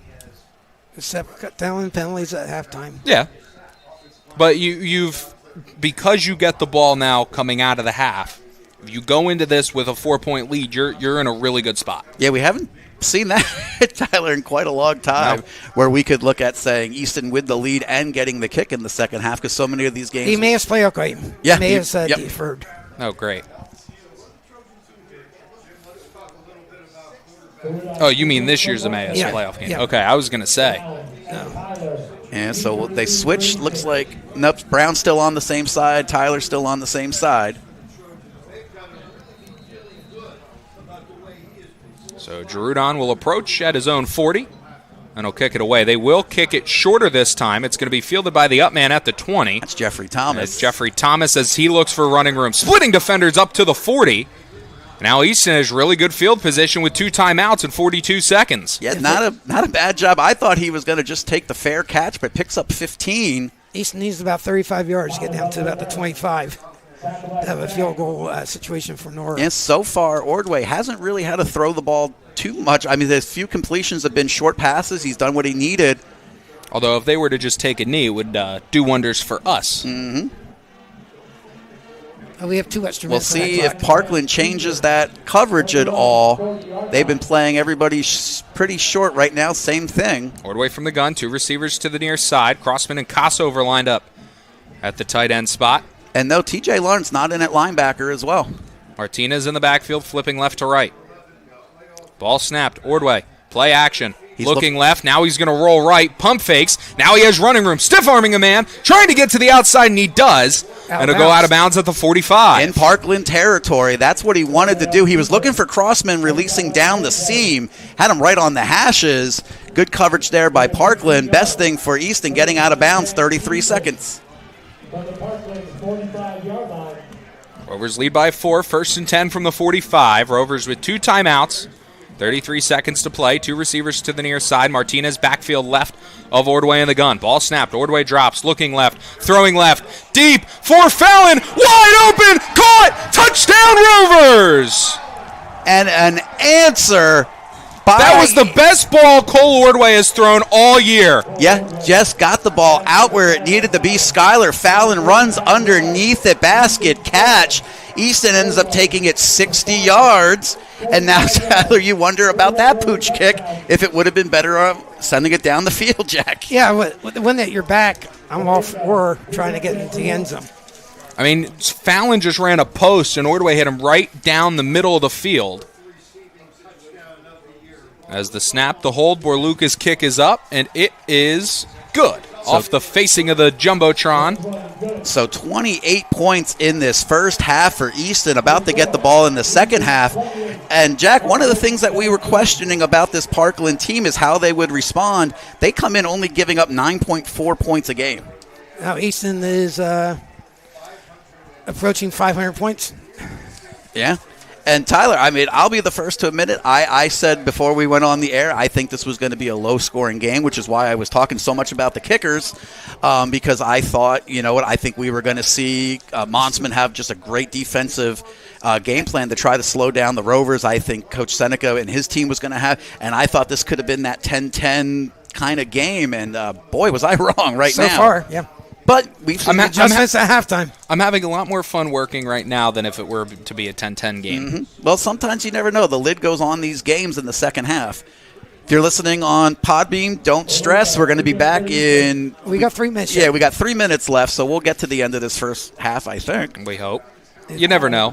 Except cut down penalties at halftime. Yeah. But you've because you get the ball now coming out of the half, if you go into this with a 4-point lead, you're in a really good spot. Yeah, we haven't seen that, Tyler, in quite a long time, where we could look at saying Easton with the lead and getting the kick in the second half because so many of these games. He may have playoff game. Yeah, he may have said deferred. Oh, great. Oh, you mean this year's Emmaus playoff game? Yeah. Okay, I was going to say. And And so they switched. Looks like nope, Brown's still on the same side. Tyler's still on the same side. So Jerudon will approach at his own 40, and he'll kick it away. They will kick it shorter this time. It's going to be fielded by the up man at the 20. That's Jeffrey Thomas. That's Jeffrey Thomas as he looks for running room. Splitting defenders up to the 40. Now Easton has really good field position with 2 timeouts in 42 seconds. Yeah, not a bad job. I thought he was going to just take the fair catch, but picks up 15. Easton needs about 35 yards to get down to about the 25 to have a field goal situation for Nora. And so far, Ordway hasn't really had to throw the ball too much. I mean, there's few completions have been short passes. He's done what he needed. Although if they were to just take a knee, it would do wonders for us. Mm-hmm. We have 2 extra We'll minutes. see if Parkland changes that coverage at all. They've been playing everybody pretty short right now. Same thing. Ordway from the gun. 2 receivers to the near side. Crossman and Kossover lined up at the tight end spot. And no, TJ Lawrence not in at linebacker as well. Martinez in the backfield, flipping left to right. Ball snapped. Ordway. Play action. He's looking left. Now he's going to roll right. Pump fakes. Now he has running room. Stiff-arming a man. Trying to get to the outside, and he does. And he'll go out of bounds at the 45. In Parkland territory. That's what he wanted to do. He was looking for Crossman releasing down the seam. Had him right on the hashes. Good coverage there by Parkland. Best thing for Easton, getting out of bounds, 33 seconds. Rovers lead by 4. 1st and 10 from the 45. Rovers with 2 timeouts. 33 seconds to play. 2 receivers to the near side. Martinez backfield left of Ordway in the gun. Ball snapped. Ordway drops. Looking left. Throwing left. Deep for Fallon. Wide open. Caught. Touchdown Rovers. And an answer. That was the best ball Cole Ordway has thrown all year. Yeah, just got the ball out where it needed to be. Skylar Fallon runs underneath the basket catch. Easton ends up taking it 60 yards. And now, Tyler, you wonder about that pooch kick, if it would have been better sending it down the field, Jack. Yeah, with the one that you're back, I'm all for trying to get into the end zone. I mean, Fallon just ran a post, and Ordway hit him right down the middle of the field. As the snap, the hold, Borluca's kick is up, and it is good. Off the facing of the Jumbotron. So 28 points in this first half for Easton, about to get the ball in the second half. And, Jack, one of the things that we were questioning about this Parkland team is how they would respond. They come in only giving up 9.4 points a game. Now Easton is approaching 500 points. Yeah. And, Tyler, I mean, I'll be the first to admit it. I said before we went on the air, I think this was going to be a low-scoring game, which is why I was talking so much about the kickers, because I thought, you know what, I think we were going to see Monsman have just a great defensive game plan to try to slow down the Rovers. I think Coach Seneca and his team was going to have, and I thought this could have been that 10-10 kind of game, and boy, was I wrong now. So far, yeah. But we've seen adjustments at halftime. I'm having a lot more fun working right now than if it were to be a 10-10 game. Mm-hmm. Well, sometimes you never know. The lid goes on these games in the second half. If you're listening on Podbeam, don't stress. We're going to be back in... We got 3 minutes. Yeah, we got 3 minutes left, so we'll get to the end of this first half, I think. We hope. You never know.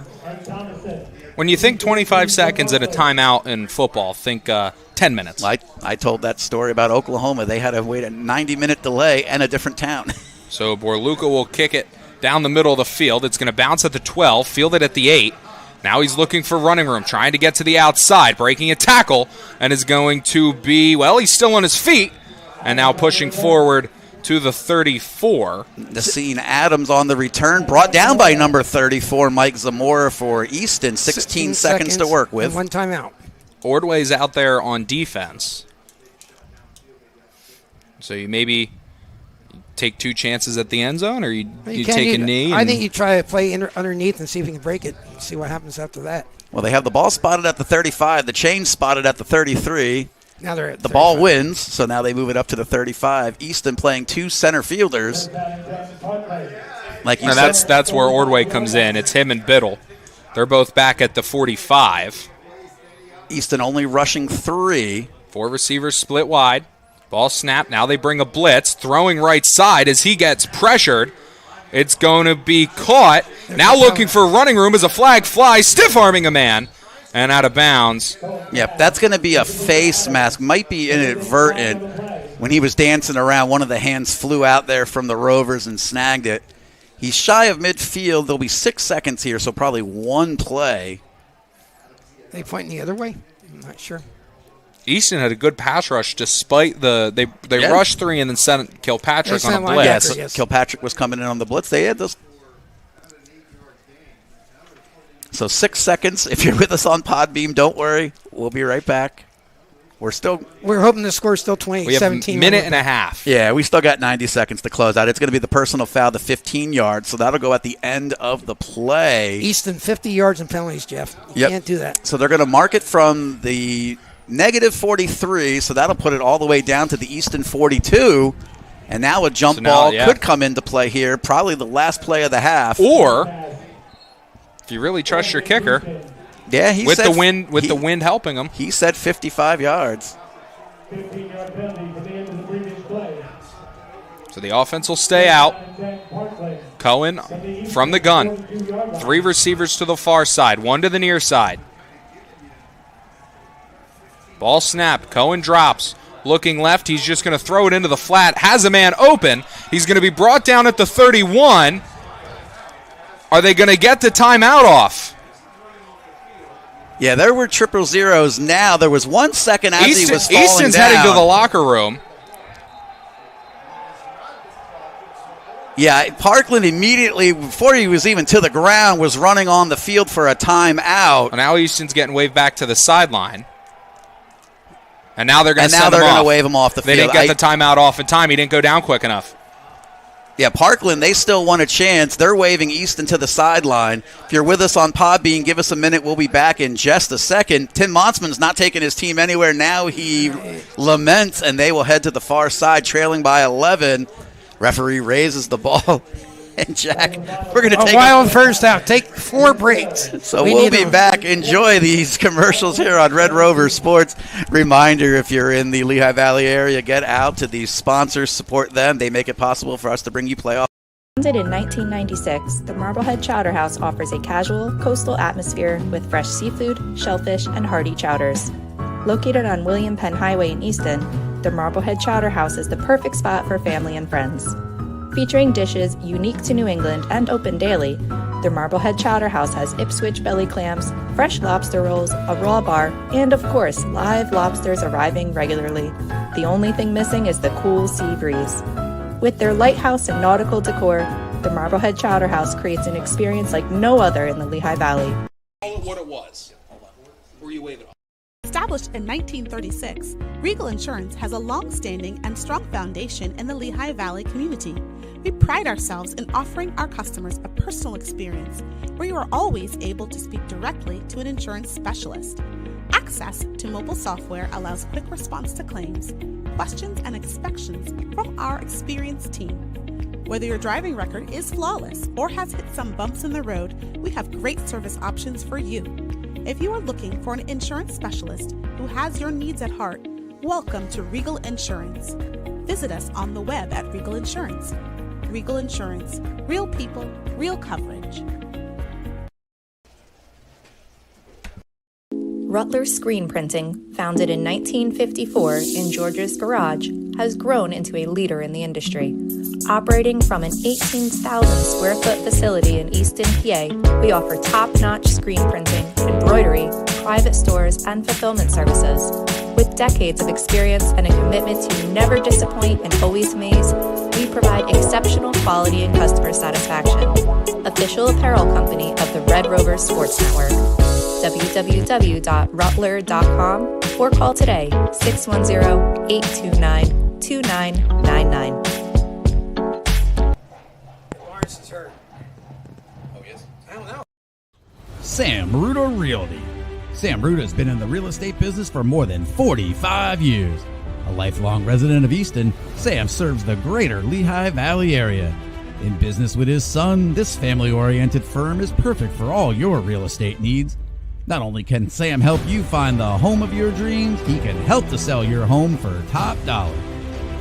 When you think 25 seconds at a timeout in football, think 10 minutes. I told that story about Oklahoma. They had to wait a 90-minute delay and a different town. So Borluca will kick it down the middle of the field. It's going to bounce at the 12, field it at the 8. Now he's looking for running room, trying to get to the outside, breaking a tackle, and is going to be, well, he's still on his feet, and now pushing forward to the 34. Naseen Adams on the return, brought down by number 34, Mike Zamora for Easton. 16 seconds to work with. 1 timeout. Ordway's out there on defense. So you maybe take 2 chances at the end zone, or you take a knee? I think you try to play underneath and see if you can break it, see what happens after that. Well, they have the ball spotted at the 35, the chain spotted at the 33. Now they're at the ball wins, so now they move it up to the 35. Easton playing 2 center fielders. Like you said, that's where Ordway comes in. It's him and Biddle. They're both back at the 45. Easton only rushing 3. 4 receivers split wide. Ball snap. Now they bring a blitz. Throwing right side as he gets pressured. It's going to be caught. Now looking for running room as a flag flies. Stiff-arming a man. And out of bounds. Yep, that's going to be a face mask. Might be inadvertent. when he was dancing around, one of the hands flew out there from the Rovers and snagged it. He's shy of midfield. There'll be 6 seconds here, so probably one play. They pointing the other way? I'm not sure. Easton had a good pass rush despite they rushed 3 and then sent Kilpatrick on a blitz. Yes, Kilpatrick was coming in on the blitz. They had this. So 6 seconds. If you're with us on Podbeam, don't worry. We'll be right back. We're hoping the score's still 20-17. We have a minute and a half. Yeah, we still got 90 seconds to close out. It's going to be the personal foul, the 15 yards, so that'll go at the end of the play. Easton, 50 yards and penalties, Jeff. You can't do that. So they're going to mark it from the negative 43, so that'll put it all the way down to the Easton 42. And now a jump ball could come into play here, probably the last play of the half. Or, if you really trust your kicker, yeah, he with said the wind helping him. He said 55 yards. 15-yard penalty for the end of the previous play. So the offense will stay out. Cohen from the gun. 3 receivers to the far side, 1 to the near side. Ball snapped. Cohen drops. Looking left, he's just going to throw it into the flat. Has a man open. He's going to be brought down at the 31. Are they going to get the timeout off? Yeah, there were 000s. Now there was 1 second as he was falling Easton's down. heading to the locker room. Yeah, Parkland immediately, before he was even to the ground, was running on the field for a timeout. And now Easton's getting waved back to the sideline. And now they're going to wave him off the field. They didn't get the timeout off in time. He didn't go down quick enough. Yeah, Parkland, they still want a chance. They're waving Easton to the sideline. If you're with us on Podbean, give us a minute. We'll be back in just a second. Tim Monsman's not taking his team anywhere. Now he laments, and they will head to the far side, trailing by 11. Referee raises the ball. And, Jack, we're going to take a wild first out. Take 4 breaks. So we'll be back. Enjoy these commercials here on Red Rovers Sports. Reminder, if you're in the Lehigh Valley area, get out to these sponsors. Support them. They make it possible for us to bring you playoff. Founded in 1996, the Marblehead Chowder House offers a casual, coastal atmosphere with fresh seafood, shellfish, and hearty chowders. Located on William Penn Highway in Easton, the Marblehead Chowder House is the perfect spot for family and friends. Featuring dishes unique to New England and open daily, the Marblehead Chowder House has Ipswich belly clams, fresh lobster rolls, a raw bar, and of course, live lobsters arriving regularly. The only thing missing is the cool sea breeze. With their lighthouse and nautical decor, the Marblehead Chowder House creates an experience like no other in the Lehigh Valley. What it was. Were you waving? Established in 1936, Regal Insurance has a long-standing and strong foundation in the Lehigh Valley community. We pride ourselves in offering our customers a personal experience where you are always able to speak directly to an insurance specialist. Access to mobile software allows quick response to claims, questions, and inspections from our experienced team. Whether your driving record is flawless or has hit some bumps in the road, we have great service options for you. If you are looking for an insurance specialist who has your needs at heart, welcome to Regal Insurance. Visit us on the web at Regal Insurance. Regal Insurance. Real people, real coverage. Rutler Screen Printing, founded in 1954 in Georgia's garage, has grown into a leader in the industry. Operating from an 18,000 square foot facility in Easton, PA, we offer top-notch screen printing, embroidery, private stores, and fulfillment services. With decades of experience and a commitment to never disappoint and always amaze, we provide exceptional quality and customer satisfaction. Official apparel company of the Red Rovers Sports Network. www.rutler.com or call today 610-829-2999. Lawrence is hurt. Oh, yes? I don't know. Sam Ruda Realty. Sam Ruda has been in the real estate business for more than 45 years. A lifelong resident of Easton, Sam serves the greater Lehigh Valley area. In business with his son, this family-oriented firm is perfect for all your real estate needs. Not only can Sam help you find the home of your dreams, he can help to sell your home for top dollar.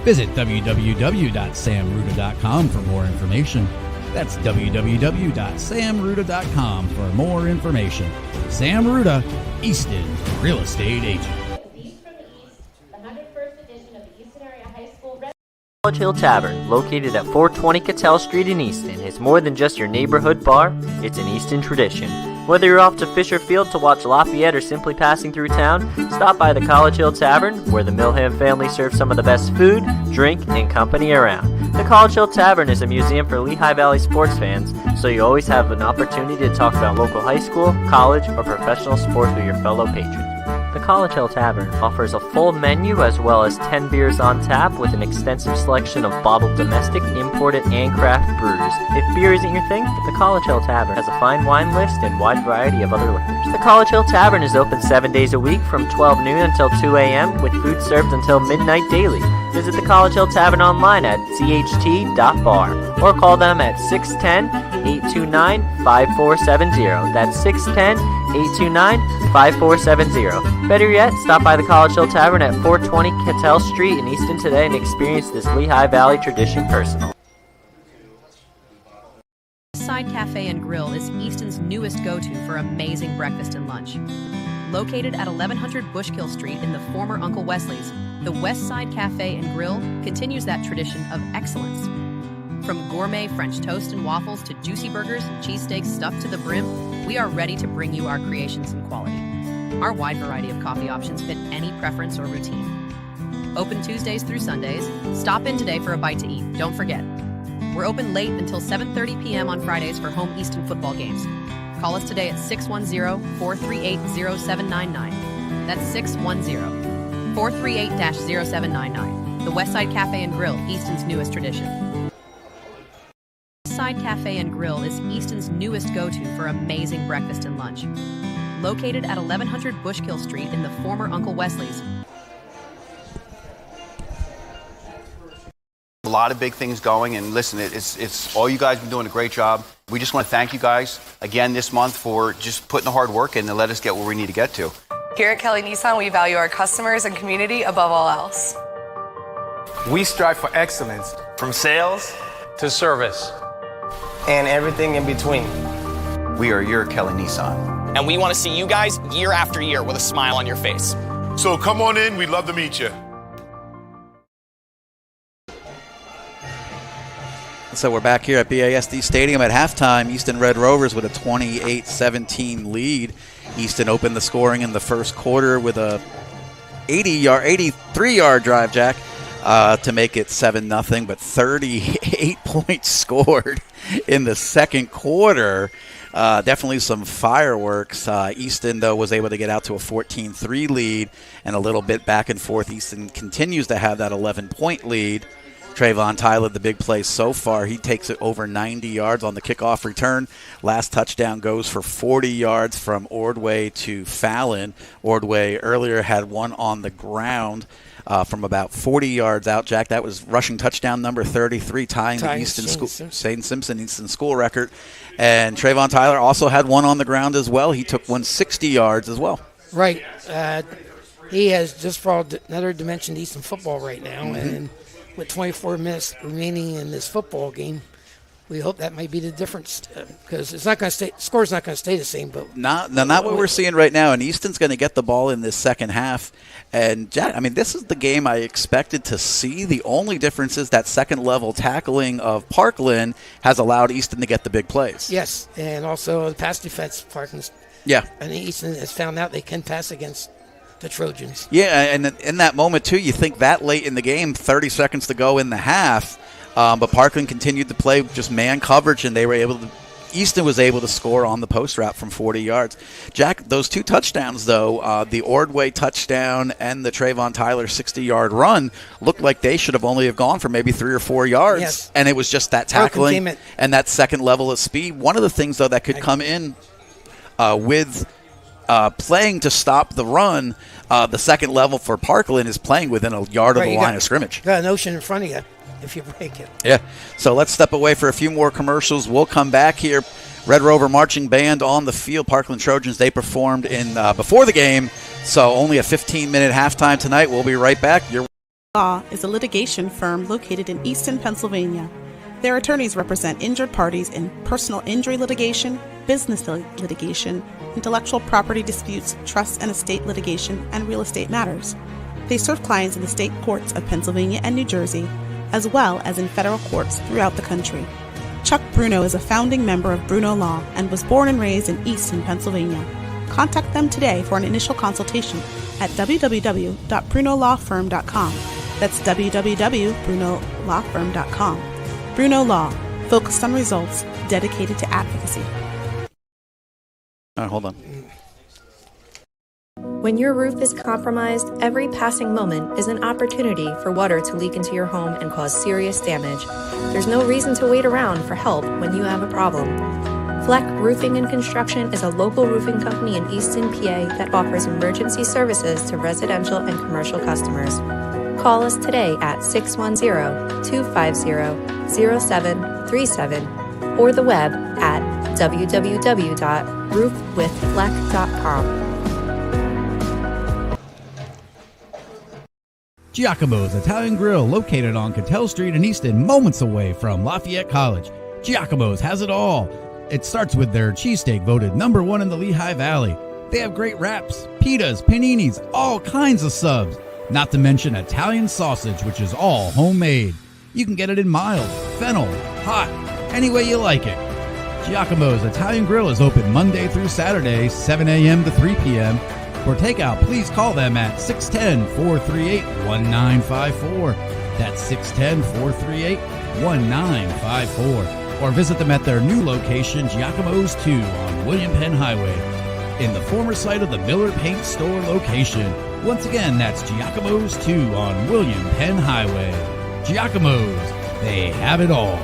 Visit www.samruda.com for more information. That's www.samruda.com for more information. Sam Ruda, Easton Real Estate Agent. East from the East, the 101st edition of the Easton Area High College Hill Tavern, located at 420 Cattell Street in Easton, is more than just your neighborhood bar, it's an Easton tradition. Whether you're off to Fisher Field to watch Lafayette or simply passing through town, stop by the College Hill Tavern, where the Milham family serves some of the best food, drink, and company around. The College Hill Tavern is a museum for Lehigh Valley sports fans, so you always have an opportunity to talk about local high school, college, or professional sports with your fellow patrons. The College Hill Tavern offers a full menu as well as 10 beers on tap with an extensive selection of bottled domestic, imported, and craft brews. If beer isn't your thing, the College Hill Tavern has a fine wine list and wide variety of other liquors. The College Hill Tavern is open 7 days a week from 12 noon until 2 a.m. with food served until midnight daily. Visit the College Hill Tavern online at cht.bar or call them at 610-829-5470. That's 610-829-5470. Better yet, stop by the College Hill Tavern at 420 Cattell Street in Easton today and experience this Lehigh Valley tradition personally. Side Cafe and Grill is Easton's newest go-to for amazing breakfast and lunch. Located at 1100 Bushkill Street in the former Uncle Wesley's, the West Side Cafe and Grill continues that tradition of excellence. From gourmet French toast and waffles to juicy burgers and cheesesteaks stuffed to the brim, we are ready to bring you our creations in quality. Our wide variety of coffee options fit any preference or routine. Open Tuesdays through Sundays. Stop in today for a bite to eat. Don't forget, we're open late until 7:30 p.m. on Fridays for home Easton football games. Call us today at 610-438-0799. That's 610-438-0799. The Westside Cafe and Grill, Easton's newest tradition. Westside Cafe and Grill is Easton's newest go-to for amazing breakfast and lunch. Located at 1100 Bushkill Street in the former Uncle Wesley's. A lot of big things going, and listen, it's all you guys have been doing a great job. We just want to thank you guys again this month for just putting the hard work in to let us get where we need to get to. Here at Kelly Nissan, we value our customers and community above all else. We strive for excellence From sales to service and everything in between. We are your Kelly Nissan. and we want to see you guys year after year with a smile on your face. So come on in. We'd love to meet you. So we're back here at BASD Stadium at halftime. Easton Red Rovers with a 28-17 lead. Easton opened the scoring in the first quarter with a 83-yard drive, Jack, to make it 7-0, but 38 points scored in the second quarter. Definitely some fireworks. Easton, though, was able to get out to a 14-3 lead and a little bit back and forth. Easton continues to have that 11-point lead. Trayvon Tyler, the big play so far. He takes it over 90 yards on the kickoff return. Last touchdown goes for 40 yards from Ordway to Fallon. Ordway earlier had one on the ground from about 40 yards out, Jack. That was rushing touchdown number 33, tying the Easton Simpson Easton school record. And Trayvon Tyler also had one on the ground as well. He took 160 yards as well. Right. He has just brought another dimension to Easton football right now. Mm-hmm. And with 24 minutes remaining in this football game, we hope that might be the difference, because it's not going to stay. Score's not going to stay the same. But not what we're seeing right now. And Easton's going to get the ball in this second half. And Jack, I mean, this is the game I expected to see. The only difference is that second level tackling of Parkland has allowed Easton to get the big plays. Yes, and also the pass defense, Parkland. Yeah, and Easton has found out they can pass against the Trojans. Yeah, and in that moment, too, you think that late in the game, 30 seconds to go in the half, but Parkland continued to play just man coverage, and they were able to – Easton was able to score on the post route from 40 yards. Jack, those two touchdowns, though, the Ordway touchdown and the Trayvon Tyler 60-yard run looked like they should have only have gone for maybe 3 or 4 yards. Yes. And it was just that tackling and that second level of speed. One of the things, though, that could come in with – playing to stop the run, the second level for Parkland is playing within a yard of the line of scrimmage. Got an ocean in front of you if you break it. Yeah. So let's step away for a few more commercials. We'll come back here. Red Rover Marching Band on the field. Parkland Trojans, they performed in before the game, so only a 15-minute halftime tonight. We'll be right back. Law is a litigation firm located in Easton, Pennsylvania. Their attorneys represent injured parties in personal injury litigation, business litigation, intellectual property disputes, trust and estate litigation, and real estate matters. They serve clients in the state courts of Pennsylvania and New Jersey, as well as in federal courts throughout the country. Chuck Bruno is a founding member of Bruno Law and was born and raised in Easton, Pennsylvania. Contact them today for an initial consultation at www.brunolawfirm.com. That's www.brunolawfirm.com. Bruno Law, focused on results, dedicated to advocacy. All right, hold on. When your roof is compromised, every passing moment is an opportunity for water to leak into your home and cause serious damage. There's no reason to wait around for help when you have a problem. Fleck Roofing and Construction is a local roofing company in Easton, PA that offers emergency services to residential and commercial customers. Call us today at 610-250-0737 or the web at www.roofwithfleck.com. Giacomo's Italian Grill, located on Cattell Street in Easton, moments away from Lafayette College. Giacomo's has it all. It starts with their cheesesteak, voted number 1 in the Lehigh Valley. They have great wraps, pitas, paninis, all kinds of subs. Not to mention Italian sausage, which is all homemade. You can get it in mild, fennel, hot, any way you like it. Giacomo's Italian Grill is open Monday through Saturday, 7 a.m. to 3 p.m. For takeout, please call them at 610-438-1954. That's 610-438-1954. Or visit them at their new location, Giacomo's 2 on William Penn Highway, in the former site of the Miller Paint Store location. Once again, that's Giacomo's 2 on William Penn Highway. Giacomo's, they have it all.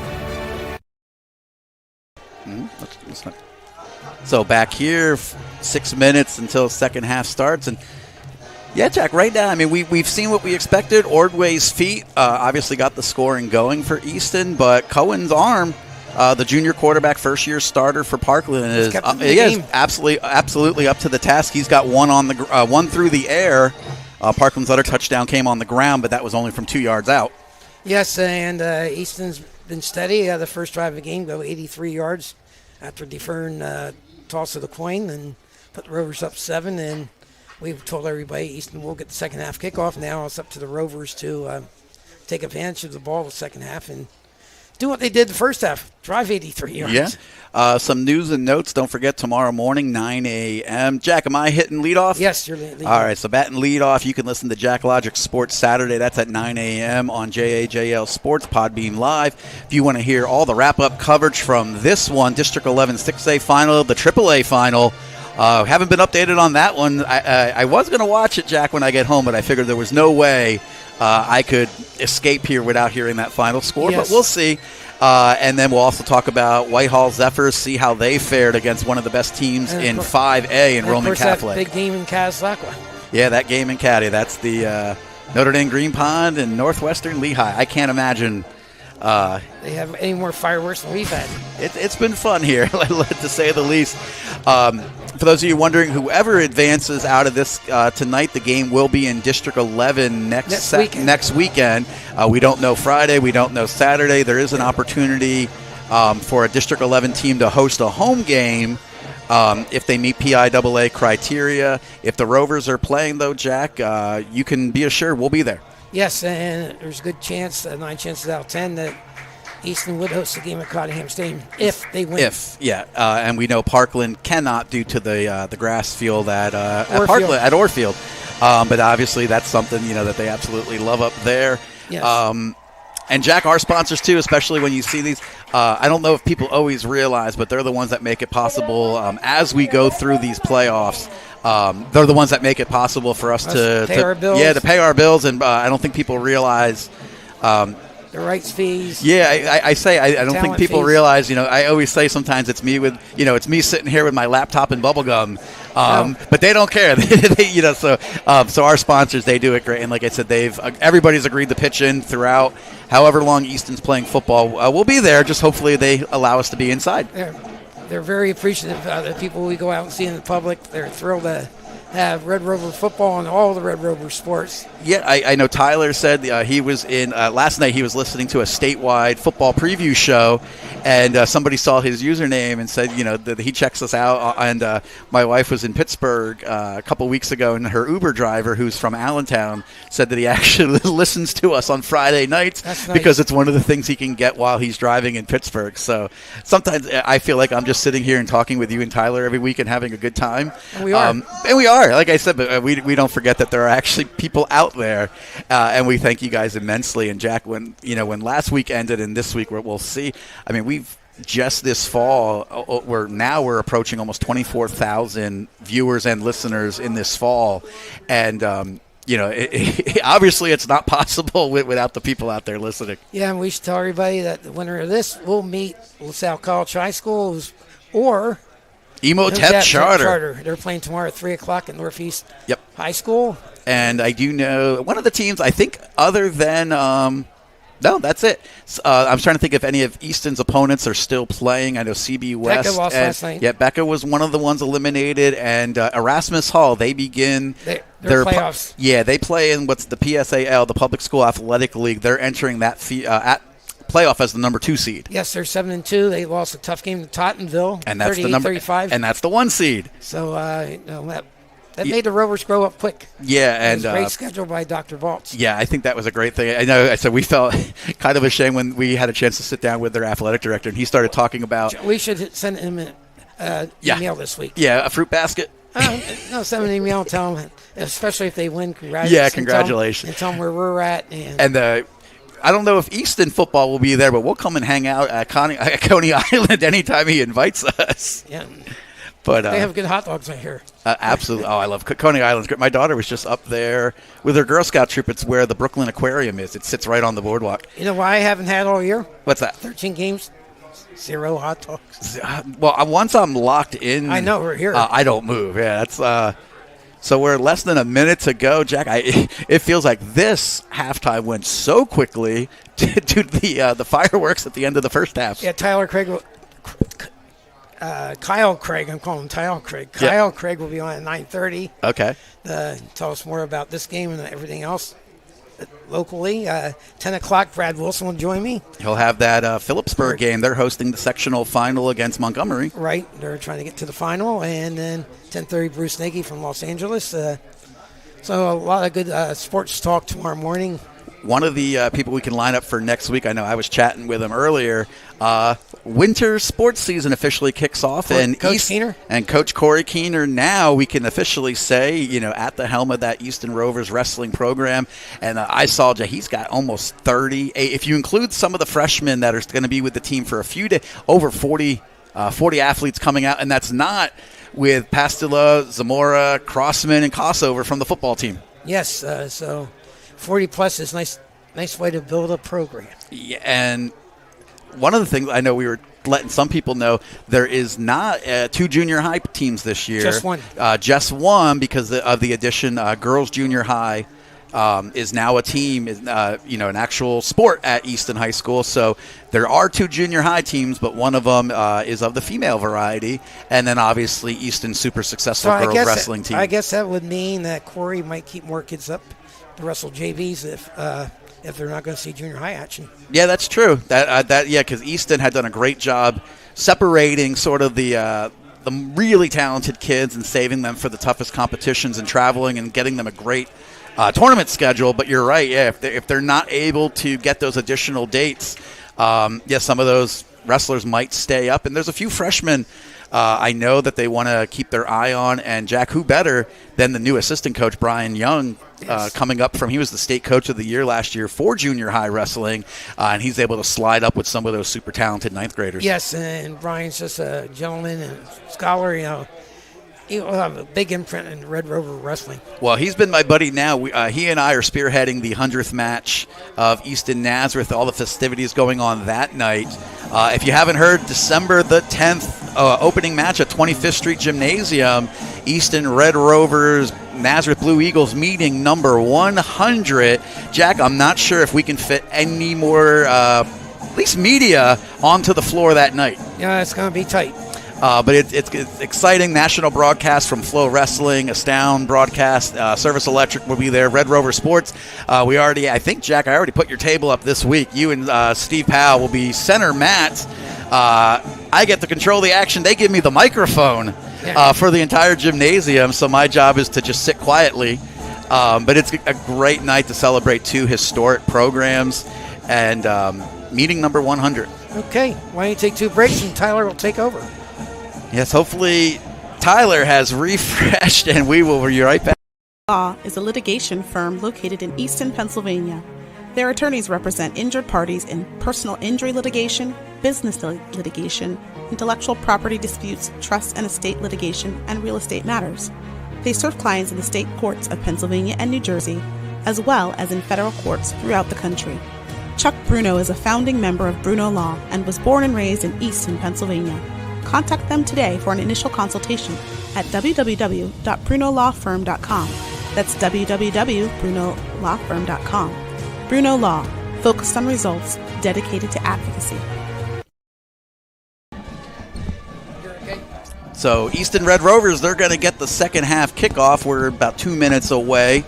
So back here, 6 minutes until second half starts. And yeah, Jack, right now, I mean, we've seen what we expected. Ordway's feet obviously got the scoring going for Easton, but Cohen's arm, the junior quarterback, first-year starter for Parkland, is absolutely up to the task. He's got one through the air. Parkland's other touchdown came on the ground, but that was only from 2 yards out. Yes, and Easton's been steady. The first drive of the game, go 83 yards after deferring toss of the coin and put the Rovers up 7. And we've told everybody Easton will get the second half kickoff. Now it's up to the Rovers to take advantage of the ball the second half and do what they did the first half, drive 83 yards. Yeah. Some news and notes. Don't forget, tomorrow morning, 9 a.m. Jack, am I hitting leadoff? Yes, you're leading. All right, so batting leadoff. You can listen to Jack Logic Sports Saturday. That's at 9 a.m. on JAJL Sports, Podbean Live. If you want to hear all the wrap-up coverage from this one, District 11 6A final, the AAA final, haven't been updated on that one. I was going to watch it, Jack, when I get home, but I figured there was no way I could escape here without hearing that final score, but we'll see. And then we'll also talk about Whitehall Zephyrs, see how they fared against one of the best teams in 5A in Roman Catholic. That big game in Caslacqua. Yeah, that game in Caddy. That's the Notre Dame Green Pond and Northwestern Lehigh. I can't imagine they have any more fireworks than we've had. It's been fun here, to say the least. For those of you wondering, whoever advances out of this tonight, the game will be in District 11 next weekend. We don't know Friday. We don't know Saturday. There is an opportunity for a District 11 team to host a home game if they meet PIAA criteria. If the Rovers are playing, though, Jack, you can be assured we'll be there. Yes, and there's a good chance, 9 chances out of 10, that Easton would host the game at Cottingham Stadium if they win. And we know Parkland cannot due to the grass field at Parkland at Orfield. But obviously that's something that they absolutely love up there. Yes. And Jack, our sponsors too, especially when you see these. I don't know if people always realize, but they're the ones that make it possible as we go through these playoffs. They're the ones that make it possible for us to pay our bills. Yeah, to pay our bills, and I don't think people realize. The rights fees. Yeah, I don't think people realize. I always say sometimes it's me with it's me sitting here with my laptop and bubble gum, but they don't care. So our sponsors, they do it great, and like I said, everybody's agreed to pitch in throughout. However long Easton's playing football, we'll be there. Just hopefully they allow us to be inside. They're very appreciative of the people we go out and see in the public. They're thrilled to have Red Rover football and all the Red Rover sports. Yeah, I know Tyler said he was in last night. He was listening to a statewide football preview show, and somebody saw his username and said, that he checks us out. And my wife was in Pittsburgh a couple weeks ago, and her Uber driver, who's from Allentown, said that he actually listens to us on Friday nights because it's one of the things he can get while he's driving in Pittsburgh. So sometimes I feel like I'm just sitting here and talking with you and Tyler every week and having a good time. And we are. And we are. Like I said, but we don't forget that there are actually people out there, and we thank you guys immensely. And Jack, when last week ended and this week we'll see. I mean, we've just this fall, we're approaching almost 24,000 viewers and listeners in this fall, and obviously it's not possible without the people out there listening. Yeah, and we should tell everybody that the winner of this will meet LaSalle College High School or Emotep Charter. They're playing tomorrow at 3 o'clock at Northeast Yep. High School. And I do know one of the teams, I think, other than no, that's it. I'm trying to think if any of Easton's opponents are still playing. I know CB West. Becca lost last night. Yeah, Becca was one of the ones eliminated. And Erasmus Hall, they begin their playoffs. They play in what's the PSAL, the Public School Athletic League. They're entering that playoff as the number 2 seed. Yes, they're 7-2. They lost a tough game to Tottenville, and that's 38-35. And that's the 1 seed. So that made the Rovers grow up quick. Yeah, and it was a great schedule by Dr. Vaults. Yeah, I think that was a great thing. I know. So we felt kind of ashamed when we had a chance to sit down with their athletic director, and he started talking about. We should send him an email this week. Yeah, a fruit basket. No, send an email. Tell them, especially if they win. Congratulations. Yeah, congratulations. And tell them where we're at. And I don't know if Easton football will be there, but we'll come and hang out at Coney Island anytime he invites us. Yeah. But they have good hot dogs, I hear. Absolutely. Oh, I love Coney Island's great. My daughter was just up there with her Girl Scout troop. It's where the Brooklyn Aquarium is. It sits right on the boardwalk. You know why I haven't had all year? What's that? 13 games, 0 hot dogs. Well, once I'm locked in. I know, we're here. I don't move. Yeah, that's. So we're less than a minute to go, Jack. It feels like this halftime went so quickly due to the fireworks at the end of the first half. Yeah, Kyle Craig. I'm calling him Kyle Craig. Kyle Craig will be on at 9:30. Okay. Tell us more about this game and everything else locally. 10 o'clock, Brad Wilson will join me. He'll have that Phillipsburg game. They're hosting the sectional final against Montgomery. Right. They're trying to get to the final. And then 10:30, Bruce Nagy from Los Angeles. So a lot of good sports talk tomorrow morning. One of the people we can line up for next week, I know I was chatting with him earlier, winter sports season officially kicks off. Coach Keener? And Coach Corey Keener, now we can officially say, at the helm of that Easton Rovers wrestling program. And I saw he's got almost 30. If you include some of the freshmen that are going to be with the team for a few days, over 40 athletes coming out. And that's not with Pastula, Zamora, Crossman, and Kossover from the football team. Yes, so 40-plus is nice way to build a program. Yeah, and one of the things I know we were letting some people know, there is not 2 junior high teams this year. Just one. Just one because of the addition. Girls junior high is now a team, an actual sport at Easton High School. So there are 2 junior high teams, but one of them is of the female variety. And then obviously Easton's super successful girls wrestling team. I guess that would mean that Corey might keep more kids up to wrestle JVs if they're not going to see junior high action. Yeah, that's true. Because Easton had done a great job separating sort of the really talented kids and saving them for the toughest competitions and traveling and getting them a great tournament schedule. But you're right. Yeah, if they're not able to get those additional dates, some of those wrestlers might stay up. And there's a few freshmen I know that they want to keep their eye on. And Jack, who better than the new assistant coach, Brian Young, coming up he was the state coach of the year last year for junior high wrestling, and he's able to slide up with some of those super talented ninth graders. Yes, and Brian's just a gentleman and scholar, he'll have a big imprint in Red Rover wrestling. Well, he's been my buddy now. He and I are spearheading the 100th match of Easton Nazareth, all the festivities going on that night. If you haven't heard, December the 10th, opening match at 25th Street Gymnasium, Easton Red Rovers, Nazareth Blue Eagles meeting number 100. Jack, I'm not sure if we can fit any more, at least media, onto the floor that night. Yeah, it's going to be tight. But it's exciting. National broadcast from Flow Wrestling, Astound broadcast, Service Electric will be there, Red Rover Sports. I think, Jack, I already put your table up this week. You and Steve Powell will be center mat. I get to control the action. They give me the microphone for the entire gymnasium, so my job is to just sit quietly. But it's a great night to celebrate 2 historic programs and meeting number 100. Okay, why don't you take 2 breaks and Tyler will take over. Yes, hopefully Tyler has refreshed and we will be right back. Law is a litigation firm located in Easton, Pennsylvania. Their attorneys represent injured parties in personal injury litigation, business litigation, intellectual property disputes, trust and estate litigation, and real estate matters. They serve clients in the state courts of Pennsylvania and New Jersey, as well as in federal courts throughout the country. Chuck Bruno is a founding member of Bruno Law and was born and raised in Easton, Pennsylvania. Contact them today for an initial consultation at www.brunolawfirm.com. That's www.brunolawfirm.com. Bruno Law, focused on results, dedicated to advocacy. So Easton Red Rovers, they're going to get the second half kickoff. We're about 2 minutes away.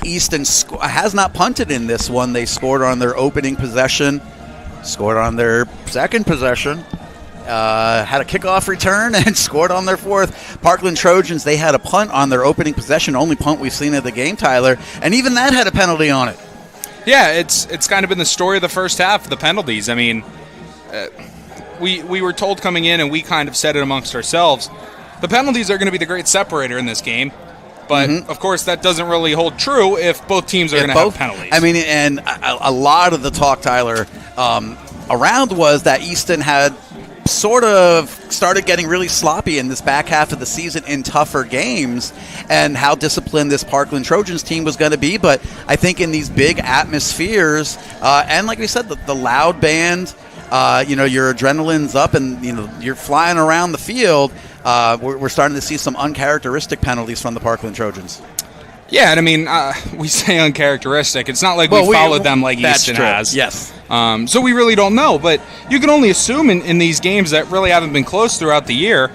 Easton has not punted in this one. They scored on their opening possession, scored on their second possession, had a kickoff return, and scored on their fourth. Parkland Trojans, they had a punt on their opening possession, only punt we've seen of the game, Tyler, and even that had a penalty on it. Yeah, it's kind of been the story of the first half, the penalties. I mean, we were told coming in, and we kind of said it amongst ourselves, the penalties are going to be the great separator in this game. But, of course, that doesn't really hold true if both teams are going to have penalties. I mean, and a lot of the talk, Tyler, around was that Easton had sort of started getting really sloppy in this back half of the season in tougher games, and how disciplined this Parkland Trojans team was going to be. But I think in these big atmospheres, and like we said, the loud band, your adrenaline's up and, you're flying around the field, we're starting to see some uncharacteristic penalties from the Parkland Trojans. Yeah, and I mean, we say uncharacteristic. It's not like we followed them like Easton has. Yes. So we really don't know. But you can only assume in these games that really haven't been close throughout the year,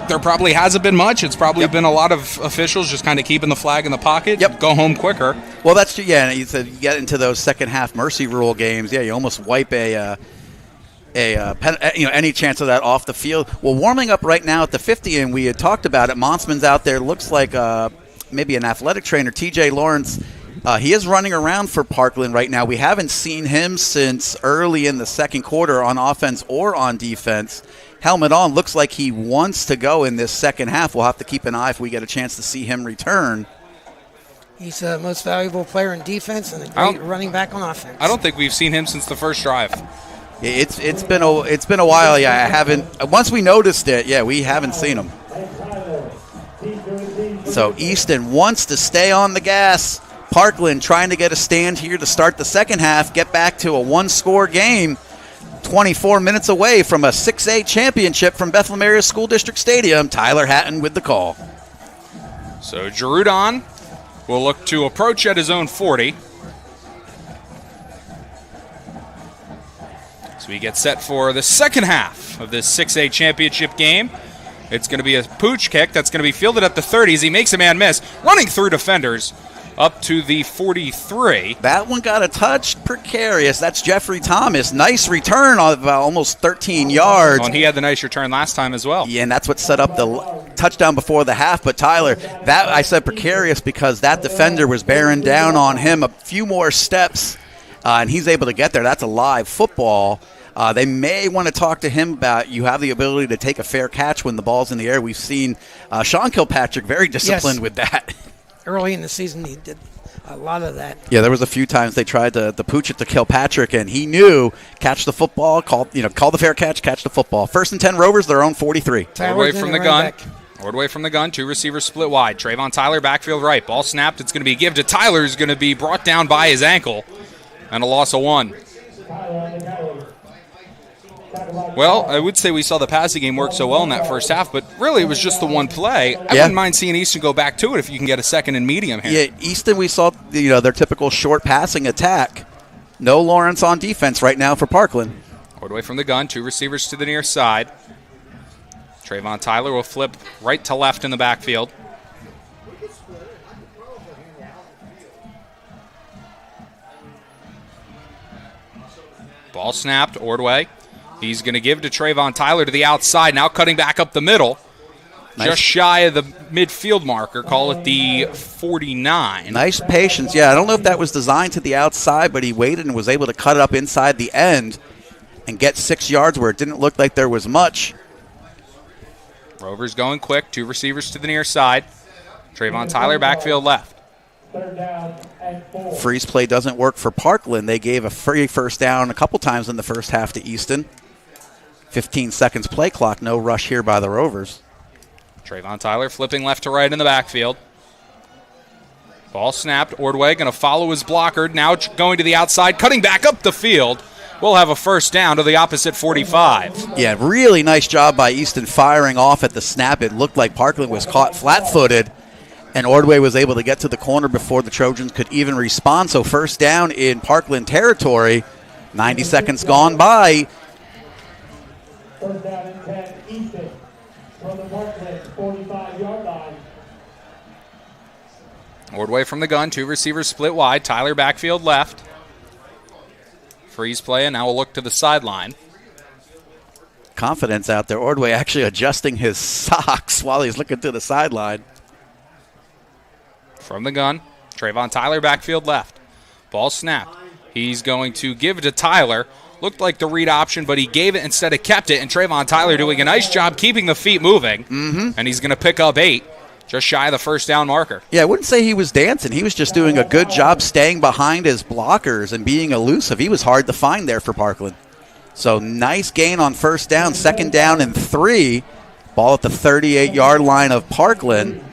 there probably hasn't been much. It's probably been a lot of officials just kind of keeping the flag in the pocket, go home quicker. Well, that's true. Yeah, you said you get into those second half mercy rule games. Yeah, you almost wipe any chance of that off the field. Well, warming up right now at the 50, and we had talked about it. Monsman's out there. Looks like maybe an athletic trainer, TJ Lawrence. He is running around for Parkland right now. We haven't seen him since early in the second quarter on offense or on defense. Helmet on. Looks like he wants to go in this second half. We'll have to keep an eye if we get a chance to see him return. He's the most valuable player in defense and a great running back on offense. I don't think we've seen him since the first drive. It's been a while. Yeah, I haven't. Once we noticed it, we haven't seen him. So Easton wants to stay on the gas. Parkland trying to get a stand here to start the second half, get back to a one-score game. 24 minutes away from a 6A championship from Bethlehem Area School District Stadium. Tyler Hatten with the call. So Jerudon will look to approach at his own 40. So we get set for the second half of this 6A championship game. It's going to be a pooch kick that's going to be fielded at the 30s. He makes a man miss, running through defenders up to the 43. That one got a touch, precarious. That's Jeffrey Thomas. Nice return of almost 13 yards. Well, and he had the nice return last time as well. Yeah, and that's what set up the touchdown before the half. But Tyler, that I said precarious because that defender was bearing down on him a few more steps, and he's able to get there. That's a live football. They may want to talk to him about you have the ability to take a fair catch when the ball's in the air. We've seen Sean Kilpatrick very disciplined with that. Early in the season, he did a lot of that. Yeah, there was a few times they tried to pooch it to Kilpatrick, and he knew catch the football, call the fair catch the football. 1st and 10 Rovers, their own 43. Away from the gun. Away from the gun. 2 receivers split wide. Trayvon Tyler, backfield right. Ball snapped. It's going to be a give to Tyler, who's going to be brought down by his ankle, and a loss of 1. Well, I would say we saw the passing game work so well in that first half, but really it was just the one play. I wouldn't mind seeing Easton go back to it if you can get a second and medium here. Yeah, Easton, we saw their typical short passing attack. No Lawrence on defense right now for Parkland. Away from the gun, 2 receivers to the near side. Trayvon Tyler will flip right to left in the backfield. Ball snapped, Ordway. He's going to give to Trayvon Tyler to the outside, now cutting back up the middle. Nice. Just shy of the midfield marker, call it the 49. Nice patience. Yeah, I don't know if that was designed to the outside, but he waited and was able to cut it up inside the end and get 6 yards where it didn't look like there was much. Rovers going quick, 2 receivers to the near side. Trayvon Tyler, backfield left. Freeze play doesn't work for Parkland. They gave a free first down a couple times in the first half to Easton. 15 seconds play clock, no rush here by the Rovers. Trayvon Tyler flipping left to right in the backfield. Ball snapped. Ordway going to follow his blocker. Now going to the outside, cutting back up the field. We'll have a first down to the opposite 45. Yeah, really nice job by Easton firing off at the snap. It looked like Parkland was caught flat-footed, and Ordway was able to get to the corner before the Trojans could even respond. So first down in Parkland territory. 90 seconds gone by. First down and 10, Easton from the Parkland 45-yard line. Ordway from the gun, 2 receivers split wide. Tyler backfield left. Freeze play, and now we'll look to the sideline. Confidence out there. Ordway actually adjusting his socks while he's looking to the sideline. From the gun, Trayvon Tyler backfield left. Ball snapped. He's going to give it to Tyler. Looked like the read option, but he gave it instead of kept it, and Trayvon Tyler doing a nice job keeping the feet moving. And he's going to pick up 8, just shy of the first down marker. Yeah, I wouldn't say he was dancing. He was just doing a good job staying behind his blockers and being elusive. He was hard to find there for Parkland. So nice gain on first down, second down and 3. Ball at the 38-yard line of Parkland.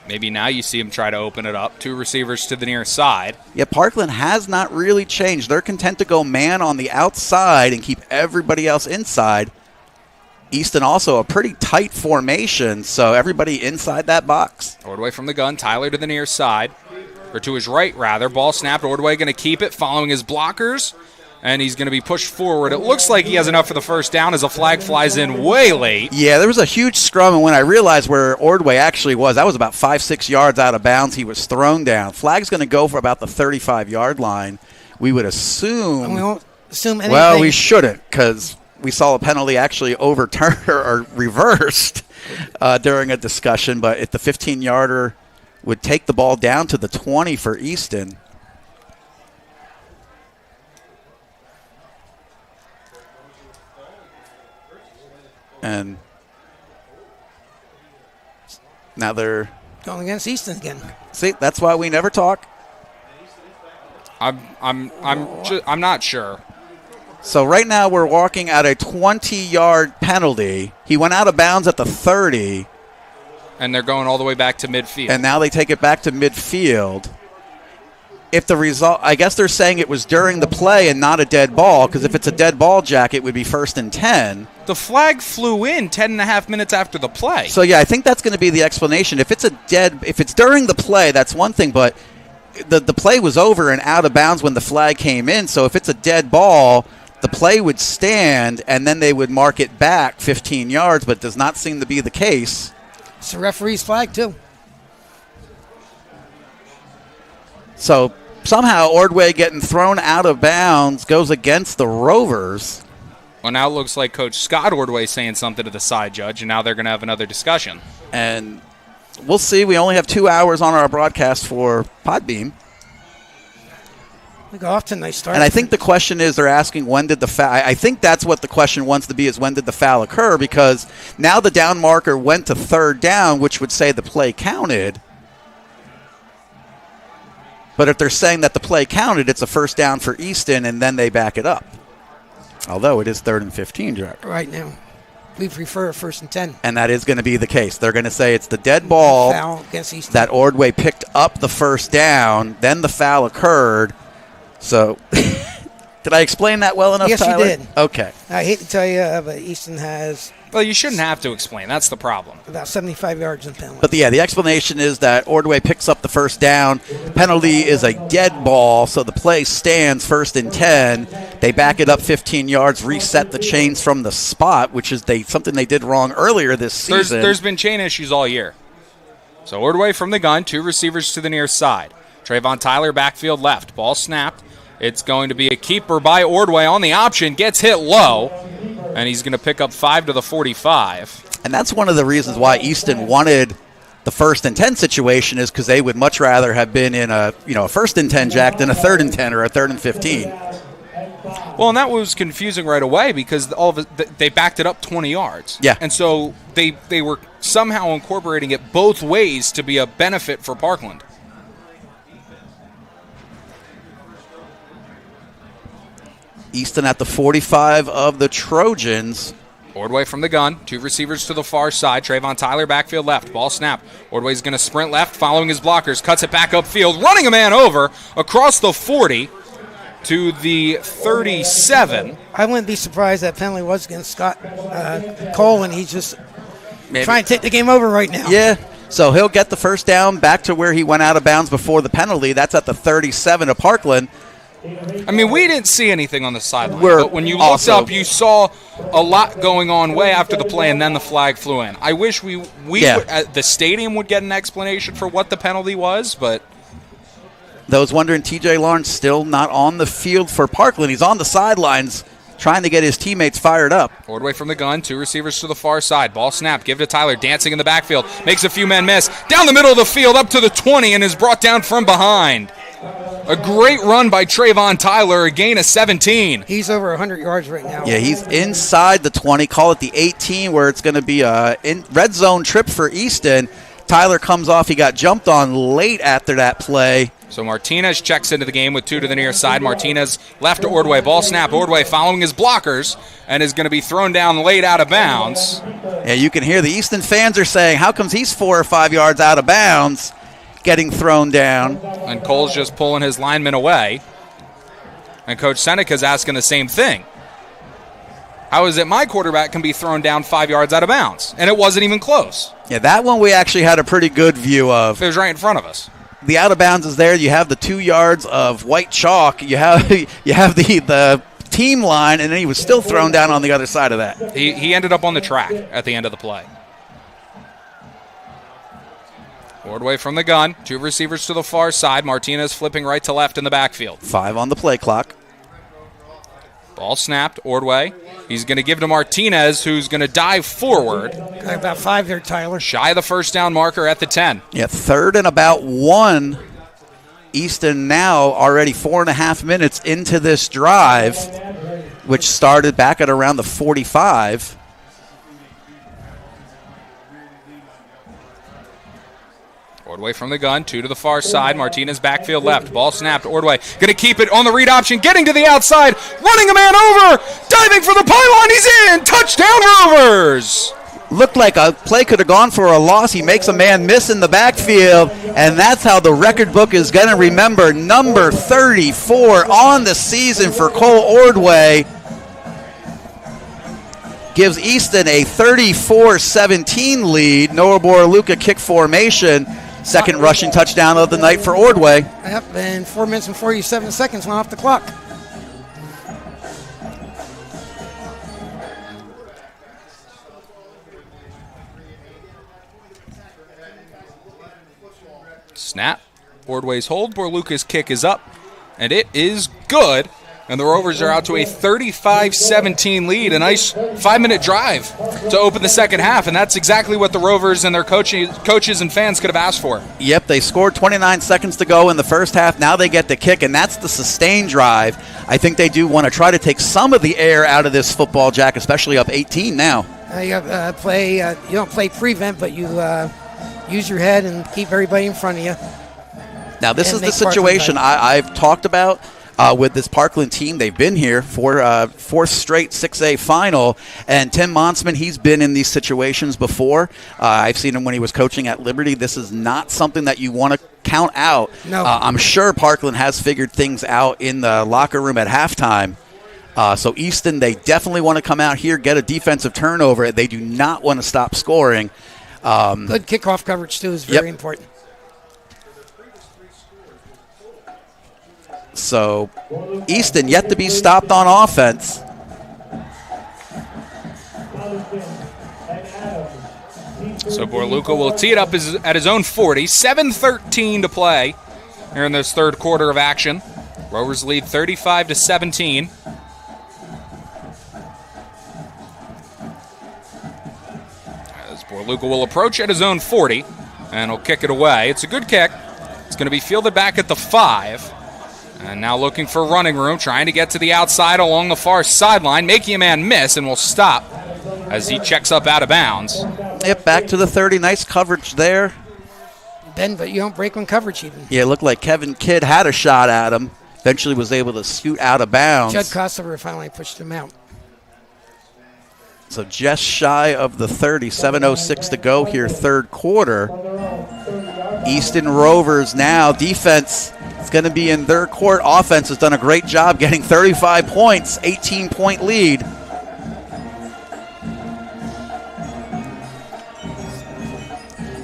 Maybe now you see him try to open it up. 2 receivers to the near side. Yeah, Parkland has not really changed. They're content to go man on the outside and keep everybody else inside. Easton also a pretty tight formation, so everybody inside that box. Ordway from the gun, Tyler to the near side, or to his right rather. Ball snapped, Ordway going to keep it, following his blockers, and he's going to be pushed forward. It looks like he has enough for the first down as a flag flies in way late. Yeah, there was a huge scrum, and when I realized where Ordway actually was, that was about 5-6 yards out of bounds. He was thrown down. Flag's going to go for about the 35-yard line. We would assume. And we won't assume anything. Well, we shouldn't, because we saw a penalty actually overturned or reversed during a discussion, but if the 15-yarder would take the ball down to the 20 for Easton. And now they're going against Easton again. See, that's why we never talk. I'm not sure. So right now we're walking at a 20-yard penalty. He went out of bounds at the 30. And they're going all the way back to midfield. And now they take it back to midfield. If the result, I guess they're saying it was during the play and not a dead ball, because if it's a dead ball, Jack, it would be 1st and 10. The flag flew in 10.5 minutes after the play. So yeah, I think that's going to be the explanation. If it's during the play, that's one thing, but the play was over and out of bounds when the flag came in. So if it's a dead ball, the play would stand, and then they would mark it back 15 yards, but it does not seem to be the case. It's the referee's flag, too. So somehow Ordway getting thrown out of bounds goes against the Rovers. Well, now it looks like Coach Scott Ordway saying something to the side judge, and now they're going to have another discussion. And we'll see. We only have 2 hours on our broadcast for Podbeam. We go off to a nice start. And I think the question is they're asking when did the foul. I think that's what the question wants to be, is when did the foul occur, because now the down marker went to 3rd down, which would say the play counted. But if they're saying that the play counted, it's a first down for Easton, and then they back it up. Although it is 3rd and 15, Jack. Right now. We prefer 1st and 10. And that is going to be the case. They're going to say it's the dead ball Foul against Easton. that Ordway picked up the first down, then the foul occurred. So, did I explain that well enough, yes, Tyler? Yes, you did. Okay. I hate to tell you, but Easton has... Well, you shouldn't have to explain. That's the problem. About 75 yards in penalty. But, the explanation is that Ordway picks up the first down. Penalty is a dead ball, so the play stands 1st and 10. They back it up 15 yards, reset the chains from the spot, which is something they did wrong earlier this season. There's been chain issues all year. So Ordway from the gun, 2 receivers to the near side. Trayvon Tyler backfield left. Ball snapped. It's going to be a keeper by Ordway on the option. Gets hit low, and he's going to pick up 5 to the 45. And that's one of the reasons why Easton wanted the 1st and 10 situation, is because they would much rather have been in a 1st and 10 jack than a 3rd and 10 or a 3rd and 15. Well, and that was confusing right away because they backed it up 20 yards. Yeah. And so they were somehow incorporating it both ways to be a benefit for Parkland. Easton at the 45 of the Trojans. Ordway from the gun, 2 receivers to the far side. Trayvon Tyler backfield left. Ball snap. Ordway's going to sprint left, following his blockers. Cuts it back upfield, running a man over across the 40 to the 37. I wouldn't be surprised that penalty was against Scott Cole, and he's just trying to take the game over right now. Yeah. So he'll get the first down back to where he went out of bounds before the penalty. That's at the 37 of Parkland. I mean, we didn't see anything on the sideline, but when you looked up, you saw a lot going on way after the play, and then the flag flew in. I wish we at the stadium would get an explanation for what the penalty was, but those wondering, TJ Lawrence still not on the field for Parkland. He's on the sidelines trying to get his teammates fired up. Ordway from the gun, 2 receivers to the far side. Ball snapped, give it to Tyler, dancing in the backfield. Makes a few men miss. Down the middle of the field, up to the 20, and is brought down from behind. A great run by Trayvon Tyler, a gain of 17. He's over 100 yards right now. Yeah, he's inside the 20, call it the 18, where it's going to be a red zone trip for Easton. Tyler comes off. He got jumped on late after that play. So Martinez checks into the game with 2 to the near side. Martinez left to Ordway. Ball snap. Ordway following his blockers and is going to be thrown down late out of bounds. Yeah, you can hear the Easton fans are saying, how comes he's 4 or 5 yards out of bounds getting thrown down? And Cole's just pulling his lineman away. And Coach Seneca's asking the same thing. How is it my quarterback can be thrown down 5 yards out of bounds? And it wasn't even close. Yeah, that one we actually had a pretty good view of. It was right in front of us. The out of bounds is there. You have the 2 yards of white chalk. You have the team line, and then he was still thrown down on the other side of that. He ended up on the track at the end of the play. Ordway from the gun. 2 receivers to the far side. Martinez flipping right to left in the backfield. 5 on the play clock. Ball snapped. Ordway. He's going to give to Martinez, who's going to dive forward. Got about 5 there, Tyler. Shy of the first down marker at the 10. Yeah, 3rd and about 1. Easton now already 4.5 minutes into this drive, which started back at around the 45. Ordway from the gun, 2 to the far side. Martinez backfield left. Ball snapped. Ordway going to keep it on the read option, getting to the outside, running a man over, diving for the pylon. He's in. Touchdown, Rovers. Looked like a play could have gone for a loss. He makes a man miss in the backfield, and that's how the record book is going to remember number 34 on the season for Cole Ordway. Gives Easton a 34-17 lead. Noah Boraluka kick formation. Second rushing touchdown of the night for Ordway. Yep, and 4 minutes and 47 seconds went off the clock. Snap. Ordway's hold. Boraluka's kick is up, and it is good. And the Rovers are out to a 35-17 lead. A nice 5-minute drive to open the second half, and that's exactly what the Rovers and their coaches and fans could have asked for. Yep, they scored 29 seconds to go in the first half. Now they get the kick, and that's the sustained drive. I think they do want to try to take some of the air out of this football, Jack, especially up 18 now. You don't play prevent, but you use your head and keep everybody in front of you. Now, this is the situation I've talked about. With this Parkland team, they've been here for 4th straight 6A final, and Tim Monsman, he's been in these situations before. I've seen him when he was coaching at Liberty. This is not something that you want to count out. No. I'm sure Parkland has figured things out in the locker room at halftime. So Easton, they definitely want to come out here, get a defensive turnover. They do not want to stop scoring. Good kickoff coverage, too, is very important. So Easton yet to be stopped on offense. So Borluca will tee it up at his own 40. 7:13 to play here in this third quarter of action. Rovers lead 35-17. As Borluca will approach at his own 40 and he'll kick it away. It's a good kick. It's going to be fielded back at the 5. And now looking for running room, trying to get to the outside along the far sideline, making a man miss, and will stop as he checks up out of bounds. Yep, back to the 30. Nice coverage there. Ben, but you don't break on coverage even. Yeah, it looked like Kevin Kidd had a shot at him. Eventually was able to scoot out of bounds. Judd Kosover finally pushed him out. So just shy of the 30, 7:06 to go here, third quarter. Easton Rovers now, defense is going to be in their court. Offense has done a great job getting 35 points, 18-point lead.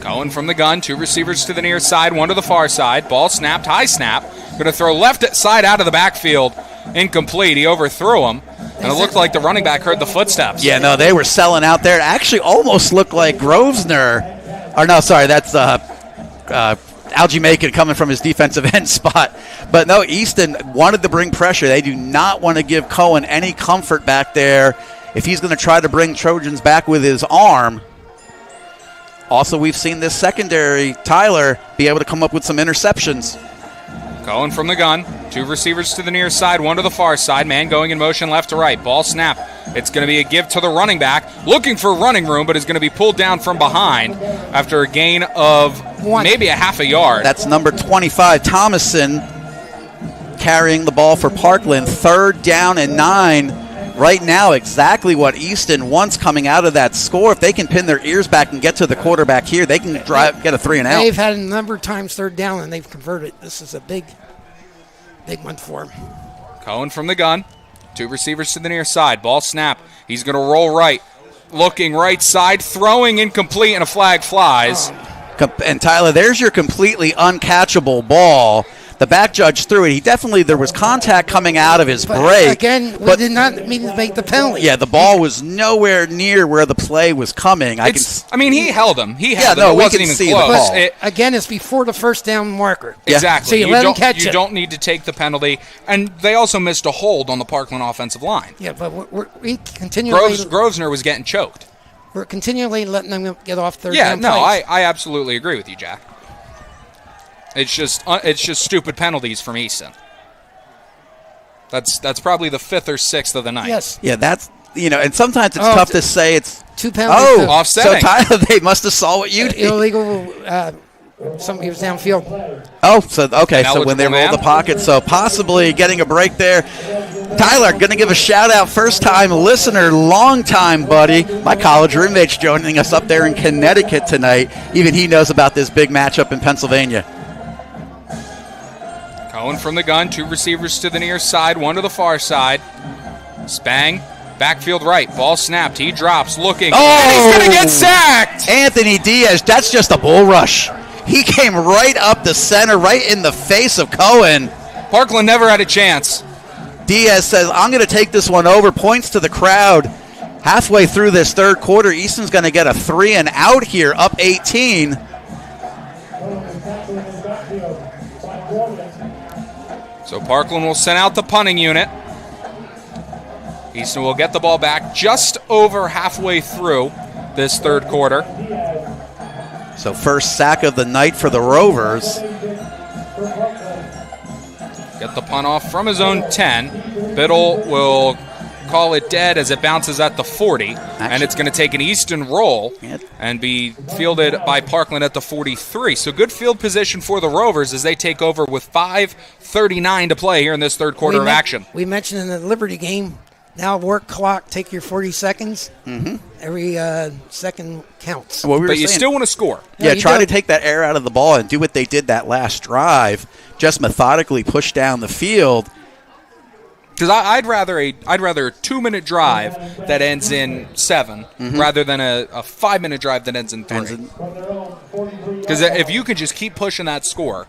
Cohen from the gun, 2 receivers to the near side, 1 to the far side. Ball snapped, high snap. Going to throw left side out of the backfield. Incomplete. He overthrew him. And it looked like the running back heard the footsteps. Yeah, no, they were selling out there. It actually almost looked like Grosvenor. Or no, sorry, that's Algie Macon coming from his defensive end spot. But no, Easton wanted to bring pressure. They do not want to give Cohen any comfort back there if he's going to try to bring Trojans back with his arm. Also, we've seen this secondary, Tyler, be able to come up with some interceptions. Cohen from the gun, 2 receivers to the near side, 1 to the far side. Man going in motion left to right. Ball snap. It's going to be a give to the running back. Looking for running room, but is going to be pulled down from behind after a gain of maybe a half a yard. That's number 25, Thomason, carrying the ball for Parkland. 3rd down and 9. Right now, exactly what Easton wants coming out of that score. If they can pin their ears back and get to the quarterback here, they can get a 3 and out. They've had a number of times 3rd down, and they've converted. This is a big one for them. Cohen from the gun. 2 receivers to the near side. Ball snap. He's going to roll right. Looking right side. Throwing incomplete, and a flag flies. And Tyler, there's your completely uncatchable ball. The back judge threw it. There was contact coming out of his break. Again, we did not mean to make the penalty. Yeah, the ball was nowhere near where the play was coming. He held him. He held him. No, it we wasn't can even see close. the ball. Again, it's before the 1st down marker. Exactly. So you let him catch You it. don't need to take the penalty. And they also missed a hold on the Parkland offensive line. Yeah, but we continually... Grosvenor was getting choked. We're continually letting them get off 3rd down Yeah, no, plays. I absolutely agree with you, Jack. It's just stupid penalties from Easton. That's probably the 5th or 6th of the night. Yes. Yeah, that's and sometimes it's tough to say it's 2 penalties. Oh, offsetting. So Tyler, they must have saw what you did. Illegal. Somebody was downfield. Oh, so okay. So when they roll the pocket, so possibly getting a break there. Tyler, going to give a shout out, first time listener, long time buddy. My college roommate's joining us up there in Connecticut tonight. Even he knows about this big matchup in Pennsylvania. Cohen from the gun, 2 receivers to the near side, 1 to the far side. Spang, backfield right, ball snapped, he drops, looking, and he's going to get sacked! Anthony Diaz, that's just a bull rush. He came right up the center, right in the face of Cohen. Parkland never had a chance. Diaz says, I'm going to take this one over, points to the crowd. Halfway through this third quarter, Easton's going to get a 3 and out here, up 18. So Parkland will send out the punting unit. Easton will get the ball back just over halfway through this third quarter. So first sack of the night for the Rovers. Get the punt off from his own 10. Biddle will call it dead as it bounces at the 40. And it's going to take an Easton roll and be fielded by Parkland at the 43. So good field position for the Rovers as they take over with 5:39 to play here in this third quarter of action. We mentioned in the Liberty game, now work clock, take your 40 seconds. Mm-hmm. Every second counts. But you still want to score. Yeah, try to take that air out of the ball and do what they did that last drive. Just methodically push down the field. Because I'd rather a 2-minute drive that ends in 7 rather than a 5-minute drive that ends in 3. Because if you can just keep pushing that score,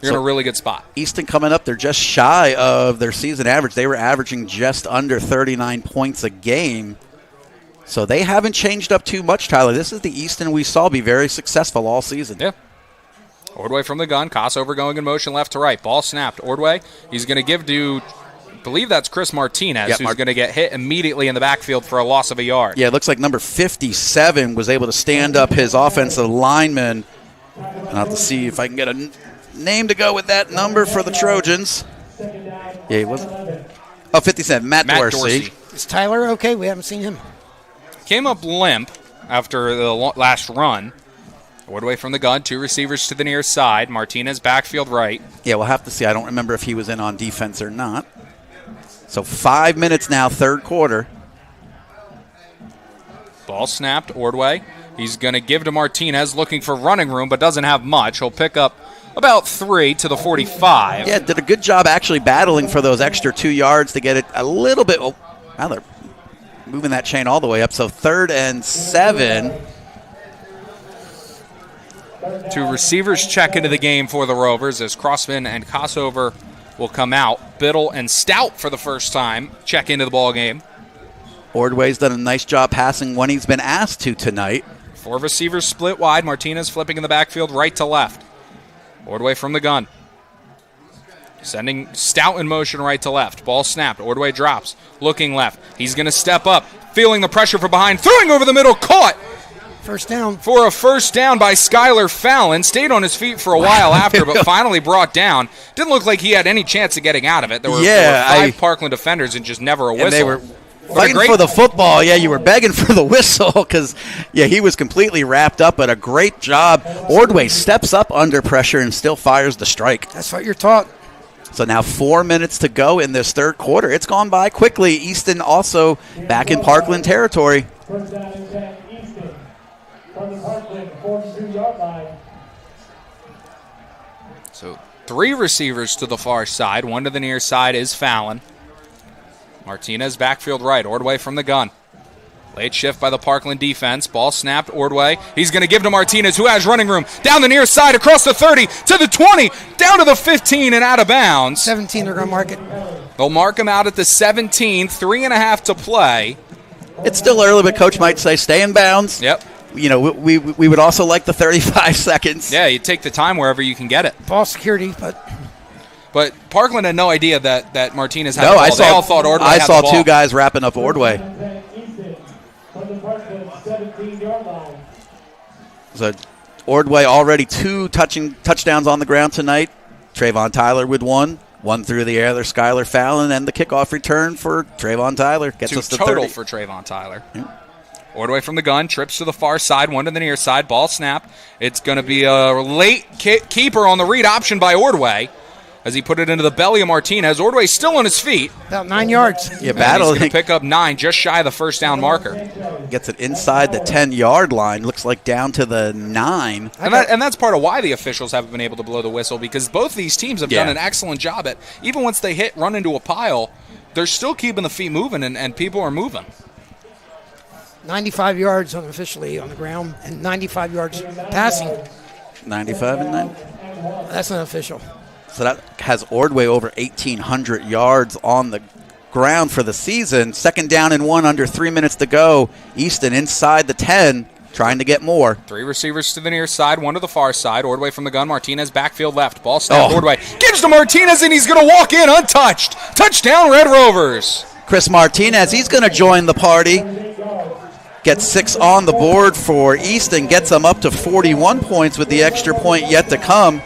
you're in a really good spot. Easton coming up, they're just shy of their season average. They were averaging just under 39 points a game. So they haven't changed up too much, Tyler. This is the Easton we saw be very successful all season. Yeah. Ordway from the gun. Kossover going in motion left to right. Ball snapped. Ordway, he's going to give to, I believe that's Chris Martinez, who's going to get hit immediately in the backfield for a loss of a yard. Yeah, it looks like number 57 was able to stand up his offensive lineman. I'll have to see if I can get a name to go with that number for the Trojans. Yeah, he was. Oh, 57, Matt Dorsey. Is Tyler okay? We haven't seen him. Came up limp after the last run. Ordway from the gun, 2 receivers to the near side. Martinez backfield right. Yeah, we'll have to see. I don't remember if he was in on defense or not. So 5 minutes now, third quarter. Ball snapped, Ordway. He's going to give to Martinez, looking for running room, but doesn't have much. He'll pick up about 3 to the 45. Yeah, did a good job actually battling for those extra 2 yards to get it a little bit. Oh, now they're moving that chain all the way up. So 3rd and 7. 2 receivers check into the game for the Rovers as Crossman and Kossover will come out. Biddle and Stout for the first time check into the ball game. Ordway's done a nice job passing when he's been asked to tonight. 4 receivers split wide. Martinez flipping in the backfield right to left. Ordway from the gun. Sending Stout in motion right to left. Ball snapped. Ordway drops. Looking left. He's going to step up. Feeling the pressure from behind. Throwing over the middle. Caught. First down. For a first down by Skylar Fallon. Stayed on his feet for a while after, but finally brought down. Didn't look like he had any chance of getting out of it. There were 5 Parkland defenders and just never a whistle. And they were fighting for the football. Yeah, you were begging for the whistle because, he was completely wrapped up, but a great job. Ordway steps up under pressure and still fires the strike. That's what you're taught. So now 4 minutes to go in this third quarter. It's gone by quickly. Easton also back in Parkland territory. First down and 10, Easton. From the Parkland 42-yard line. So 3 receivers to the far side. 1 to the near side is Fallon. Martinez backfield right. Ordway from the gun. Late shift by the Parkland defense. Ball snapped. Ordway. He's going to give to Martinez, who has running room. Down the near side, across the 30, to the 20, down to the 15 and out of bounds. 17, they're going to mark it. They'll mark him out at the 17, 3.5 to play. It's still early, but Coach might say stay in bounds. Yep. We would also like the 35 seconds. Yeah, you take the time wherever you can get it. Ball security, But Parkland had no idea that Martinez had the ball. They all thought Ordway had the ball. 2 guys wrapping up Ordway. So Ordway already 2 touchdowns on the ground tonight. Trayvon Tyler with 1 through the air. There's Skylar Fallon, and the kickoff return for Trayvon Tyler. Gets 2 us to total 30. for Trayvon Tyler. Yeah. Ordway from the gun, trips to the far side, 1 to the near side, ball snap. It's going to be a late keeper on the read option by Ordway as he put it into the belly of Martinez. Ordway still on his feet. About 9 yards. Yeah, battle. He's going to pick up 9, just shy of the first down marker. Gets it inside the 10-yard line. Looks like down to the 9. And that's part of why the officials haven't been able to blow the whistle, because both these teams have done an excellent job at, even once they run into a pile, they're still keeping the feet moving, and people are moving. 95 yards unofficially on the ground and 95 yards passing. 95 and 9. That's not official. So that has Ordway over 1,800 yards on the ground for the season. 2nd down and 1 under 3 minutes to go. Easton inside the 10, trying to get more. 3 receivers to the near side, 1 to the far side. Ordway from the gun. Martinez backfield left. Ball snap. Ordway gives to Martinez, and he's going to walk in untouched. Touchdown, Red Rovers. Chris Martinez, he's going to join the party. Gets 6 on the board for Easton. Gets them up to 41 points with the extra point yet to come.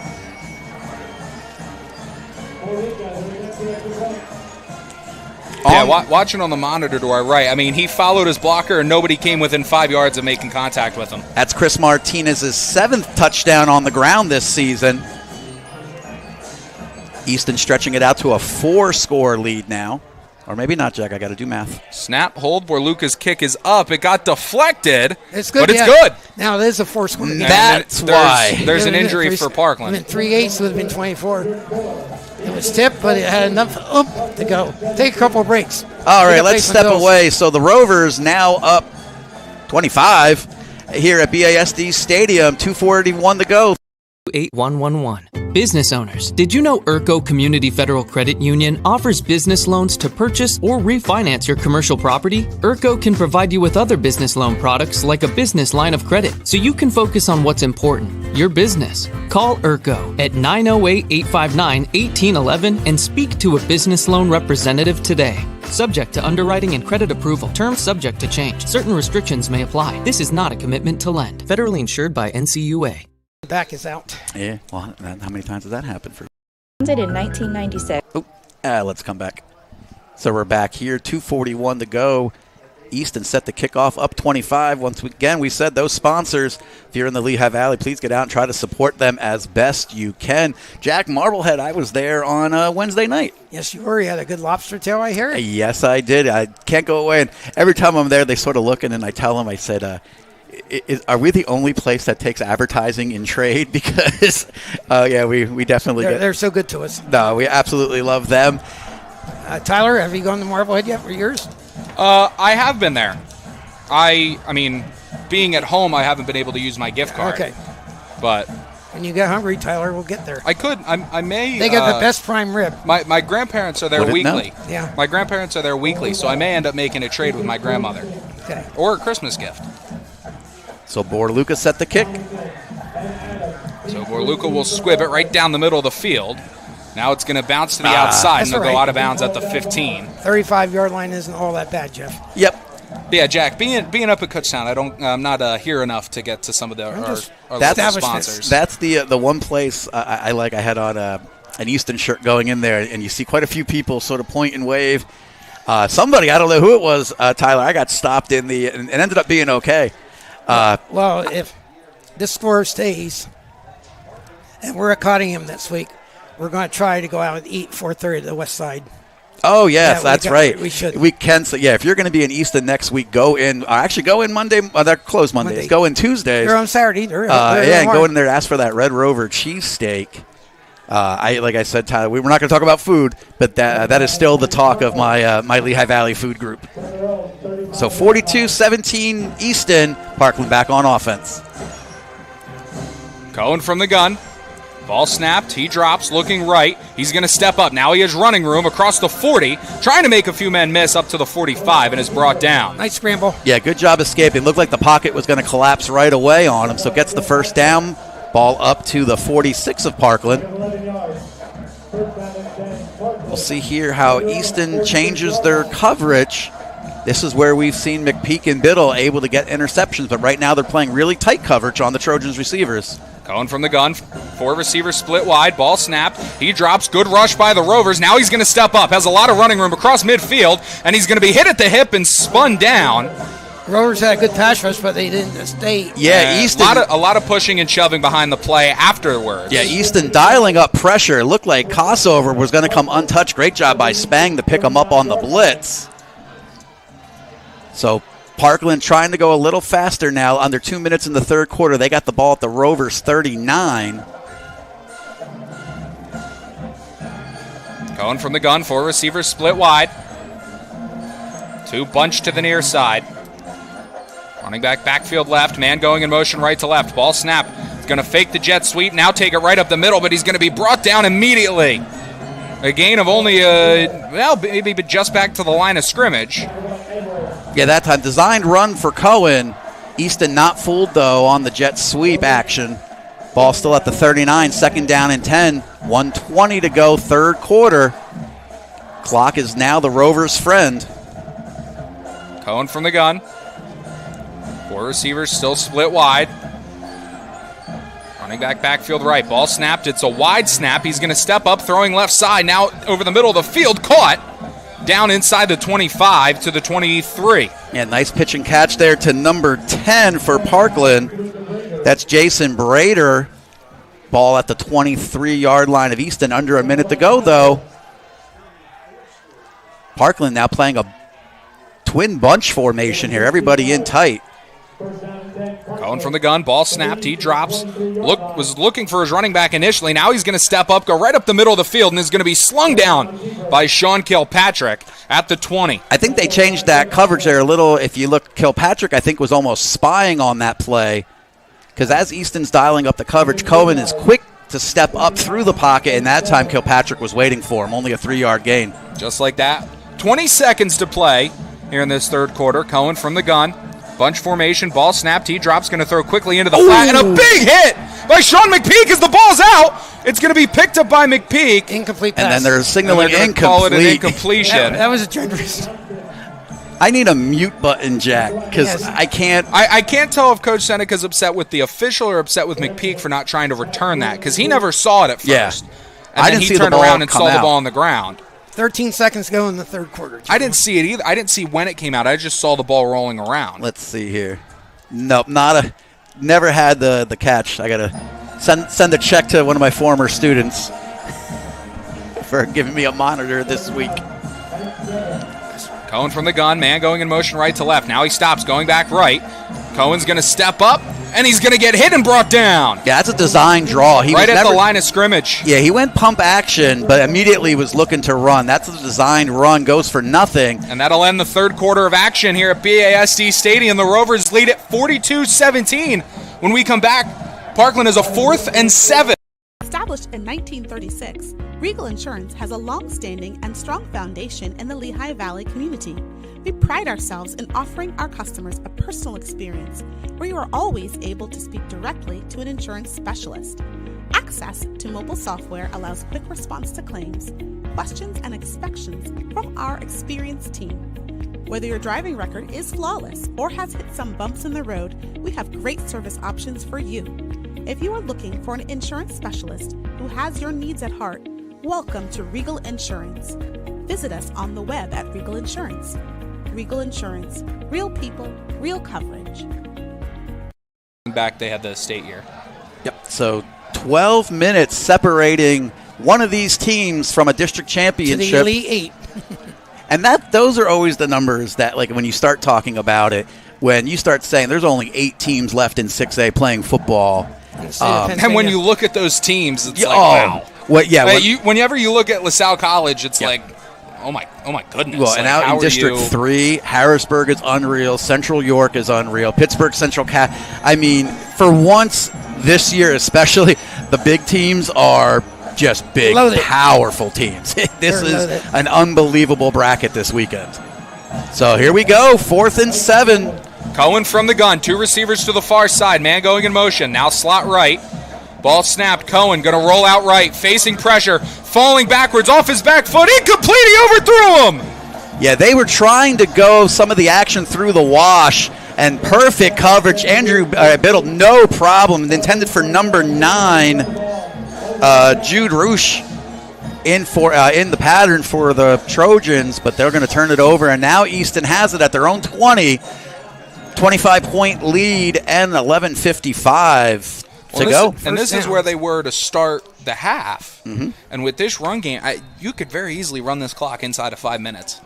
Yeah, watching on the monitor to our right, I mean, he followed his blocker and nobody came within 5 yards of making contact with him. That's Chris Martinez's 7th touchdown on the ground this season. Easton stretching it out to a 4-score lead now. Or maybe not, Jack. I got to do math. Snap, hold, Borluca's kick is up. It got deflected, it's good, but it's good. Now it is a 4-score game. That's why. There's an injury for Parkland. 3/8 would have been 24. It was tipped, but it had enough to go. Take a couple of breaks. All right, let's step away. So the Rovers now up 25 here at BASD Stadium. 2:41 to go. 8111. Business owners, did you know Urco Community Federal Credit Union offers business loans to purchase or refinance your commercial property? Urco can provide you with other business loan products like a business line of credit, so you can focus on what's important, your business. Call Urco at 908-859-1811 and speak to a business loan representative today. Subject to underwriting and credit approval. Terms subject to change. Certain restrictions may apply. This is not a commitment to lend. Federally insured by NCUA. The back is out. Yeah, well, how many times has that happened for? Founded in 1996. Let's come back. So we're back here, 2:41 to go. Easton set the kickoff up 25. Once again, we said those sponsors, if you're in the Lehigh Valley, please get out and try to support them as best you can. Jack Marblehead, I was there on Wednesday night. Yes, you were. You had a good lobster tail, I hear. Yes, I did. I can't go away. And every time I'm there, they sort of look in, and I tell them, I said, are we the only place that takes advertising in trade? Because, we definitely They're so good to us. No, we absolutely love them. Tyler, have you gone to Marblehead yet for yours? I have been there. I mean, being at home, I haven't been able to use my gift card. Okay. But when you get hungry, Tyler, we'll get there. I could. I may. They got the best prime rib. My grandparents are there weekly. Yeah. My grandparents are there weekly, so I may end up making a trade with my grandmother. Okay. Or a Christmas gift. So Borluca set the kick. So Borluca will squib it right down the middle of the field. Now it's going to bounce to the outside, and they'll go out of bounds at the 15. 35-yard line isn't all that bad, Jeff. Yep. Yeah, Jack, being up at Kutztown, I'm not here enough to get to some of our local sponsors. That's the one place I like. I had on an Easton shirt going in there, and you see quite a few people sort of point and wave. Somebody, I don't know who it was, Tyler, I got stopped in and ended up being okay. Well, if this score stays, and we're at Cottingham this week, we're going to try to go out and eat 4:30 at the west side. Oh, yes, that's right. We should. We can. So, if you're going to be in Easton next week, go in. Actually, go in Monday. They're closed Mondays. Go in Tuesdays. They're on Saturday. They're and go in there, ask for that Red Rover cheesesteak. Like I said, Tyler, we're not going to talk about food, but that is still the talk of my Lehigh Valley food group. So 42-17 Easton. Parkland back on offense. Going from the gun. Ball snapped. He drops, looking right. He's going to step up. Now he has running room across the 40, trying to make a few men miss up to the 45, and is brought down. Nice scramble. Yeah, good job escaping. Looked like the pocket was going to collapse right away on him, so gets the first down. Ball up to the 46 of Parkland. We'll see here how Easton changes their coverage. This is where we've seen McPeak and Biddle able to get interceptions, but right now they're playing really tight coverage on the Trojans receivers. Going from the gun, 4 receivers split wide, ball snapped. He drops, good rush by the Rovers. Now he's going to step up, has a lot of running room across midfield, and he's going to be hit at the hip and spun down. Rovers had a good pass rush, but they didn't stay. Yeah, Easton. A lot of pushing and shoving behind the play afterwards. Yeah, Easton dialing up pressure. It looked like Kossover was going to come untouched. Great job by Spang to pick him up on the blitz. So Parkland trying to go a little faster now. Under 2 minutes in the third quarter. They got the ball at the Rovers 39. Going from the gun, 4 receivers split wide. 2 bunch to the near side. Running back, backfield left. Man going in motion right to left. Ball snap. He's going to fake the jet sweep. Now take it right up the middle, but he's going to be brought down immediately. A gain of only, maybe just back to the line of scrimmage. Yeah, that time. Designed run for Cohen. Easton not fooled, though, on the jet sweep action. Ball still at the 39, second down and 10. 1:20 to go, third quarter. Clock is now the Rovers' friend. Cohen from the gun. 4 receivers still split wide. Running back, backfield right. Ball snapped. It's a wide snap. He's going to step up, throwing left side. Now over the middle of the field. Caught. Down inside the 25 to the 23. Yeah, nice pitch and catch there to number 10 for Parkland. That's Jason Brader. Ball at the 23-yard line of Easton. Under a minute to go, though. Parkland now playing a twin bunch formation here. Everybody in tight. Going from the gun, ball snapped, he drops. Was looking for his running back initially. Now he's going to step up, go right up the middle of the field, and is going to be slung down by Sean Kilpatrick at the 20. I think they changed that coverage there a little. If you look, Kilpatrick, I think, was almost spying on that play. Because as Easton's dialing up the coverage, Cohen is quick to step up through the pocket, and that time Kilpatrick was waiting for him. Only a 3-yard gain. Just like that. 20 seconds to play here in this third quarter. Cohen from the gun. Bunch formation, ball snapped. T-Drop's going to throw quickly into the flat, and a big hit by Sean McPeak as the ball's out. It's going to be picked up by McPeak. Incomplete pass. And then they're signaling incomplete. Call it an incompletion. That was a generous. I need a mute button, Jack, because I can't. I can't tell if Coach Seneca's upset with the official or upset with McPeek for not trying to return that, because he never saw it at first. Yeah. And I then didn't he see the turned ball around and come saw the out. ball on the ground. 13 seconds to go in the third quarter. I didn't see it either. I didn't see when it came out. I just saw the ball rolling around. Let's see here. Nope, never had the catch. I got to send a check to one of my former students for giving me a monitor this week. Cohen from the gun, man going in motion right to left. Now he stops, going back right. Cohen's going to step up, and he's going to get hit and brought down. Yeah, that's a design draw. He right was at the line of scrimmage. Yeah, he went pump action, but immediately was looking to run. That's a designed run, goes for nothing. And that'll end the third quarter of action here at BASD Stadium. The Rovers lead at 42-17. When we come back, Parkland is a 4th and 7. Established in 1936, Regal Insurance has a long-standing and strong foundation in the Lehigh Valley community. We pride ourselves in offering our customers a personal experience where you are always able to speak directly to an insurance specialist. Access to mobile software allows quick response to claims, questions, and inspections from our experienced team. Whether your driving record is flawless or has hit some bumps in the road, we have great service options for you. If you are looking for an insurance specialist who has your needs at heart, welcome to Regal Insurance. Visit us on the web at Regal Insurance. Regal Insurance. Real people, real coverage. Back, they had the state year. Yep. So 12 minutes separating one of these teams from a district championship. To the Elite Eight. And those are always the numbers that, like, when you start talking about it, when you start saying there's only 8 teams left in 6A playing football. And when you look at those teams, it's wow. Whenever you look at LaSalle College, it's like, oh my goodness. Well, and out in District 3, Harrisburg is unreal. Central York is unreal. Pittsburgh Central I mean, for once this year especially, the big teams are just big, powerful teams. This is an unbelievable bracket this weekend. So here we go, 4th and 7. Cohen from the gun, 2 receivers to the far side, man going in motion, now slot right. Ball snapped, Cohen going to roll out right, facing pressure, falling backwards off his back foot, incomplete, he overthrew him! Yeah, they were trying to go some of the action through the wash, and perfect coverage. Andrew Biddle, no problem, intended for number 9, Jude Roosh in the pattern for the Trojans, but they're going to turn it over, and now Easton has it at their own 20. 25-point lead and 11:55 to go. And this is where they were to start the half. Mm-hmm. And with this run game, you could very easily run this clock inside of 5 minutes.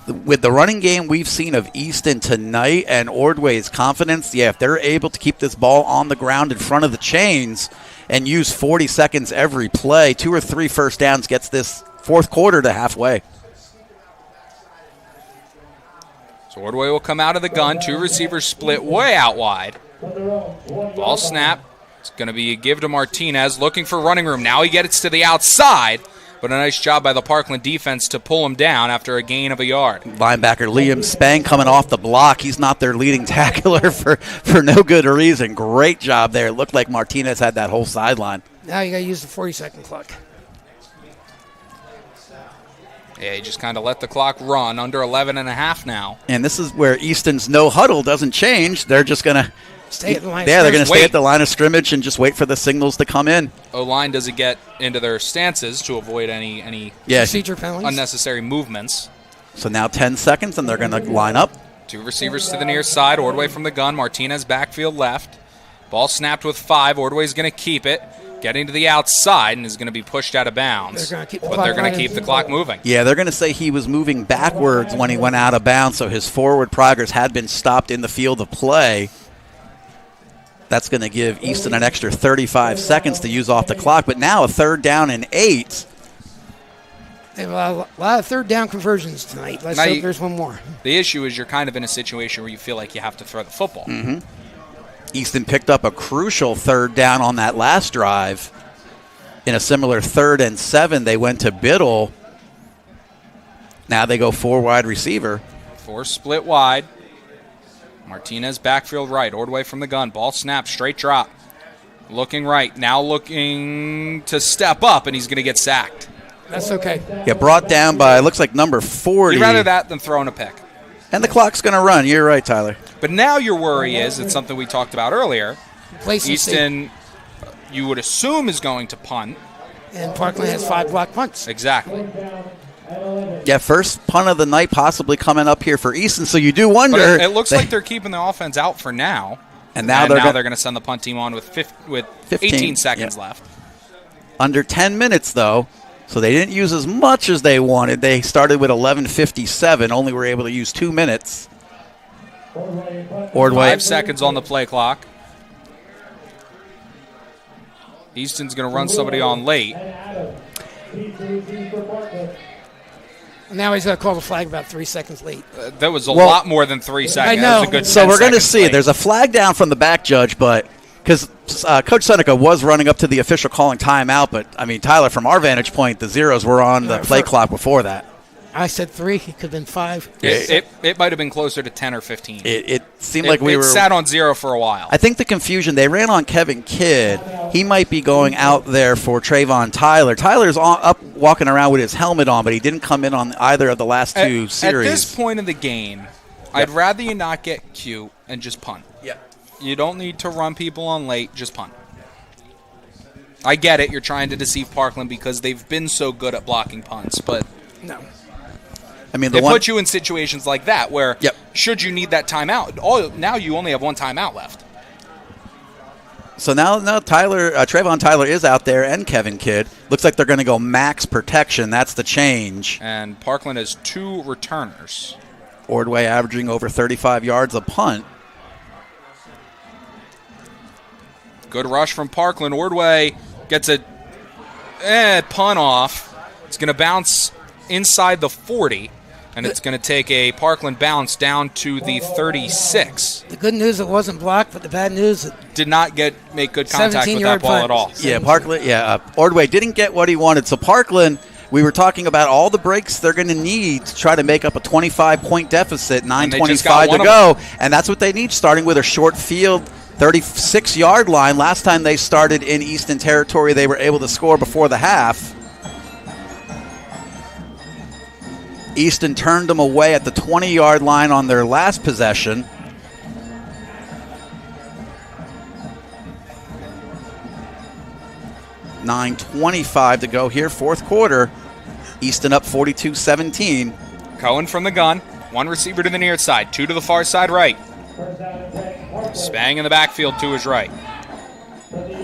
With the running game we've seen of Easton tonight and Ordway's confidence, if they're able to keep this ball on the ground in front of the chains and use 40 seconds every play, 2 or 3 first downs gets this fourth quarter to halfway. So Ordway will come out of the gun. 2 receivers split way out wide. Ball snap. It's going to be a give to Martinez, looking for running room. Now he gets to the outside, but a nice job by the Parkland defense to pull him down after a gain of a yard. Linebacker Liam Spang coming off the block. He's not their leading tackler for no good reason. Great job there. It looked like Martinez had that whole sideline. Now you got to use the 40-second clock. Yeah, you just kind of let the clock run, under 11 and a half now. And this is where Easton's no huddle doesn't change. They're just going to stay at the line. Yeah, they're going to stay at the line of scrimmage and just wait for the signals to come in. O-line doesn't get into their stances to avoid any procedure penalties, unnecessary movements. So now 10 seconds, and they're going to line up. 2 receivers to the near side. Ordway from the gun. Martinez backfield left. Ball snapped with 5. Ordway's going to keep it. Getting to the outside and is going to be pushed out of bounds. They're going to keep the clock moving. Yeah, they're going to say he was moving backwards when he went out of bounds, so his forward progress had been stopped in the field of play. That's going to give Easton an extra 35 seconds to use off the clock, but now a 3rd down and 8. They have a lot of 3rd down conversions tonight. Let's hope there's one more. The issue is you're kind of in a situation where you feel like you have to throw the football. Mm-hmm. Easton picked up a crucial 3rd down on that last drive. in a similar 3rd and 7, they went to Biddle. Now they go 4 wide receiver. 4 split wide. Martinez backfield right. Ordway from the gun. Ball snap, straight drop. Looking right. Now looking to step up, and he's going to get sacked. That's okay. Yeah, brought down by, looks like number 40. You'd rather that than throwing a pick. And the clock's going to run. You're right, Tyler. But now your worry is, it's something we talked about earlier, Places Easton, you would assume, is going to punt. And Parkland has 5 block punts. Exactly. Yeah, first punt of the night possibly coming up here for Easton, so you do wonder. But it looks like they're keeping the offense out for now. And now they're going to send the punt team on with 15, 18 seconds left. Under 10 minutes, though, so they didn't use as much as they wanted. They started with 11:57, only were able to use 2 minutes. Ordway. 5 seconds on the play clock. Easton's going to run somebody on late. Now he's going to call the flag about 3 seconds late. That was a lot more than 3 seconds. I know. That was a good So 10 we're going to seconds see. late. There's a flag down from the back judge, but because Coach Seneca was running up to the official calling timeout, but, I mean, Tyler, from our vantage point, the zeros were on the play clock before that. I said 3. It could have been 5. It might have been closer to 10 or 15. It seemed like we were. It sat on 0 for a while. I think the confusion, they ran on Kevin Kidd. He might be going out there for Trayvon Tyler. Tyler's up walking around with his helmet on, but he didn't come in on either of the last 2 series. At this point in the game, I'd rather you not get cute and just punt. Yeah. You don't need to run people on late, just punt. I get it, you're trying to deceive Parkland because they've been so good at blocking punts, but no. I mean, they put you in situations like that where should you need that timeout, now you only have 1 timeout left. So now Trayvon Tyler is out there and Kevin Kidd. Looks like they're going to go max protection. That's the change. And Parkland has 2 returners. Ordway averaging over 35 yards a punt. Good rush from Parkland. Ordway gets a punt off. It's going to bounce inside the 40, and it's going to take a Parkland bounce down to the 36. The good news, it wasn't blocked, but the bad news, it did not make good contact with that ball at all. Yeah, Parkland. Ordway didn't get what he wanted. So Parkland, we were talking about all the breaks they're going to need to try to make up a 25-point deficit. 9:25 to go, and that's what they need. Starting with a short field, 36-yard line. Last time they started in Easton territory, they were able to score before the half. Easton turned them away at the 20-yard line on their last possession. $9:25 to go here, fourth quarter. Easton up 42-17. Cohen from the gun. 1 receiver to the near side, 2 to the far side right. Spang in the backfield to his right.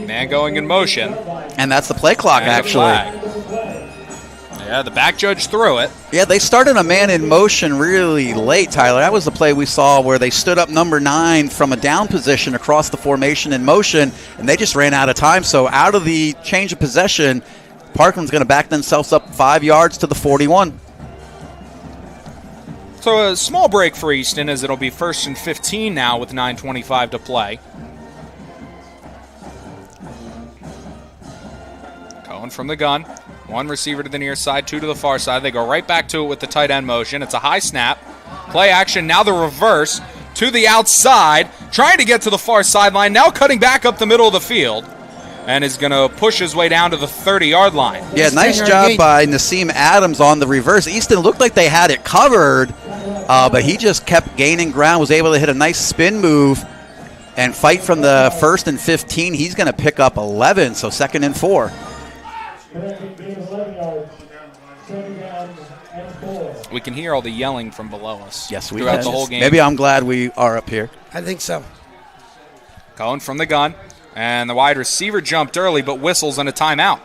Man going in motion. And that's the play clock, actually. Yeah, the back judge threw it. Yeah, they started a man in motion really late, Tyler. That was the play we saw where they stood up number 9 from a down position across the formation in motion, and they just ran out of time. So out of the change of possession, Parkland's going to back themselves up 5 yards to the 41. So a small break for Easton as it'll be 1st and 15 now with 9:25 to play. Cohen from the gun. 1 receiver to the near side, 2 to the far side. They go right back to it with the tight end motion. It's a high snap. Play action, now the reverse to the outside. Trying to get to the far sideline, now cutting back up the middle of the field. And is going to push his way down to the 30-yard line. Yeah, nice job by Nassim Adams on the reverse. Easton looked like they had it covered, but he just kept gaining ground, was able to hit a nice spin move and fight from the 1st and 15. He's going to pick up 11, so 2nd and 4. We can hear all the yelling from below us. Yes, we throughout can. The whole game. Maybe I'm glad we are up here. I think so. Cohen from the gun. And the wide receiver jumped early, but whistles on a timeout.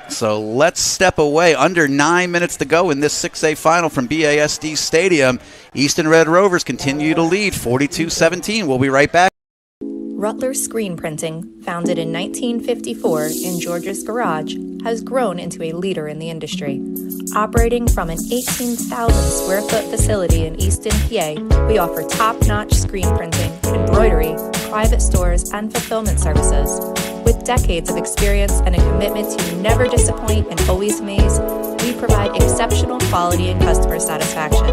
So let's step away. Under 9 minutes to go in this 6A final from BASD Stadium. Easton Red Rovers continue to lead 42-17. We'll be right back. Rutler Screen Printing, founded in 1954 in George's garage, has grown into a leader in the industry. Operating from an 18,000 square foot facility in Easton, PA, we offer top-notch screen printing, embroidery, private stores, and fulfillment services. With decades of experience and a commitment to never disappoint and always amaze, we provide exceptional quality and customer satisfaction.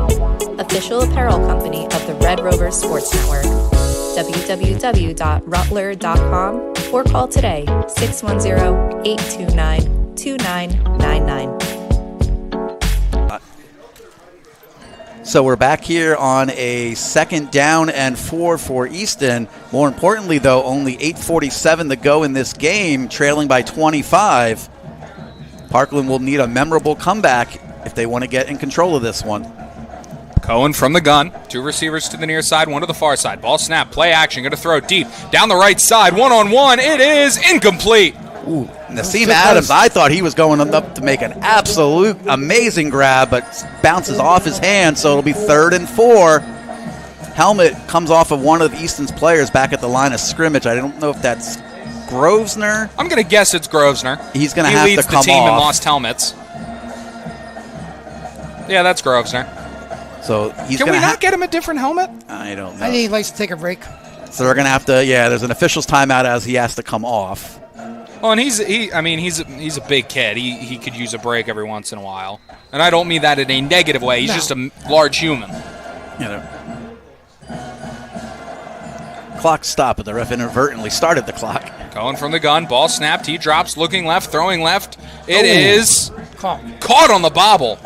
Official apparel company of the Red Rovers Sports Network. www.rutler.com or call today 610-829-2999. So we're back here on a 2nd down and 4 for Easton. More importantly, though, only 8:47 to go in this game, trailing by 25. Parkland will need a memorable comeback if they want to get in control of this one. Cohen from the gun. 2 receivers to the near side, 1 to the far side. Ball snap, play action, going to throw deep. Down the right side, 1-on-1. It is incomplete. Ooh, Nassim Adams, I thought he was going up to make an absolute amazing grab, but bounces off his hand, so it'll be 3rd and 4. Helmet comes off of one of Easton's players back at the line of scrimmage. I don't know if that's Grosvenor. I'm going to guess it's Grosvenor. He's going to have to come off. He leads the team in lost helmets. Yeah, that's Grosvenor. So he's Can we not get him a different helmet? I don't know. I think he likes to take a break. So they're going to have to, there's an official's timeout as he has to come off. Well, and he's a big kid. He could use a break every once in a while. And I don't mean that in a negative way. He's just a large human. Clock stopped, but the ref inadvertently started the clock. Going from the gun, ball snapped, he drops, looking left, throwing left. It is caught on the bobble.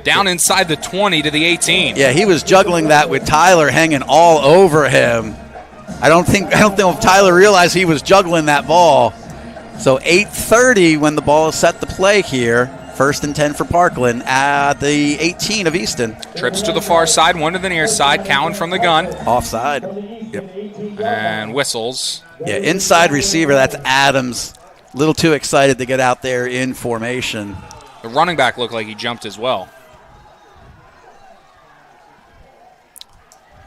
Down inside the 20 to the 18. Yeah, he was juggling that with Tyler hanging all over him. I don't think Tyler realized he was juggling that ball. So 8:30 when the ball is set to play here. 1st and 10 for Parkland at the 18 of Easton. Trips to the far side, 1 to the near side. Cowan from the gun. Offside. Yep. And whistles. Yeah, inside receiver, that's Adams. A little too excited to get out there in formation. The running back looked like he jumped as well.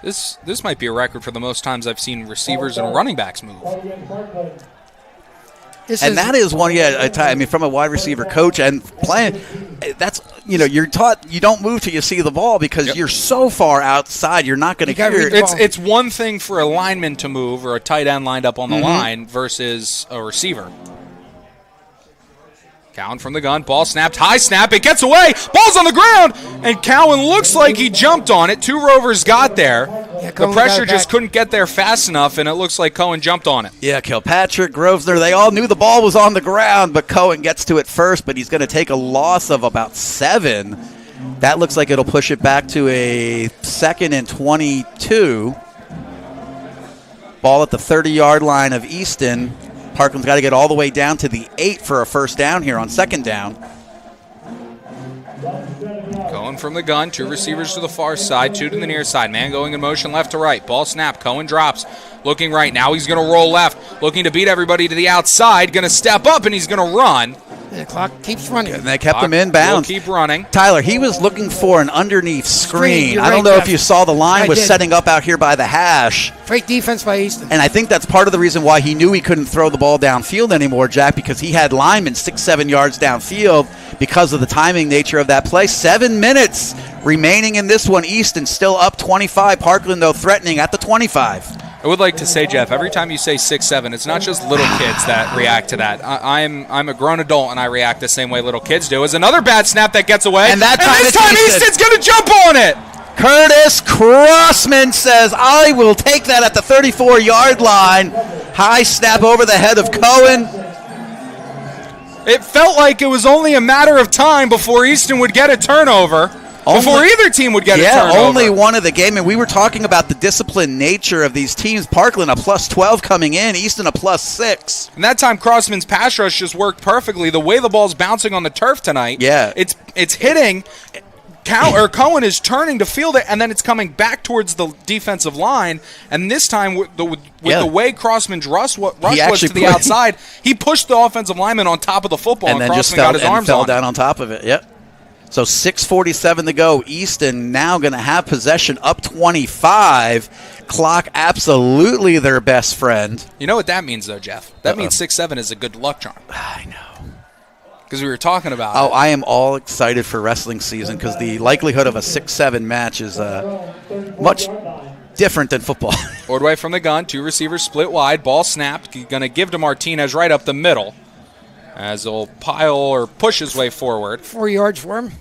This might be a record for the most times I've seen receivers and running backs move. That is one, I mean, from a wide receiver coach and playing, that's, you're taught you don't move till you see the ball because you're so far outside, you're not going to hear it. It's one thing for a lineman to move or a tight end lined up on the line versus a receiver. Cowan from the gun, ball snapped, high snap, it gets away, ball's on the ground, and Cowan looks like he jumped on it. 2 Rovers got there. The pressure just couldn't get there fast enough, and it looks like Cowan jumped on it. Yeah, Kilpatrick, Grosvenor, they all knew the ball was on the ground, but Cowan gets to it first, but he's going to take a loss of about 7. That looks like it'll push it back to a 2nd and 22. Ball at the 30-yard line of Easton. Parkland's got to get all the way down to the 8 for a 1st down here on 2nd down. Cohen from the gun, 2 receivers to the far side, 2 to the near side. Man going in motion left to right. Ball snap. Cohen drops. Looking right. Now he's going to roll left. Looking to beat everybody to the outside. Going to step up, and he's going to run. The clock keeps running. And they kept him in bounds. Keep running. Tyler, he was looking for an underneath screen. I don't know if you saw the line was setting up out here by the hash. Great defense by Easton. And I think that's part of the reason why he knew he couldn't throw the ball downfield anymore, Jack, because he had linemen 6-7 yards downfield because of the timing nature of that play. 7 minutes remaining in this one. Easton still up 25. Parkland, though, threatening at the 25. I would like to say, Jeff, every time you say 6'7", it's not just little kids that react to that. I'm a grown adult, and I react the same way little kids do. It's another bad snap that gets away, and this time Easton's going to jump on it. Curtis Crossman says, I will take that at the 34-yard line. High snap over the head of Cohen. It felt like it was only a matter of time before Easton would get a turnover. Before either team would get a turnover. Yeah, only one of the game. And we were talking about the disciplined nature of these teams. Parkland a +12 coming in. Easton a +6. And that time Crossman's pass rush just worked perfectly. The way the ball's bouncing on the turf tonight, it's hitting. Cohen is turning to field it, and then it's coming back towards the defensive line. And this time, with the way Crossman's rush was to the outside, he pushed the offensive lineman on top of the football, and Crossman got his arms fell down on top of it. Yep. So 6:47 to go. Easton now going to have possession up 25. Clock absolutely their best friend. You know what that means, though, Jeff? That means 6-7 is a good luck charm. I know. Because we were talking about it. I am all excited for wrestling season because the likelihood of a 6-7 match is much different than football. Ordway from the gun, 2 receivers split wide, ball snapped, going to give to Martinez right up the middle as he'll pile or push his way forward. 4 yards for him.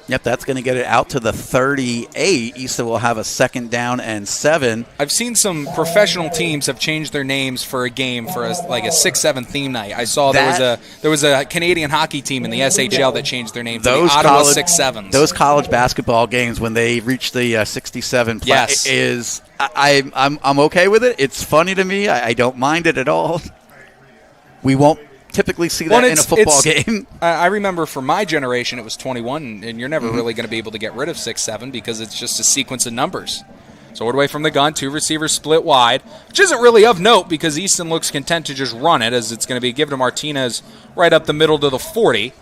Yep, that's going to get it out to the 38. Easton will have a 2nd down and 7. I've seen some professional teams have changed their names for a game for a 6-7 theme night. I saw there was a Canadian hockey team in the SHL that changed their name to the Ottawa 6-7s. Those college basketball games when they reach the 67 play is I'm okay with it. It's funny to me. I don't mind it at all. We won't typically see that in a football game. I remember for my generation it was 21, and you're never really going to be able to get rid of 6-7 because it's just a sequence of numbers. So Ordway from the gun, 2 receivers split wide, which isn't really of note because Easton looks content to just run it as it's going to be given to Martinez right up the middle to the 40.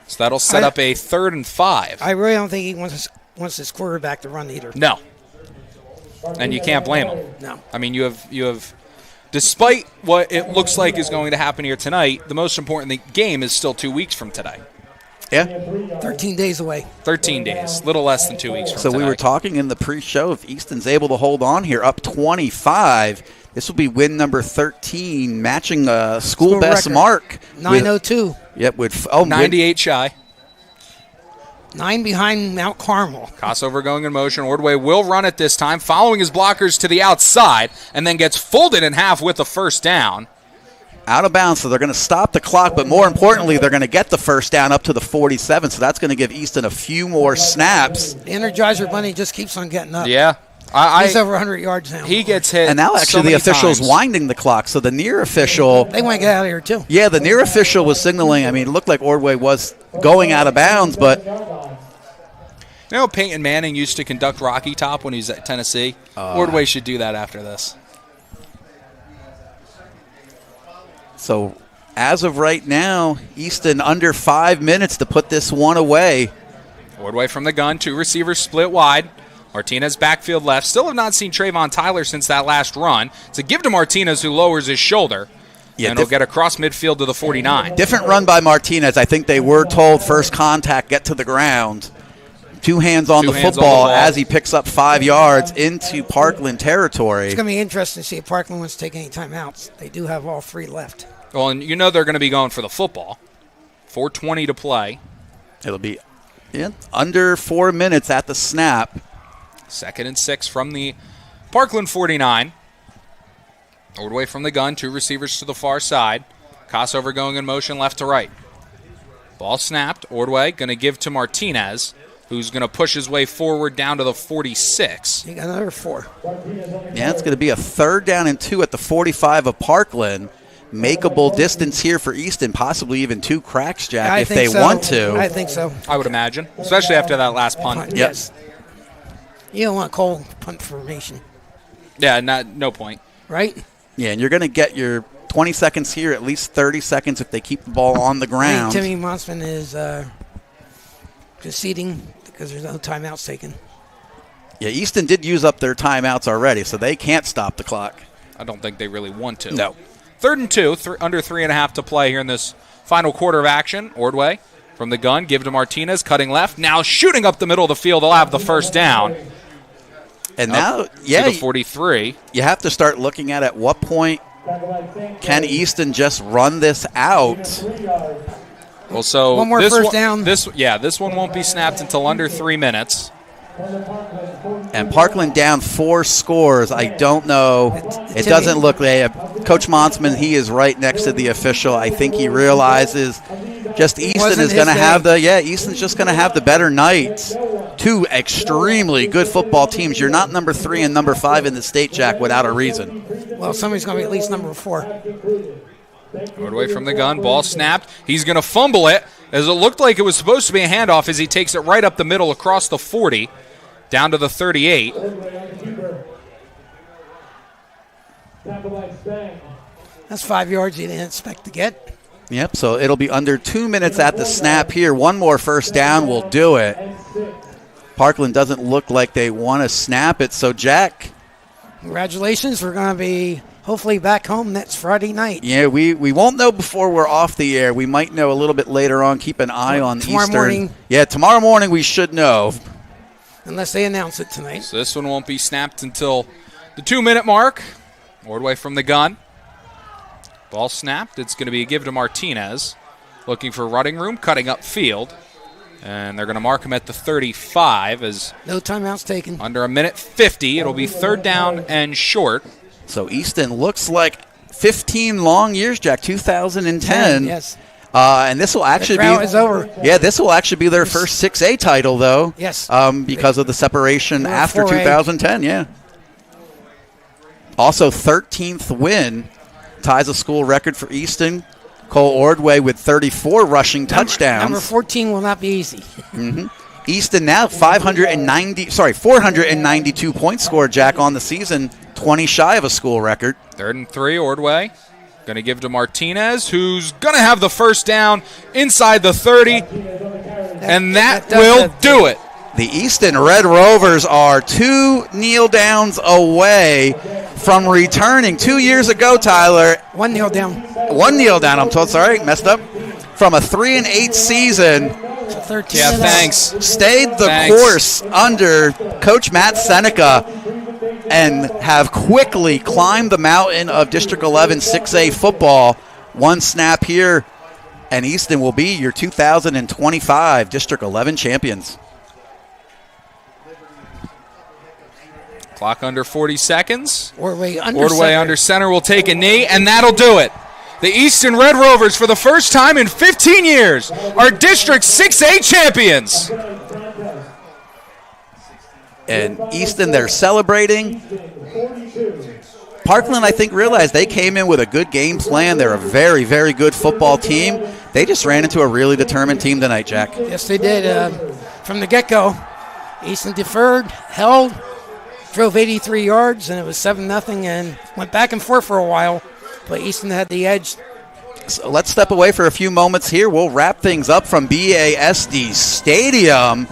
So that'll set up a 3rd and 5. I really don't think he wants his quarterback to run either. No. And you can't blame him. No. I mean, you have despite what it looks like is going to happen here tonight, the most important game is still 2 weeks from today. Yeah. 13 days away. 13 days. Little less than 2 weeks from today. So we were talking in the pre-show, if Easton's able to hold on here, up 25, this will be win number 13, matching a school best record. Mark. 902. Yep. With 98 shy. 9 behind Mount Carmel. Crossover going in motion. Ordway will run it this time, following his blockers to the outside, and then gets folded in half with the 1st down. Out of bounds, so they're going to stop the clock, but more importantly, they're going to get the 1st down up to the 47, so that's going to give Easton a few more snaps. The Energizer Bunny just keeps on getting up. Yeah. He's over 100 yards now. He gets hit. And now actually the official's winding the clock, so the near official. They want to get out of here too. Yeah, the near official was signaling. I mean, it looked like Ordway was going out of bounds, but. You know, Peyton Manning used to conduct Rocky Top when he was at Tennessee. Ordway should do that after this. So, as of right now, Easton under 5 minutes to put this one away. Ordway from the gun, 2 receivers split wide. Martinez backfield left. Still have not seen Trayvon Tyler since that last run. It's a give to Martinez, who lowers his shoulder. Yeah, and he'll get across midfield to the 49. Different run by Martinez. I think they were told first contact, get to the ground. 2 hands on the football as he picks up 5 yards into Parkland territory. It's going to be interesting to see if Parkland wants to take any timeouts. They do have all 3 left. Well, and you know they're going to be going for the football. 4:20 to play. It'll be under 4 minutes at the snap. 2nd and 6 from the Parkland 49. Ordway from the gun, 2 receivers to the far side. Crossover going in motion left to right. Ball snapped. Ordway going to give to Martinez, who's going to push his way forward down to the 46. He got another 4. Yeah, it's going to be a 3rd down and 2 at the 45 of Parkland. Makeable distance here for Easton, possibly even 2 cracks, Jack, if they want to. I think so. I would imagine, especially after that last punt. Yes. You don't want cold punt formation. Yeah, no point. Right? Yeah, and you're going to get your 20 seconds here, at least 30 seconds if they keep the ball on the ground. I think Timmy Monsman is conceding because there's no timeouts taken. Yeah, Easton did use up their timeouts already, so they can't stop the clock. I don't think they really want to. No. 3rd and 2, under 3.5 to play here in this final quarter of action. Ordway from the gun, give to Martinez, cutting left. Now shooting up the middle of the field. They'll have the 1st down. And now, to the 43. You have to start looking at what point can Easton just run this out? Well, so one more first down. This one won't be snapped until under 3 minutes. And Parkland down 4 scores. I don't know. It doesn't look like Coach Monsman, he is right next to the official. I think he realizes just Easton is going to have Easton's just going to have the better night. 2 extremely good football teams. You're not number 3 and number 5 in the state, Jack, without a reason. Well, somebody's going to be at least number 4. Ordway from the gun, ball snapped. He's going to fumble it, as it looked like it was supposed to be a handoff as he takes it right up the middle across the 40. Down to the 38. That's 5 yards you didn't expect to get. Yep, so it'll be under 2 minutes at the snap here. 1 more first down will do it. Parkland doesn't look like they want to snap it, so Jack. Congratulations, we're going to be hopefully back home next Friday night. Yeah, we won't know before we're off the air. We might know a little bit later on. Keep an eye on tomorrow Eastern. Morning. Yeah, tomorrow morning we should know. unless they announce it tonight. So this one won't be snapped until the 2-minute mark. Ordway from the gun. Ball snapped. It's going to be a give to Martinez. Looking for running room, cutting up field. And they're going to mark him at the 35 as no timeouts taken. Under a minute 50. It'll be 3rd down and short. So Easton looks like 15 long years, Jack, 2010. Yes. And this will actually be is over. Yeah, this will actually be their first 6A title, though. Yes. Because of the separation after 4A. 2010, yeah. Also, 13th win, ties a school record for Easton. Cole Ordway with 34 rushing touchdowns. Number 14 will not be easy. Easton now 492 points scored, Jack, on the season, 20 shy of a school record. 3rd and 3, Ordway. Going to give to Martinez, who's going to have the first down inside the 30, and that will do it. The Easton Red Rovers are 2 kneel downs away from returning 2 years ago, Tyler. 1 kneel down. 1 kneel down, I'm told, sorry, messed up. From a 3-8 season. 13. Yeah, thanks. Stayed the course under Coach Matt Seneca and have quickly climbed the mountain of District 11 6A football. 1 snap here, and Easton will be your 2025 District 11 champions. Clock under 40 seconds. Ordway under center will take a knee, and that'll do it. The Easton Red Rovers, for the first time in 15 years, are District 6A champions. And Easton, they're celebrating. Parkland, I think, realized they came in with a good game plan. They're a very, very good football team. They just ran into a really determined team tonight, Jack. Yes, they did. From the get-go, Easton deferred, held, drove 83 yards, and it was 7-0, and went back and forth for a while. But Easton had the edge. So let's step away for a few moments here. We'll wrap things up from BASD Stadium.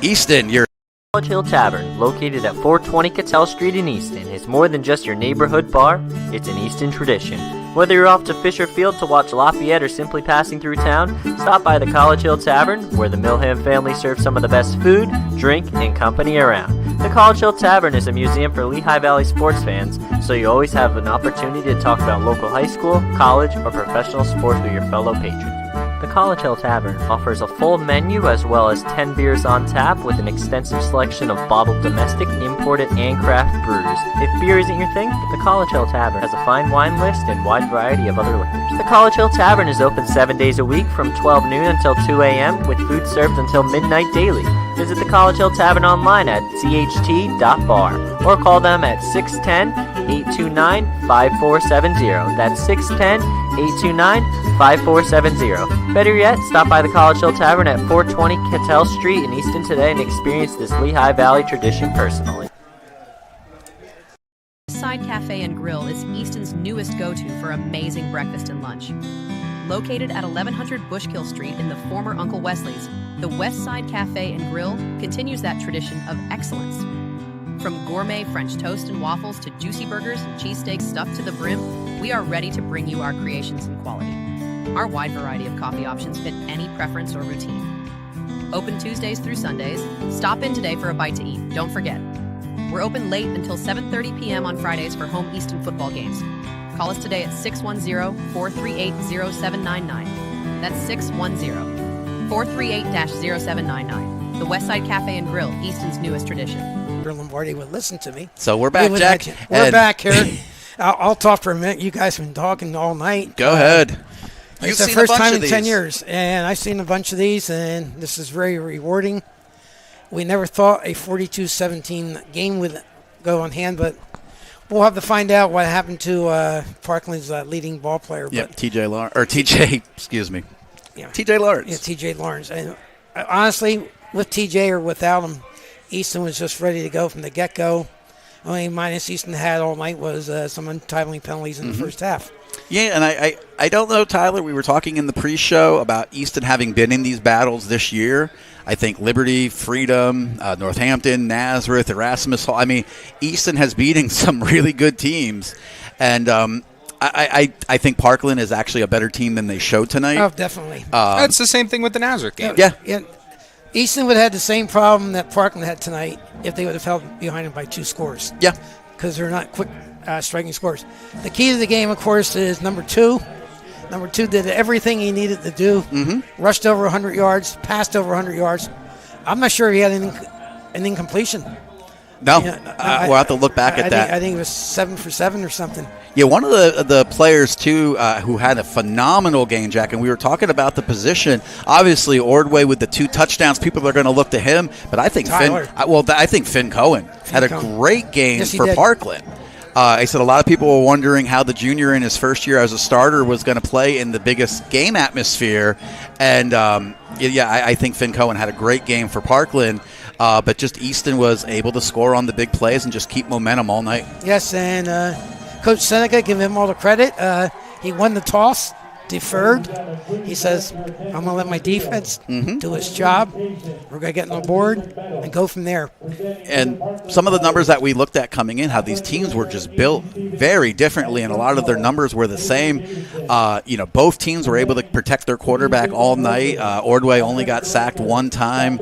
Easton, your College Hill Tavern, located at 420 Cattell Street in Easton, is more than just your neighborhood bar. It's an Easton tradition. Whether you're off to Fisher Field to watch Lafayette or simply passing through town, stop by the College Hill Tavern, where the Milham family serves some of the best food, drink, and company around. The College Hill Tavern is a museum for Lehigh Valley sports fans, so you always have an opportunity to talk about local high school, college, or professional sports with your fellow patrons. The College Hill Tavern offers a full menu as well as 10 beers on tap with an extensive selection of bottled domestic, imported, and craft brews. If beer isn't your thing, the College Hill Tavern has a fine wine list and wide variety of other liquors. The College Hill Tavern is open 7 days a week from 12 noon until 2 a.m. with food served until midnight daily. Visit the College Hill Tavern online at cht.bar or call them at 610-829-5470. That's 610-829-5470. Better yet, stop by the College Hill Tavern at 420 Cattell Street in Easton today and experience this Lehigh Valley tradition personally. Side Cafe and Grill is Easton's newest go-to for amazing breakfast and lunch. Located at 1100 Bushkill Street in the former Uncle Wesley's, the West Side Cafe and Grill continues that tradition of excellence. From gourmet French toast and waffles to juicy burgers and cheesesteaks stuffed to the brim, we are ready to bring you our creations in quality. Our wide variety of coffee options fit any preference or routine. Open Tuesdays through Sundays. Stop in today for a bite to eat. Don't forget, we're open late until 7:30 p.m. on Fridays for home Easton football games. Call us today at 610-438-0799. That's 610-438-0799. The Westside Cafe and Grill, Easton's newest tradition. Lombardi would listen to me. So we're back, Jack. We're back here. I'll talk for a minute. You guys have been talking all night. Go ahead. It's the first time in 10 years, and I've seen a bunch of these, and this is very rewarding. We never thought a 42-17 game would go on hand, but we'll have to find out what happened to Parkland's leading ball player. Yep, TJ Lawrence. Yeah, TJ Lawrence. And honestly, with TJ or without him, Easton was just ready to go from the get-go. Only minus Easton had all night was some untitling penalties in the first half. Yeah, and I don't know, Tyler, we were talking in the pre-show about Easton having been in these battles this year. I think Liberty, Freedom, Northampton, Nazareth, Erasmus Hall. I mean, Easton has beaten some really good teams. And I think Parkland is actually a better team than they showed tonight. Oh, definitely. That's the same thing with the Nazareth game. Yeah. Easton would have had the same problem that Parkland had tonight if they would have held behind them by 2 scores. Yeah. Because they're not quick striking scores. The key to the game, of course, is number 2. Number 2 did everything he needed to do. Rushed over 100 yards, passed over 100 yards. I'm not sure he had an incompletion. No, we'll have to look back at that. I think it was 7 for 7 or something. Yeah, one of the players, too, who had a phenomenal game, Jack, and we were talking about the position. Obviously, Ordway with the 2 touchdowns, people are going to look to him. But I think I think Finn Cohen had a great game for Parkland. I said a lot of people were wondering how the junior in his first year as a starter was going to play in the biggest game atmosphere. And, I think Finn Cohen had a great game for Parkland. But just Easton was able to score on the big plays and just keep momentum all night. Yes, and Coach Seneca, give him all the credit. He won the toss, deferred. He says, I'm going to let my defense do its job. We're going to get on the board and go from there. And some of the numbers that we looked at coming in, how these teams were just built very differently, and a lot of their numbers were the same. Both teams were able to protect their quarterback all night. Ordway only got sacked 1 time.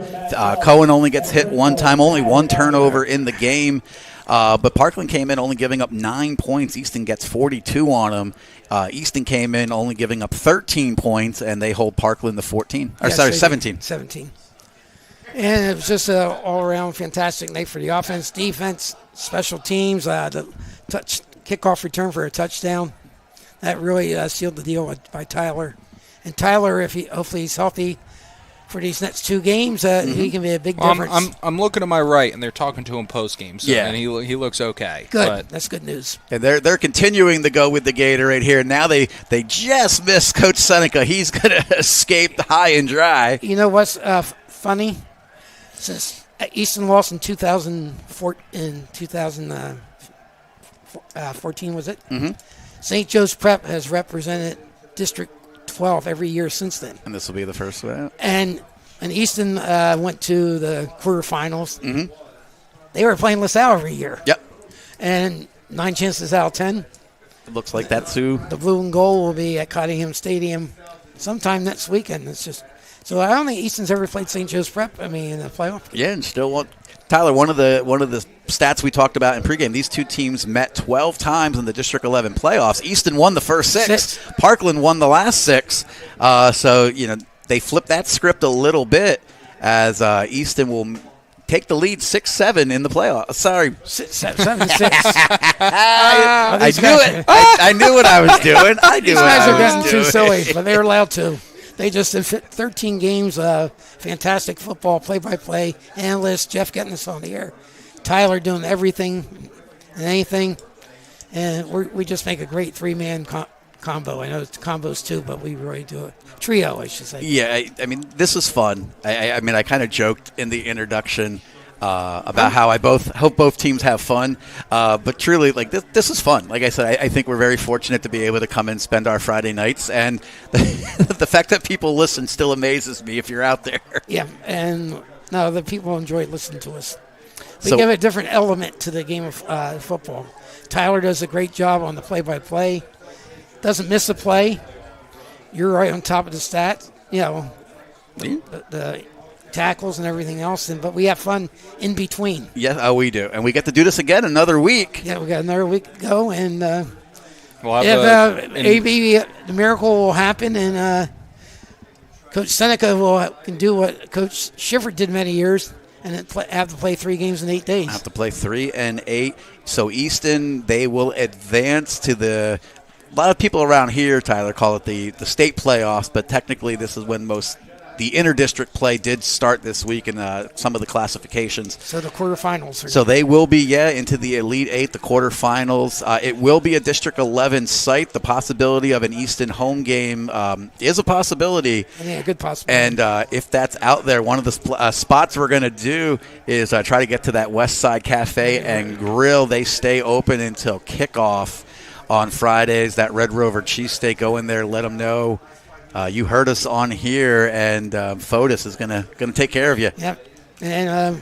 Cohen only gets hit 1 time, only 1 turnover in the game. But Parkland came in only giving up 9 points. Easton gets 42 on them. Easton came in only giving up 13 points, and they hold Parkland to 14. 17. 17. And it was just an all-around fantastic night for the offense, defense, special teams. The kickoff return for a touchdown. That really sealed the deal by Tyler. And Tyler, hopefully he's healthy for these next 2 games, he can be a big difference. I'm looking to my right, and they're talking to him post-game, and he looks okay. Good. That's good news. And they're continuing to go with the Gatorade here. Now they just missed Coach Seneca. He's going to escape high and dry. You know what's funny? Since Easton lost in 2014, was it? St. Joe's Prep has represented District 12 every year since then. And this will be the first one. And Easton went to the quarterfinals. They were playing LaSalle every year. Yep. And 9 chances out of 10. It looks like that's who. The blue and gold will be at Cottingham Stadium sometime next weekend. It's just so I don't think Easton's ever played St. Joe's Prep. In the playoff. Yeah, and still Tyler, one of the stats we talked about in pregame, these 2 teams met 12 times in the District 11 playoffs. Easton won the first 6. Parkland won the last 6. So they flipped that script a little bit as Easton will take the lead 6-7 in the playoffs. Sorry. 7-6. I knew it. I knew what I was doing. These guys are getting too silly, but they're allowed to. They just have 13 games of fantastic football, play-by-play, analyst, Jeff getting us on the air. Tyler doing everything and anything. And we just make a great 3-man combo. I know it's combos too, but we really do it. Trio, I should say. Yeah, this is fun. I kind of joked in the introduction about how I hope both teams have fun. But truly, this is fun. Like I said, I think we're very fortunate to be able to come and spend our Friday nights. And the fact that people listen still amazes me if you're out there. Yeah, and no, the people enjoy listening to us. We give a different element to the game of football. Tyler does a great job on the play-by-play. Doesn't miss a play. You're right on top of the stats. The tackles and everything else, but we have fun in between. Yes, we do. And we get to do this again another week. Yeah, we got another week to go, and maybe the miracle will happen, and Coach Seneca can do what Coach Schiffer did many years, and have to play 3 games in 8 days. Have to play 3 and 8. So Easton, they will advance to a lot of people around here, Tyler, call it the state playoffs, but technically this is when the inter-district play did start this week in some of the classifications. So the quarterfinals. So they will be, into the Elite 8, the quarterfinals. It will be a District 11 site. The possibility of an Easton home game is a possibility. Yeah, a good possibility. And if that's out there, one of the spots we're going to do is try to get to that West Side Cafe and Grill. They stay open until kickoff on Fridays. That Red Rover cheesesteak, go in there, let them know. You heard us on here, and Fotis is gonna take care of you. Yep, and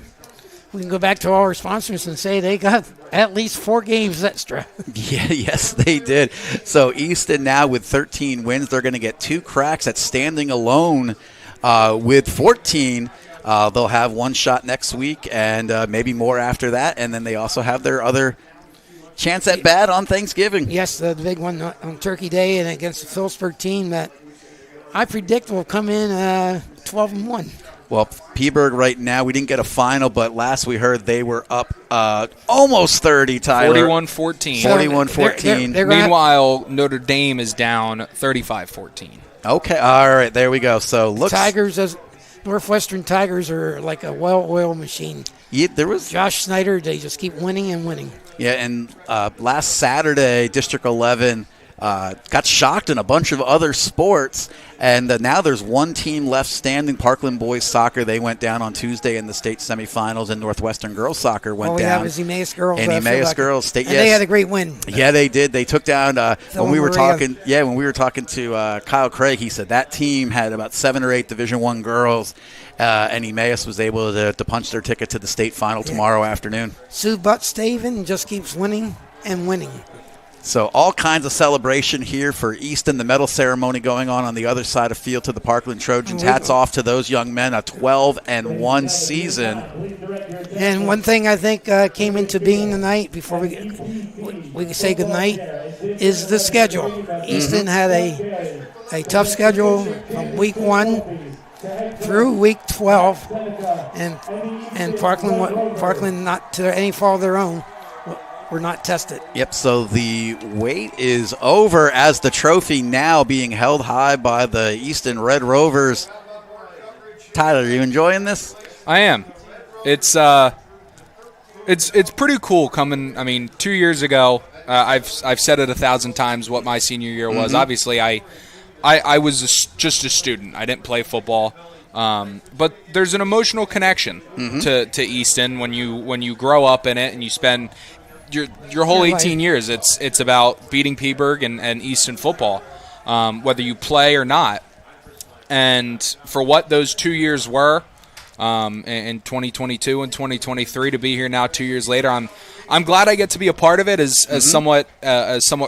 we can go back to all our sponsors and say they got at least 4 games extra. Yeah, yes, they did. So Easton now with 13 wins, they're going to get 2 cracks at standing alone with 14. They'll have one shot next week and maybe more after that, and then they also have their other chance at bat on Thanksgiving. Yes, the big one on Turkey Day and against the Phillipsburg team that I predict will come in 12-1. Well, Peaburg right now, we didn't get a final, but last we heard they were up almost 30, Tyler. 41-14. 41-14. Meanwhile, Notre Dame is down 35-14. Okay, all right, there we go. So Northwestern Tigers are like a well-oiled machine. Yeah, there was Josh Snyder. They just keep winning and winning. Yeah, and last Saturday, District 11 got shocked in a bunch of other sports, and now there's one team left standing, Parkland boys soccer. They went down on Tuesday in the state semifinals, and Northwestern girls soccer went down. All we have is Emmaus girls. And Emmaus girls state. And they had a great win. Yeah, they did. They took down when we were talking to Kyle Craig. He said that team had about 7 or 8 Division I girls, and Emmaus was able to punch their ticket to the state final tomorrow afternoon. Sue Butt-Staven just keeps winning and winning. So all kinds of celebration here for Easton. The medal ceremony going on the other side of field to the Parkland Trojans. Hats off to those young men, a 12-1 season. And one thing I think came into being tonight before we say goodnight is the schedule. Easton had a tough schedule from week 1 through week 12, and Parkland, not to any fault of their own, were not tested. Yep, so the wait is over as the trophy now being held high by the Easton Red Rovers. Tyler, are you enjoying this? I am. It's pretty cool coming. I mean, 2 years ago, I've said it 1,000 times what my senior year was. Obviously, I was just a student. I didn't play football. But there's an emotional connection to Easton when you grow up in it and you spend your whole 18 years. It's about beating Peaburg and Easton football, whether you play or not. And for what those 2 years were, in 2022 and 2023, to be here now 2 years later, I'm glad I get to be a part of it as somewhat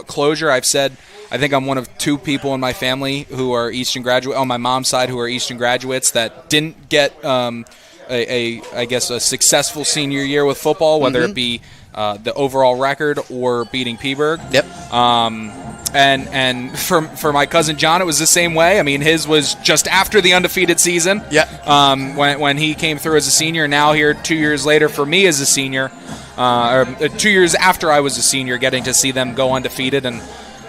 closure. I've said I think I'm one of 2 people in my family who are Easton graduate on my mom's side who are Easton graduates that didn't get I guess a successful senior year with football, whether it be the overall record or beating Peaburg. Yep. And for my cousin John, it was the same way. I mean, his was just after the undefeated season. Yeah. When he came through as a senior, now here 2 years later for me as a senior, or 2 years after I was a senior, getting to see them go undefeated. And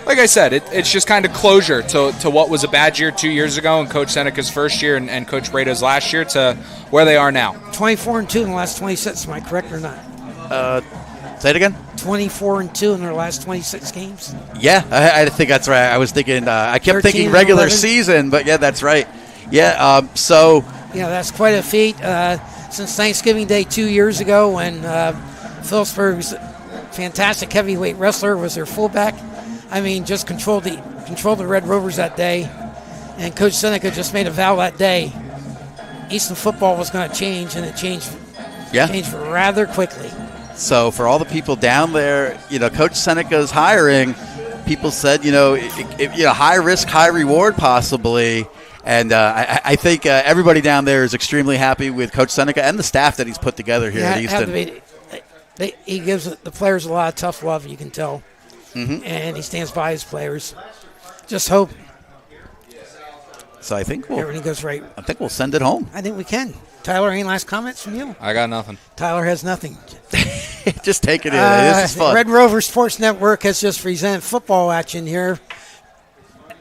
like I said, it's just kind of closure to what was a bad year 2 years ago and Coach Seneca's first year and Coach Brado's last year to where they are now. 24-2 in the last 26. Am I correct or not? Say it again. 24-2 in their last 26 games. Yeah, I think that's right. I was thinking. I kept thinking regular season, but yeah, that's right. Yeah. Yeah, that's quite a feat. Since Thanksgiving Day 2 years ago, when Phillipsburg's fantastic heavyweight wrestler was their fullback. I mean, just controlled the Red Rovers that day, and Coach Seneca just made a vow that day. Easton football was going to change, and it changed. Yeah. Changed rather quickly. So for all the people down there, Coach Seneca's hiring. People said, high risk, high reward, possibly. And I think everybody down there is extremely happy with Coach Seneca and the staff that he's put together here at Easton. He gives the players a lot of tough love, you can tell. Mm-hmm. And he stands by his players. Just hope. So I think everything goes right. I think we'll send it home. I think we can. Tyler, any last comments from you? I got nothing. Tyler has nothing. Just take it in. This is fun. Red Rover Sports Network has just presented football action here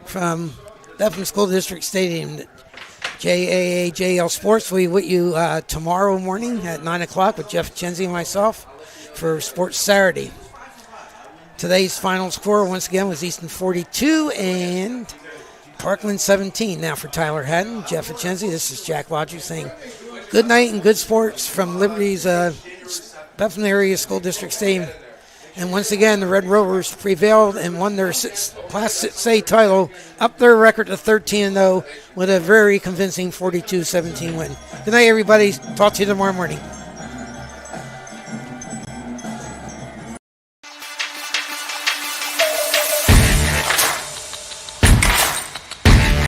from Bethlehem School District Stadium. JAAJL Sports will be with you tomorrow morning at 9 o'clock with Jeff Achenzie and myself for Sports Saturday. Today's final score, once again, was Easton 42 and Parkland 17. Now for Tyler Hatten, Jeff Achenzie, this is Jack Lodger saying good night and good sports from Liberty's Bethlehem Area School District Stadium. And once again, the Red Rovers prevailed and won their Class 6A title, up their record to 13-0 with a very convincing 42-17 win. Good night, everybody. Talk to you tomorrow morning.